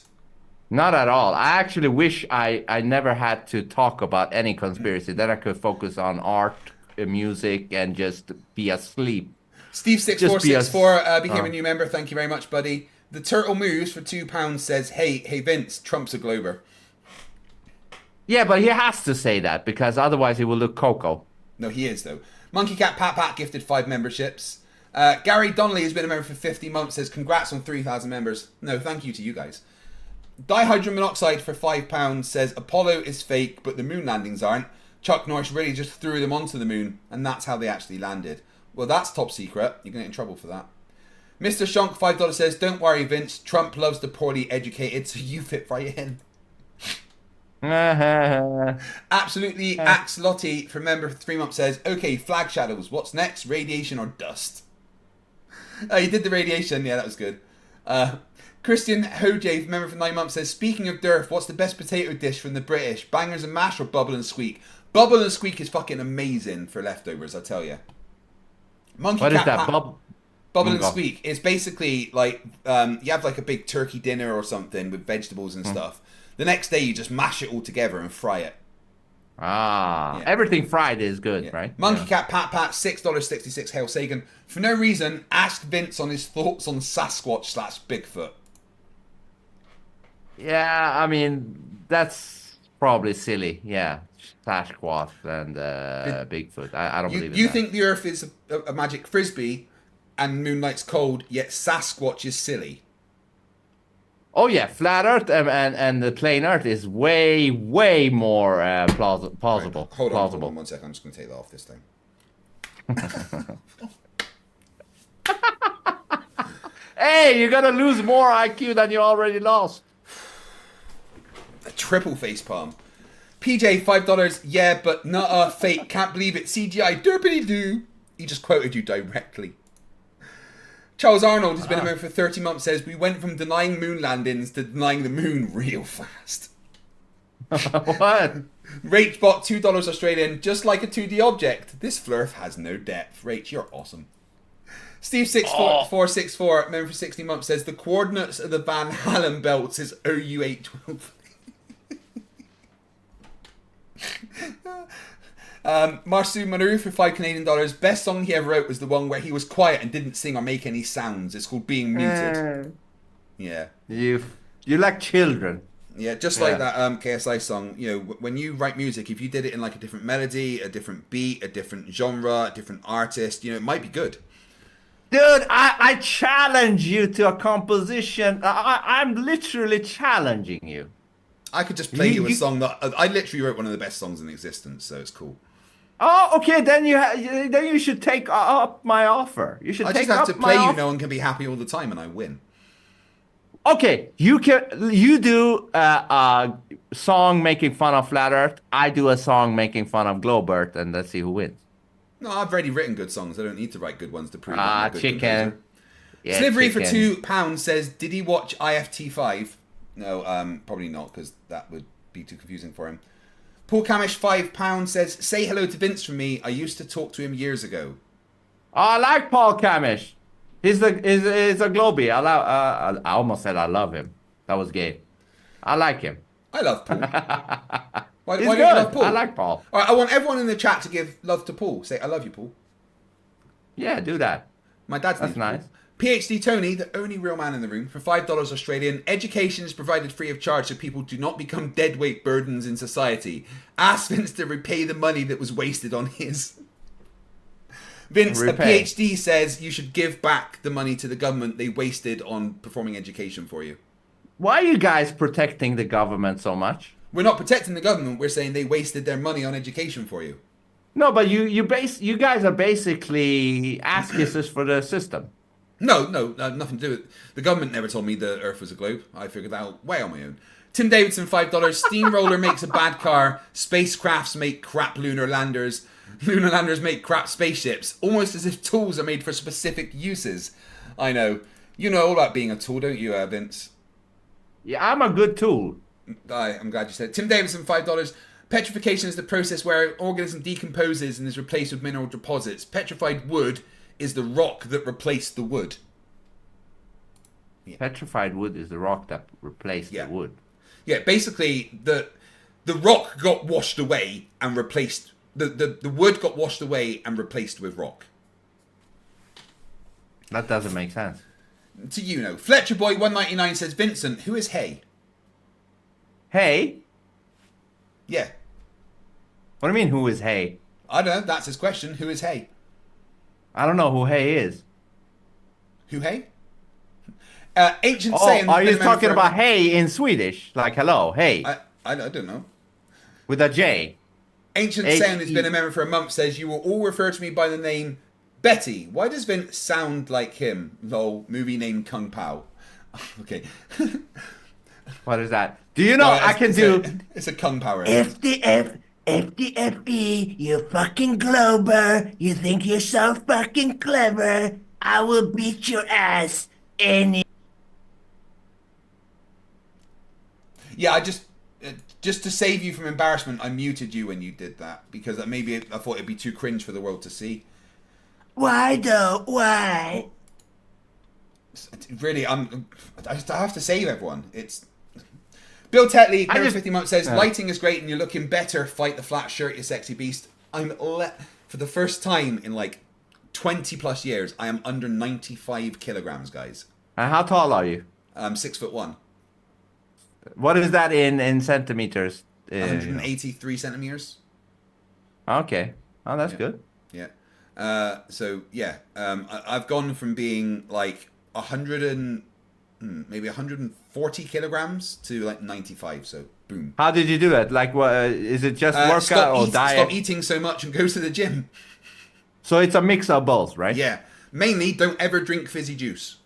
Not at all. I actually wish I never had to talk about any conspiracy. Then I could focus on art, music, and just be asleep. Steve6464 became a new member. Thank you very much, buddy. The Turtle Moves for £2 says, hey Vince, Trump's a glober. Yeah, but he has to say that because otherwise he will look Coco. No, he is, though. Monkey Cat Pat Pat gifted 5 memberships. Gary Donnelly has been a member for 50 months, says, congrats on 3,000 members. No, thank you to you guys. Dihydrogen monoxide for £5 says, Apollo is fake, but the moon landings aren't. Chuck Norris really just threw them onto the moon, and that's how they actually landed. Well, that's top secret. You're going to get in trouble for that. Mr. Shonk, $5 says, don't worry, Vince. Trump loves the poorly educated, so you fit right in. Absolutely Axlotti from member for 3 months says, okay, flag shadows, what's next? Radiation or dust? You did the radiation, yeah, that was good. Christian Hojay, member for 9 months, says, speaking of Durf, what's the best potato dish from the British? Bangers and mash or bubble and squeak? Bubble and squeak is fucking amazing for leftovers, I tell you. What is that? Bubble and squeak. It's basically like you have like a big turkey dinner or something with vegetables and stuff. The next day you just mash it all together and fry it. Everything fried is good, right? Monkey Cat Pat Pat, $6.66. Hail Sagan. For no reason, ask Vince on his thoughts on Sasquatch/Bigfoot. Yeah, I mean, that's probably silly. Yeah, Sasquatch and Bigfoot. I don't believe in You that. think the Earth is a magic frisbee and Moonlight's cold, yet Sasquatch is silly? Oh yeah, flat Earth and the plain Earth is way more plausible. Right, hold on 1 second. I'm just going to take that off this thing. Hey, you're gonna lose more IQ than you already lost. A triple face palm. PJ, $5. Yeah, but not fake. Can't believe it. CGI. Derpity doo. He just quoted you directly. Charles Arnold has been a member for 30 months, says, we went from denying moon landings to denying the moon real fast. What? Rach bought $2 Australian, just like a 2D object. This Flerf has no depth. Rach, you're awesome. Steve6464, member for 60 months, says, the coordinates of the Van Halen belts is OU812. Marsu Manu for $5 Canadian. Best song he ever wrote was the one where he was quiet and didn't sing or make any sounds. It's called Being Muted. Yeah. You like children. Yeah, just like that KSI song. You know, when you write music, if you did it in like a different melody, a different beat, a different genre, a different artist, you know, it might be good. Dude, I challenge you to a composition. I'm literally challenging you. I could just play you a song that I literally wrote one of the best songs in existence, so it's cool. Oh, okay. Then you should take up my offer. You should. I take just have up to play my you. offer. No one can be happy all the time, and I win. Okay, you do a song making fun of Flat Earth. I do a song making fun of Globe Earth, and let's see who wins. No, I've already written good songs. I don't need to write good ones to prove I'm a good chicken. composer. Yeah, Slivery chicken. for £2 says, did he watch IFT5? No, probably not, because that would be too confusing for him. Paul Camish, £5 says, say hello to Vince from me. I used to talk to him years ago. Oh, I like Paul Camish. He's a Globie. I almost said I love him. That was gay. I like him. I love Paul. Why He's don't good. you love Paul? I like Paul. All right, I want everyone in the chat to give love to Paul. Say, I love you, Paul. Yeah, do that. My dad's That's nice. Paul. PhD Tony, the only real man in the room, for $5 Australian. Education is provided free of charge so people do not become deadweight burdens in society. Ask Vince to repay the money that was wasted on his. Vince, a PhD, says you should give back the money to the government they wasted on performing education for you. Why are you guys protecting the government so much? We're not protecting the government. We're saying they wasted their money on education for you. No, but you guys are basically ass kissers for the system. No, nothing to do with it. The government never told me the Earth was a globe. I figured that out way on my own. Tim Davidson, $5. Steamroller makes a bad car. Spacecrafts make crap lunar landers. Lunar landers make crap spaceships. Almost as if tools are made for specific uses. I know. You know all about being a tool, don't you, Vince? Yeah, I'm a good tool. I'm glad you said it. Tim Davidson, $5. Petrification is the process where an organism decomposes and is replaced with mineral deposits. Petrified wood is the rock that replaced the wood. Yeah. Petrified wood is the rock that replaced the wood. Yeah, basically the rock got washed away and replaced the wood got washed away and replaced with rock. That doesn't make sense. To you know. Fletcher Boy 199 says, Vincent, who is Hay? Hay? Yeah. What do you mean, who is Hay? I don't know. That's his question. Who is Hay? I don't know who Hay is. Who Hay? Ancient Oh, saying. are you talking about hey in Swedish? Like hello, hey? I don't know. With a J. Ancient saying has been a member for a month says, you will all refer to me by the name Betty. Why does Vince sound like him? Lol, movie named Kung Pao. Okay. What is that? Do you know I can do... It's a Kung Pao. FTFE, you fucking glober. You think you're so fucking clever. I will beat your ass any... Yeah, I just to save you from embarrassment, I muted you when you did that because maybe I thought it'd be too cringe for the world to see. Why though? Why? Really, I have to save everyone. It's Bill Tetley, 50 months says lighting is great and you're looking better. Fight the flat shirt, you sexy beast. For the first time in like 20 plus years, I am under 95 kilograms, guys. And how tall are you? 6'1". What is that in centimeters? 183 centimeters. Okay. Oh, that's good. Yeah. I've gone from being like 140 kilograms to like 95. So boom. How did you do it? Like, what is it? Just workout or diet? Stop eating so much and go to the gym. So it's a mix of both, right? Yeah. Mainly, don't ever drink fizzy juice.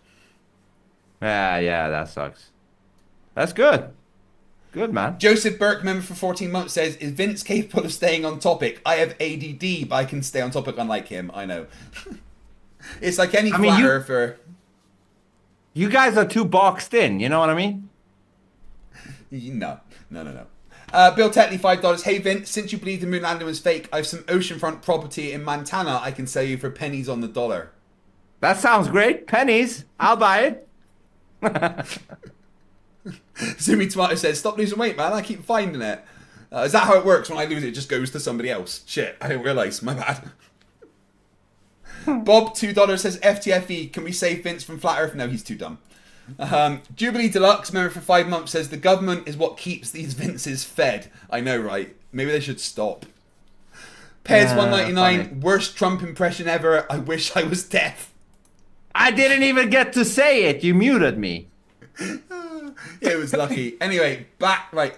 Yeah, that sucks. That's good. Good, man. Joseph Burke, member for 14 months, says, is Vince capable of staying on topic? I have ADD, but I can stay on topic unlike him. I know. It's like any flat earther. You guys are too boxed in, you know what I mean? No. Bill Tetley, $5. Hey, Vince, since you believe the moon landing was fake, I have some oceanfront property in Montana I can sell you for pennies on the dollar. That sounds great. Pennies. I'll buy it. Zoomy Tomato says, stop losing weight, man. I keep finding it. Is that how it works? When I lose it, it just goes to somebody else. Shit, I didn't realise. My bad. Bob, $2 says, FTFE, can we save Vince from Flat Earth? No, he's too dumb. Jubilee Deluxe, member for 5 months, says, the government is what keeps these Vinces fed. I know, right? Maybe they should stop. Pez199, worst Trump impression ever. I wish I was deaf. I didn't even get to say it. You muted me. It was lucky. Anyway, back right.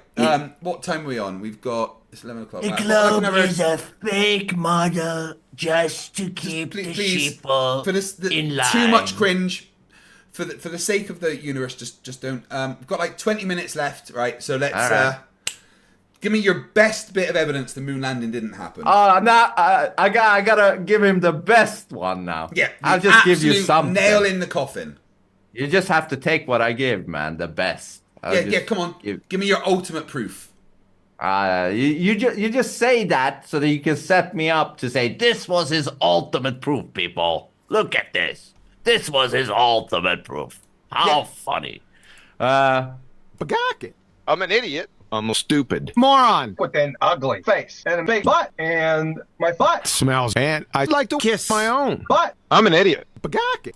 What time are we on? We've got it's 11 o'clock. The globe is a fake model just to keep the sheeple in line. Too much cringe. For the sake of the universe, just don't. We've got like 20 minutes left, right? So let's give me your best bit of evidence the moon landing didn't happen. Now I gotta give him the best one now. Yeah, I'll just give you something. Nail in the coffin. You just have to take what I give, man. The best. Come on. Give me your ultimate proof. You just say that so that you can set me up to say this was his ultimate proof, people. Look at this. This was his ultimate proof. How funny. Bagaki. I'm an idiot. I'm a stupid moron with an ugly face and a big butt, and my butt smells. And I like to kiss my own butt. I'm an idiot. Bagaki.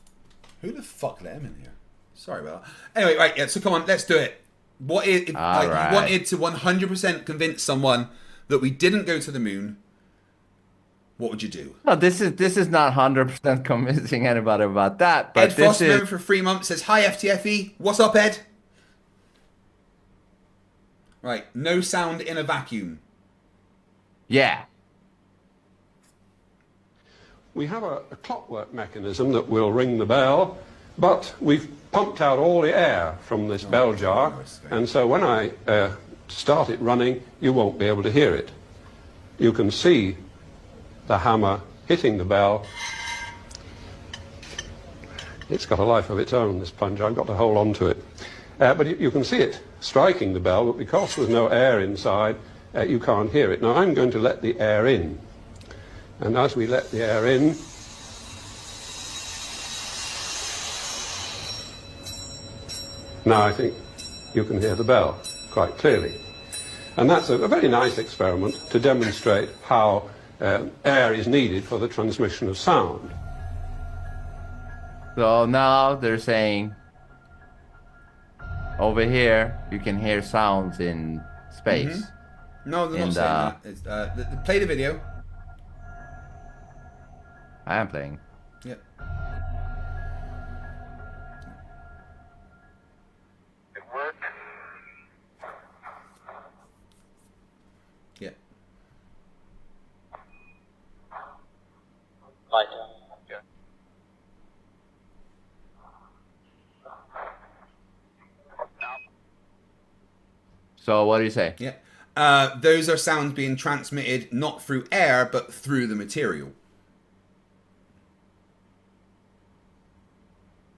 Who the fuck let him in here? Sorry about that. Anyway, right, yeah, so come on, let's do it. What if you wanted to 100% convince someone that we didn't go to the moon, what would you do? No, this is not 100% convincing anybody about that. But Ed Frost, member for 3 months, says, hi, FTFE. What's up, Ed? Right, no sound in a vacuum. Yeah. We have a clockwork mechanism that will ring the bell, but we've pumped out all the air from this bell jar, and so when I start it running, you won't be able to hear it. You can see the hammer hitting the bell. It's got a life of its own, this plunger. I've got to hold on to it. But you can see it striking the bell, but because there's no air inside, you can't hear it. Now I'm going to let the air in. And as we let the air in, now I think you can hear the bell quite clearly. And that's a very nice experiment to demonstrate how air is needed for the transmission of sound. So now they're saying over here you can hear sounds in space. Mm-hmm. No, they're not saying that. It's, play the video. I am playing. Yep. It worked. Yeah. Like, So what do you say? Yeah. Those are sounds being transmitted not through air, but through the material.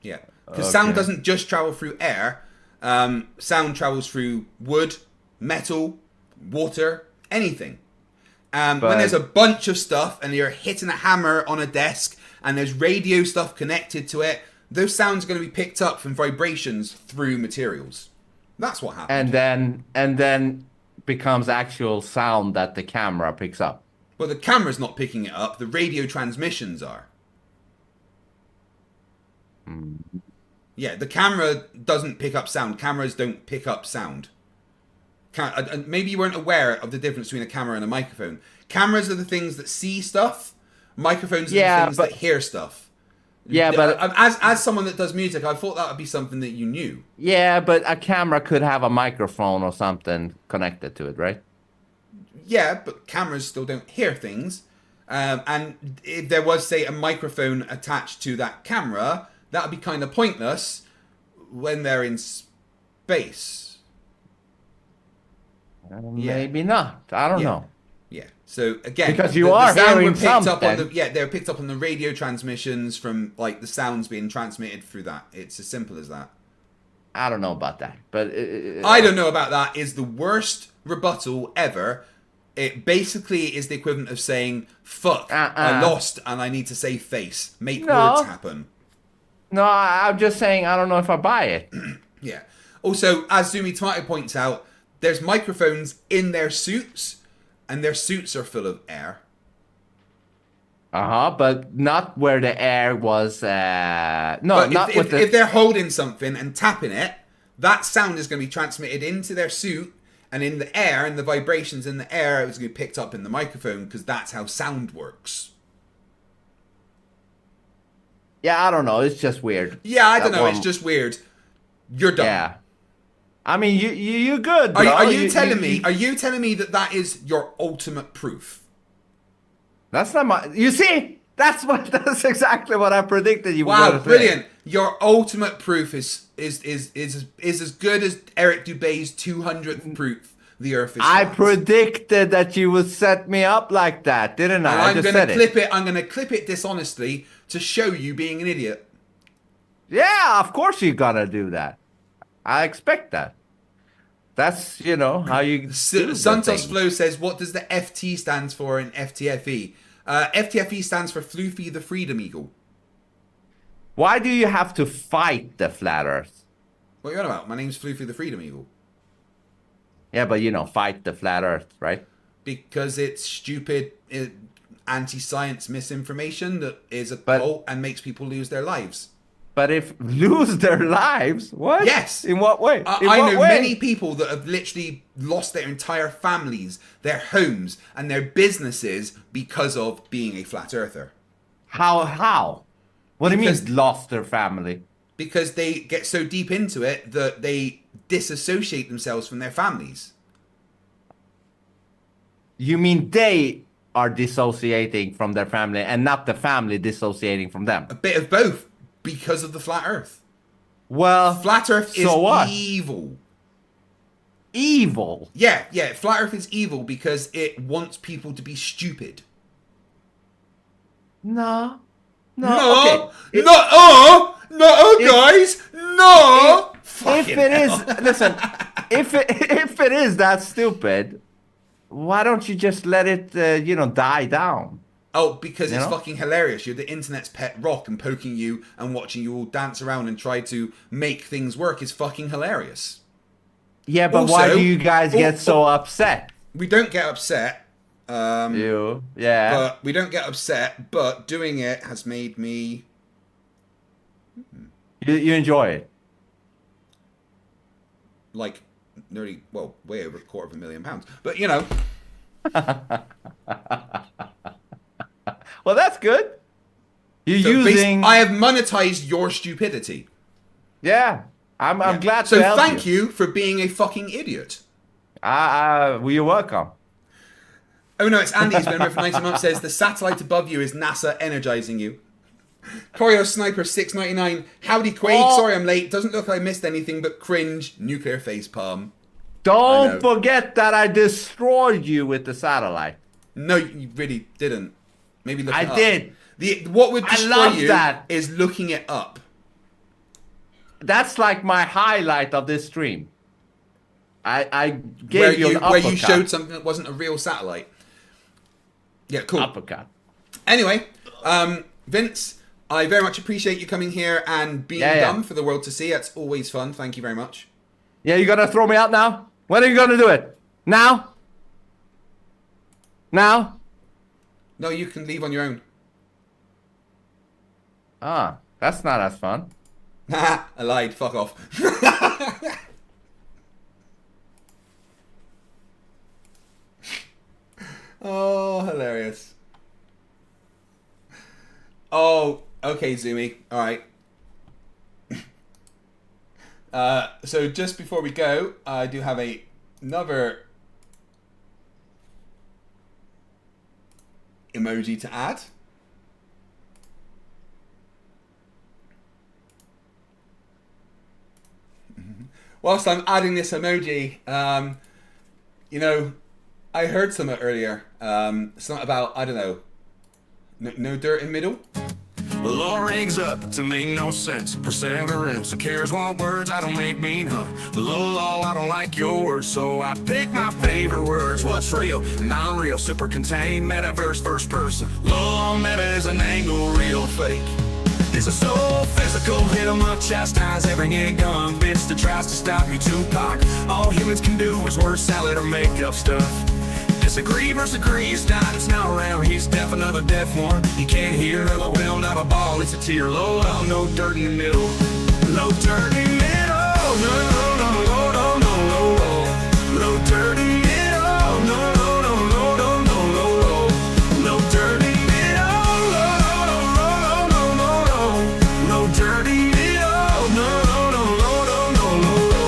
Yeah. Because sound doesn't just travel through air. Sound travels through wood, metal, water, anything. When there's a bunch of stuff and you're hitting a hammer on a desk and there's radio stuff connected to it, those sounds are going to be picked up from vibrations through materials. That's what happens. And then becomes actual sound that the camera picks up. Well, the camera's not picking it up. The radio transmissions are. Yeah, the camera doesn't pick up sound. Cameras don't pick up sound. Maybe you weren't aware of the difference between a camera and a microphone. Cameras are the things that see stuff. Microphones are the things that hear stuff. Yeah, but as someone that does music, I thought that would be something that you knew. Yeah, but a camera could have a microphone or something connected to it, right? Yeah, but cameras still don't hear things. And if there was, say, a microphone attached to that camera, that would be kind of pointless when they're in space. Maybe not. I don't know. Yeah. So again, because you are hearing something. They're picked up on the radio transmissions from like the sounds being transmitted through that. It's as simple as that. I don't know about that, but I don't know about that is the worst rebuttal ever. It basically is the equivalent of saying "fuck," I lost, and I need to say "face." Make words happen. No, I'm just saying I don't know if I buy it. Yeah. Also, as Zoomy Tomato points out, there's microphones in their suits. And their suits are full of air. But not where the air was. If they're holding something and tapping it, that sound is going to be transmitted into their suit, and in the air, and the vibrations in the air, it's going to be picked up in the microphone because that's how sound works. Yeah, I don't know. It's just weird. Yeah, I don't know. It's just weird. You're done. Yeah. I mean, you good. Bro. Are you telling me? Are you telling me that is your ultimate proof? That's not my. You see, that's exactly what I predicted you were Wow, going to brilliant! say. Your ultimate proof is as good as Eric Dubé's 200th proof. The Earth is flat. I predicted that you would set me up like that, didn't I? And I'm going to clip it. I'm going to clip it dishonestly to show you being an idiot. Yeah, of course you're gonna do that. I expect that. That's, how you Santos Flow says, what does the FT stands for in FTFE? FTFE stands for Floofy the Freedom Eagle. Why do you have to fight the Flat Earth? What are you on about? My name's Floofy the Freedom Eagle. Yeah, but fight the Flat Earth, right? Because it's stupid anti-science misinformation that is a cult and makes people lose their lives. But if lose their lives, what? Yes. In what way? I know many people that have literally lost their entire families, their homes, and their businesses because of being a flat earther. How? What do you mean lost their family? Because they get so deep into it that they disassociate themselves from their families. You mean they are dissociating from their family and not the family dissociating from them? A bit of both, because of the flat Earth. Well, flat Earth is what? evil. Evil? Yeah, flat Earth is evil because it wants people to be stupid. No, no, okay. Guys, no. If it is, listen, if it is that stupid, why don't you just let it, die down? Oh, because it's fucking hilarious. You're the internet's pet rock, and poking you and watching you all dance around and try to make things work is fucking hilarious. Yeah, but why do you guys get so upset? We don't get upset. Yeah. But we don't get upset, but doing it has made me... You enjoy it? Like, nearly, well, way over £250,000. But, Well, that's good. I have monetized your stupidity. Yeah. I'm glad so to help thank you for being a fucking idiot. Well, you're welcome. Oh no, it's Andy who's been here for 90 months. Says the satellite above you is NASA energizing you. Corio Sniper 699. Howdy Quaid. Sorry I'm late. Doesn't look like I missed anything but cringe. Nuclear facepalm. Don't forget that I destroyed you with the satellite. No, you really didn't. Maybe look it up. I did. What would destroy you that. is looking it up. That's like my highlight of this stream. I gave you an uppercut. Where you showed something that wasn't a real satellite. Yeah, cool. Uppercut. Anyway, Vince, I very much appreciate you coming here and being dumb for the world to see. That's always fun. Thank you very much. Yeah, you gonna throw me out now? When are you gonna do it? Now? Now? No, you can leave on your own. Ah, that's not as fun. I lied. Fuck off. Oh, hilarious. Oh, okay, Zoomy. All right. So just before we go, I do have another emoji to add. Whilst I'm adding this emoji, I heard something earlier. Something about, I don't know, no dirt in middle? Well, all rings up to make no sense. Perseverance, who cares what words I don't make mean, huh? Lol, I don't like your words, so I pick my favorite words. What's real, non-real, super contained, metaverse, first person. Lol, meta is an angle, real, fake. This is so physical, hit 'em up, chastise every gun bitch that tries to stop you, Tupac. All humans can do is word salad or make up stuff. Disagree versus agree, it's not around, he's deaf, another deaf one. You can't hear, LOL, not a ball, it's a tear. Lol, no dirt in the middle. No dirt in the middle, no, no, no, no, no, no, no. No dirt in the middle, no, no, no, no, no, no, no. No dirt in the middle, no, no, no, no, no, no. No dirt in the middle, no, no, no, no, no, no, no.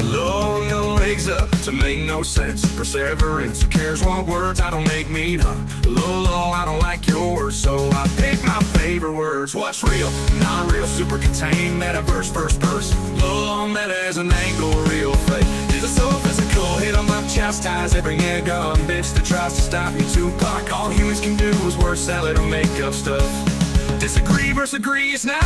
Lol, no legs up to make no sense. Perseverance, who cares what words I don't make mean, huh? Lol, I don't like your words, so I pick my favorite words. What's real, non-real, super contained, metaverse, first person. Lol, meta is an angle, real, fake. This is so physical, hit 'em up, chastise every gun bitch that tries to stop you, Tupac. All humans can do is word salad or make up stuff. Disagree versus agree, it's not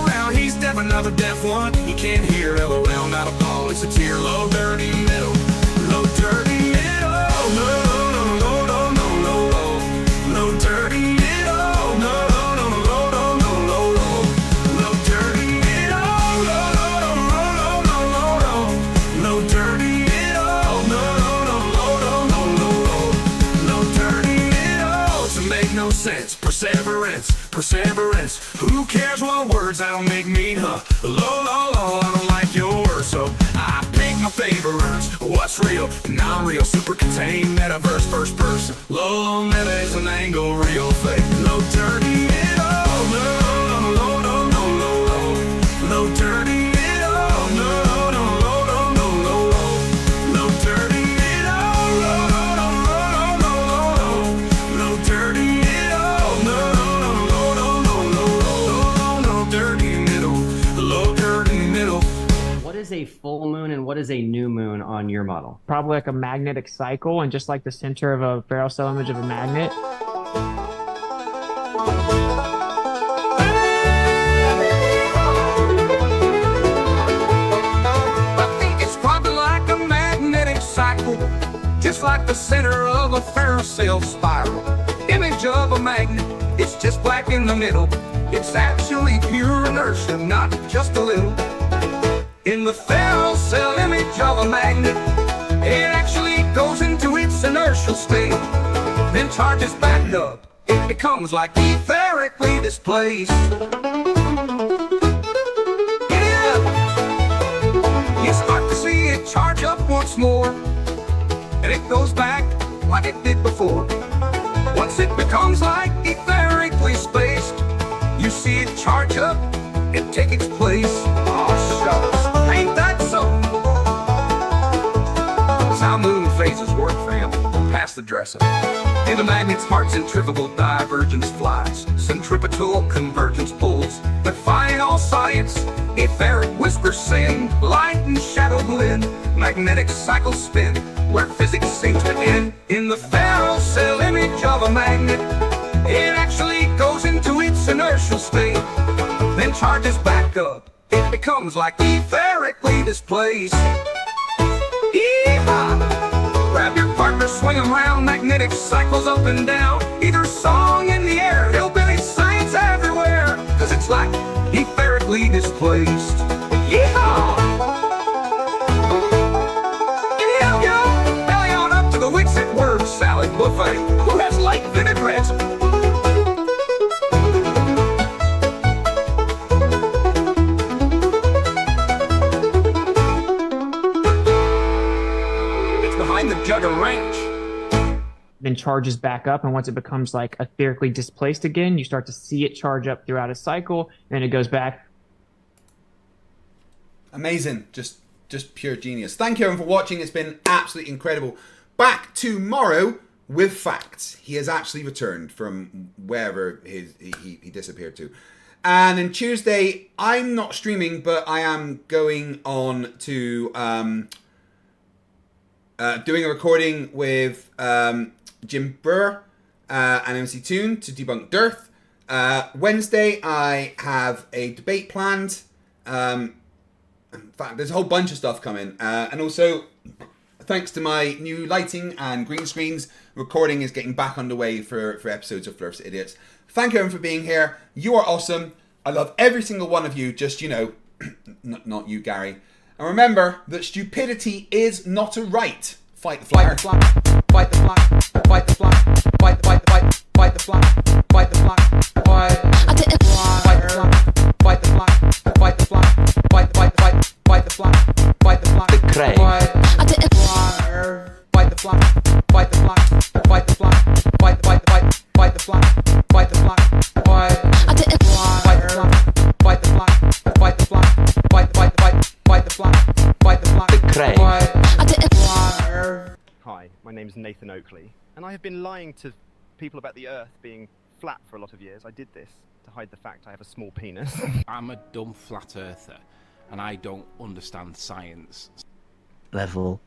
around, he's deaf, another deaf one. He can't hear, LOL, not a ball, it's a tear. Low dirty middle, low dirty middle, no, no, no, no, no, no, no. Low dirty middle, no, no, no, no, no, no, no, no. Low dirty middle, no, no, no, no, no, no, no. Low dirty middle, no, no, no, no, no, no, no. Low dirty middle, to make no sense. Perseverance, who cares what words I don't make mean, huh? Low, low, low, I don't like your words, so I pick my favorite words. What's real, non-real, super contained, metaverse, first person. Low, low, meta is an angle, real, fake. Low, dirty middle, no, no, no, no, no, no, no. Low, dirty middle, no, no, no, no, no, no, no. Low, dirty middle, no, a full moon and what is a new moon on your model? Probably like a magnetic cycle, and just like the center of a barrel cell image of a magnet. I think it's probably like a magnetic cycle, just like the center of a Flerfs cell spiral. Image of a magnet, it's just black in the middle. It's actually pure inertia, not just a little. In the Flerfs cell image of a magnet, it actually goes into its inertial state, then charges back up. It becomes like etherically displaced. Yeah, you start to see it charge up once more, and it goes back like it did before. Once it becomes like etherically spaced, you see it charge up and take its place. Oh, shucks, ain't that so? That's how moon phases work, fam. Pass the dresser. In the magnet's heart, centrifugal divergence flies, centripetal convergence pulls. Defying all science, etheric whispers sing, light and shadow blend, magnetic cycles spin, where physics seems to end. In the Flerfs cell image of a magnet, it actually goes into its inertial state, then charges back up. It becomes like etherically displaced. Yeehaw! Grab your partner, swing around, magnetic cycles up and down. Either song in the air, hillbilly science everywhere, cause it's like etherically displaced. Yeehaw! Yo, belly on up to the Wixit word salad buffet. Who has light vinaigrettes? Behind the Jugger Ranch. Then charges back up, and once it becomes like etherically displaced again, you start to see it charge up throughout a cycle, and it goes back. Amazing. Just pure genius. Thank you everyone for watching. It's been absolutely incredible. Back tomorrow with facts. He has actually returned from wherever he disappeared to. And then Tuesday, I'm not streaming, but I am going on to doing a recording with Jim Burr and MC Toon to debunk Dearth. Wednesday, I have a debate planned. In fact, there's a whole bunch of stuff coming. And also, thanks to my new lighting and green screens, recording is getting back underway for episodes of Flerfs Idiots. Thank you everyone for being here. You are awesome. I love every single one of you. Just, you know, not you, Gary. And remember that stupidity is not a right. Fight the flyer. Fight the fly. Fight the fly. Fight the fly. Fight the fly. Fight the fly. Fight the fly. Fight the fly. Fight the fly. Fight the fly. Fight the fly. Fight the fly. Fight the fly. The Cray. Fight the fly. Fight the fly. Fight the fly. Fight the fly. Fight the fly. Fight the fly. Fight the fly. Fight the fly. Fight the fly. Fight the fly. Fight the fly. Fight the fly. Fight the fly. Fight the fly. The Cray. Hi, my name is Nathan Oakley, and I have been lying to people about the Earth being flat for a lot of years. I did this to hide the fact I have a small penis. I'm a dumb flat earther, and I don't understand science. Level